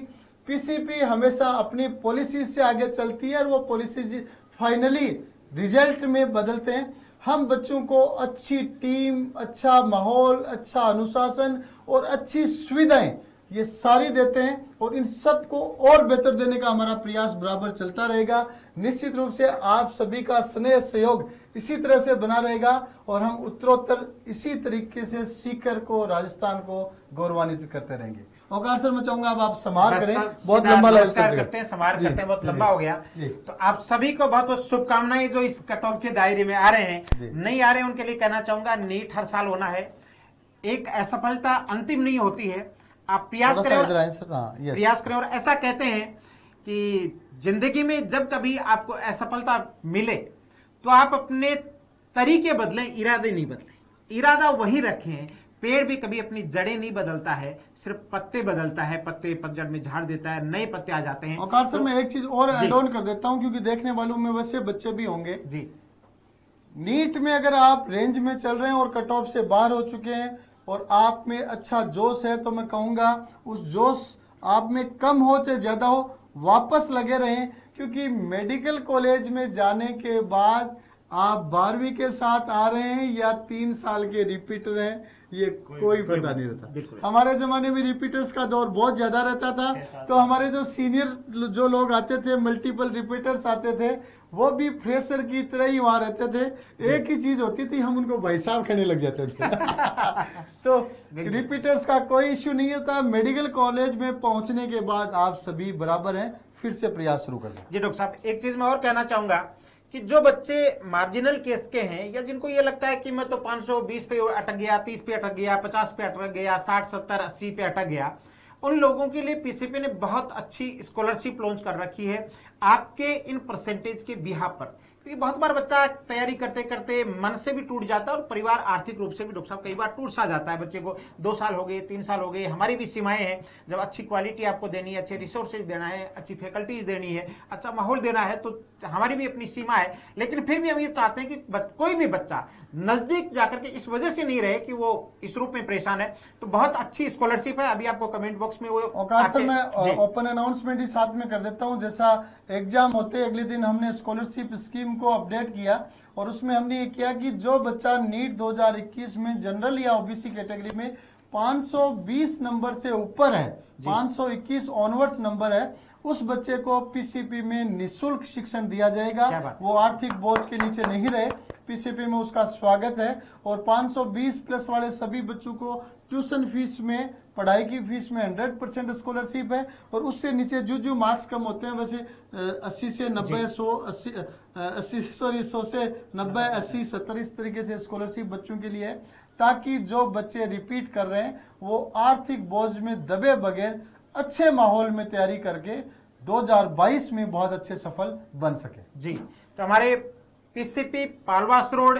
[SPEAKER 2] पीसीपी हमेशा अपनी पॉलिसी से आगे चलती है और वो पॉलिसी फाइनली रिजल्ट में बदलते हैं। हम बच्चों को अच्छी टीम, अच्छा माहौल, अच्छा अनुशासन और अच्छी सुविधाएं ये सारी देते हैं और इन सब को और बेहतर देने का हमारा प्रयास बराबर चलता रहेगा। निश्चित रूप से आप सभी का स्नेह सहयोग इसी तरह से बना रहेगा और हम उत्तरोत्तर इसी तरीके से सीकर को, राजस्थान को गौरवान्वित करते रहेंगे। ओंकार सर, मैं चाहूंगा अब आप समार करें, बहुत लंबा
[SPEAKER 1] करते हैं, समार करते हैं, बहुत लंबा हो गया। तो आप सभी को बहुत बहुत शुभकामनाएं जो इस कट ऑफ के दायरे में आ रहे हैं, नहीं आ रहे हैं उनके लिए कहना चाहूंगा नीट हर साल होना है। एक असफलता अंतिम नहीं होती है, आप प्रयास करें और ऐसा कहते हैं कि जिंदगी में जब कभी आपको असफलता मिले तो आप अपने तरीके बदलें, इरादे नहीं बदलें। इरादा वही रखें। पेड़ भी कभी अपनी जड़ें नहीं बदलता है, सिर्फ पत्ते बदलता है। पत्ते पतझड़ में झाड़ देता है, नए पत्ते आ जाते हैं।
[SPEAKER 2] औकार सर, मैं एक चीज और ऐड ऑन कर देता हूं क्योंकि देखने वालों में वैसे बच्चे भी होंगे
[SPEAKER 1] जी।
[SPEAKER 2] नीट में अगर आप रेंज में चल रहे हैं और कट ऑफ से बाहर हो चुके हैं और आप में अच्छा जोश है, तो मैं कहूंगा उस जोश आप में कम हो चाहे ज्यादा हो, वापस लगे रहें, क्योंकि मेडिकल कॉलेज में जाने के बाद आप 12वीं के साथ आ रहे हैं या 3 साल के रिपीटर हैं, ये कोई पता नहीं रहता। हमारे जमाने में रिपीटर्स का दौर बहुत ज्यादा रहता था, तो हमारे जो सीनियर जो लोग आते थे, मल्टीपल रिपीटर्स आते थे, वो भी फ्रेशर की तरह ही वहां रहते थे। एक ही चीज होती थी, हम उनको भाई साहब कहने लग जाते थे। तो रिपीटर्स का कोई इश्यू नहीं होता। मेडिकल कॉलेज में पहुंचने के बाद आप सभी बराबर हैं, फिर से प्रयास शुरू कर दें।
[SPEAKER 1] जी डॉक्टर साहब, एक चीज मैं और कहना चाहूंगा कि जो बच्चे मार्जिनल केस के हैं, या जिनको ये लगता है कि मैं तो 520 पे अटक गया, 30 पे अटक गया, 50 पे अटक गया, 60, 70, 80 पे अटक गया, उन लोगों के लिए पीसीपी ने बहुत अच्छी स्कॉलरशिप लॉन्च कर रखी है आपके इन परसेंटेज के बिहाफ पर। क्योंकि बहुत बार बच्चा तैयारी करते करते मन से भी टूट जाता है और परिवार आर्थिक रूप से भी डॉक्टर साहब कई बार टूट सा जाता है। बच्चे को 2 साल हो गए, 3 साल हो गए, हमारी भी सीमाएं हैं। जब अच्छी क्वालिटी आपको देनी है, अच्छे रिसोर्सेज देना है, अच्छी फैकल्टीज देनी है, अच्छा माहौल देना है, तो हमारी भी अपनी सीमा है। लेकिन फिर भी हम ये चाहते हैं कि कोई भी बच्चा नजदीक जाकर के इस वजह से नहीं रहे कि वो इस रूप में परेशान है। तो बहुत अच्छी स्कॉलरशिप है, अभी आपको कमेंट बॉक्स में वो
[SPEAKER 2] औकात सर मैं ओपन अनाउंसमेंट ही साथ में कर देता हूं। जैसा एग्जाम होते अगले दिन हमने स्कॉलरशिप स्कीम को अपडेट किया, और उसमें हमने ये किया कि जो बच्चा नीट 2021 में जनरल या ओबीसी कैटेगरी में 520 नंबर से ऊपर है, 521 ऑनवर्ड्स नंबर है, उस बच्चे को पीसीपी में निःशुल्क शिक्षण दिया जाएगा। वो आर्थिक बोझ के नीचे नहीं रहे, पीसीपी में उसका स्वागत है। और 520 प्लस वाले सभी बच्चों को ट्यूशन फीस में, पढ़ाई की फीस में 100% स्कॉलरशिप है। और उससे नीचे जो मार्क्स कम होते हैं, वैसे 80 से 90, 100 से 90, 80, 70 इस तरीके से स्कॉलरशिप बच्चों के लिए है, ताकि जो बच्चे रिपीट कर रहे हैं वो आर्थिक बोझ में दबे बगैर अच्छे माहौल में तैयारी करके 2022 में बहुत अच्छे सफल बन सके।
[SPEAKER 1] जी, तो हमारे पीसीपी पालवास रोड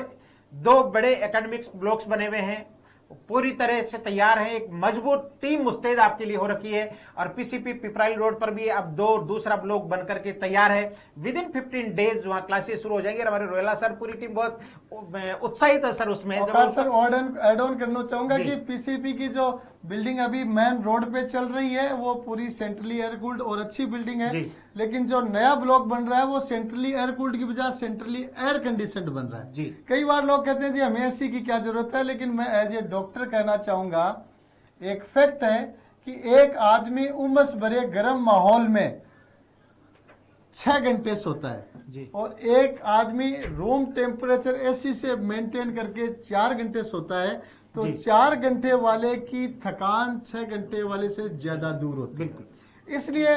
[SPEAKER 1] 2 बड़े एकेडमिक्स ब्लॉक्स बने हुए हैं, पूरी तरह से तैयार है। एक मजबूत टीम मुस्तैद आपके लिए हो रखी है। और पीसीपी पिपराइल रोड पर भी अब दूसरा ब्लॉक बनकर के तैयार है। विद इन 15 डेज वहां क्लासेस शुरू हो जाएंगे। और हमारे रोयला सर, पूरी टीम बहुत उत्साहित है सर उसमें।
[SPEAKER 2] सर एड ऑन करना चाहूंगा कि पीसीपी की जो बिल्डिंग अभी मेन रोड पे चल रही है वो पूरी सेंट्रली एयर कूल्ड और अच्छी बिल्डिंग है, लेकिन जो नया ब्लॉक बन रहा है वो सेंट्रली एयर कूल्ड की बजाय सेंट्रली एयर कंडीशनड बन रहा है। कई बार लोग कहते हैं जी हमें एसी की क्या जरूरत है, लेकिन मैं एज ए डॉक्टर कहना चाहूंगा, एक फैक्ट है कि एक आदमी उमस भरे गर्म माहौल में 6 घंटे सोता है और एक आदमी रूम टेम्परेचर एसी से मेंटेन करके 4 घंटे सोता है। तो 4 घंटे वाले की थकान 6 घंटे वाले से ज्यादा दूर होती है। इसलिए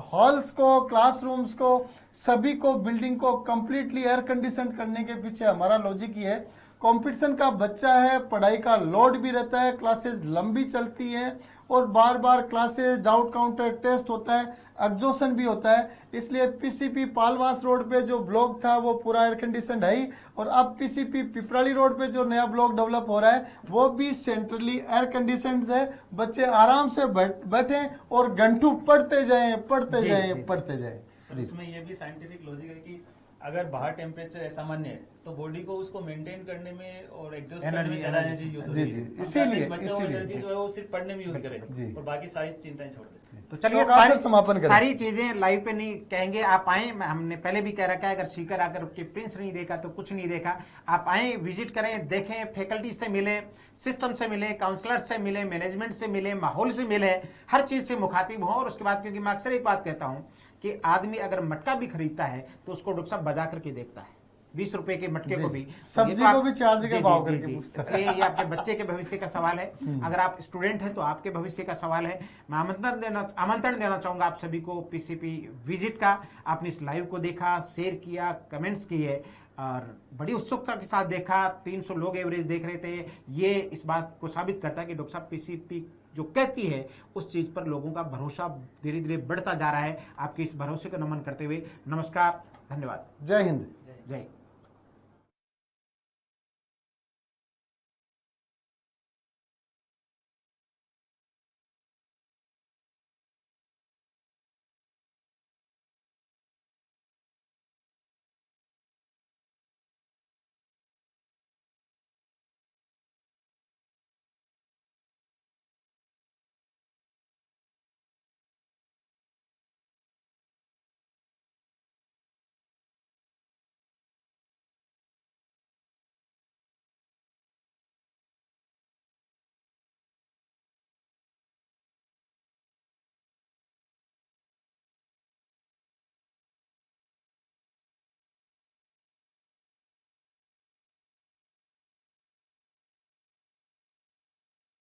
[SPEAKER 2] हॉल्स को, क्लासरूम्स को, सभी को, बिल्डिंग को कंप्लीटली एयर कंडीशन करने के पीछे हमारा लॉजिक ये है। कंपटीशन का बच्चा है, पढ़ाई का लोड भी रहता है, क्लासेस लंबी चलती है और बार बार क्लासेस, डाउट काउंटर टेस्ट होता है, एग्जॉशन भी होता है। इसलिए पीसीपी पालवास रोड पे जो ब्लॉक था वो पूरा एयर कंडीशन है ही, और अब पीसीपी पिपराली रोड पे जो नया ब्लॉक डेवलप हो रहा है वो भी सेंट्रली एयर कंडीशन है। बच्चे आराम से बैठे और घंटू पढ़ते जाएं, पढ़ते जाएं, पढ़ते जाएं।
[SPEAKER 3] इसमें ये भी साइंटिफिक लॉजिक है कि अगर बाहर टेम्परेचर असामान्य है तो बॉडी को उसको मेंटेन करने में और एग्जॉस्ट करने में ज्यादा एनर्जी यूज होती है।
[SPEAKER 2] इसीलिए
[SPEAKER 3] एनर्जी जो है वो सिर्फ पढ़ने में यूज करे और बाकी सारी चिंताएं छोड़ दे।
[SPEAKER 1] तो चलिए सारी चीजें लाइव पे नहीं कहेंगे, आप आए। हमने पहले भी कह रखा है, अगर सीकर आकर के प्रिंस नहीं देखा तो कुछ नहीं देखा। आप आए, विजिट करें, देखें, फैकल्टी से मिले, सिस्टम से मिले, काउंसलर से मिले, मैनेजमेंट से मिले, माहौल से मिले, हर चीज से मुखातिब हो। और उसके बाद, क्योंकि मैं अक्सर एक बात कहता हूं कि आदमी अगर मटका भी खरीदता है तो उसको डॉक्टर साहब बजा करके देखता है, 20 रुपए के मटके को भी,
[SPEAKER 2] सब्जी को भी 4 जगह भाव करके पूछता है।
[SPEAKER 1] इसलिए ये आपके बच्चे के भविष्य का सवाल है। अगर आप स्टूडेंट हैं तो आपके भविष्य का सवाल है। मैं आमंत्रण देना चाहूंगा आप सभी को पीसीपी विजिट का। आपने इस लाइव को देखा, शेयर किया, कमेंट्स किए और बड़ी उत्सुकता के साथ देखा। 300 लोग एवरेज देख रहे थे। ये इस बात को साबित करता है कि डॉक्टर साहब पीसीपी जो कहती है उस चीज पर लोगों का भरोसा धीरे धीरे बढ़ता जा रहा है। आपके इस भरोसे को नमन करते हुए नमस्कार, धन्यवाद,
[SPEAKER 2] जय हिंद,
[SPEAKER 1] जय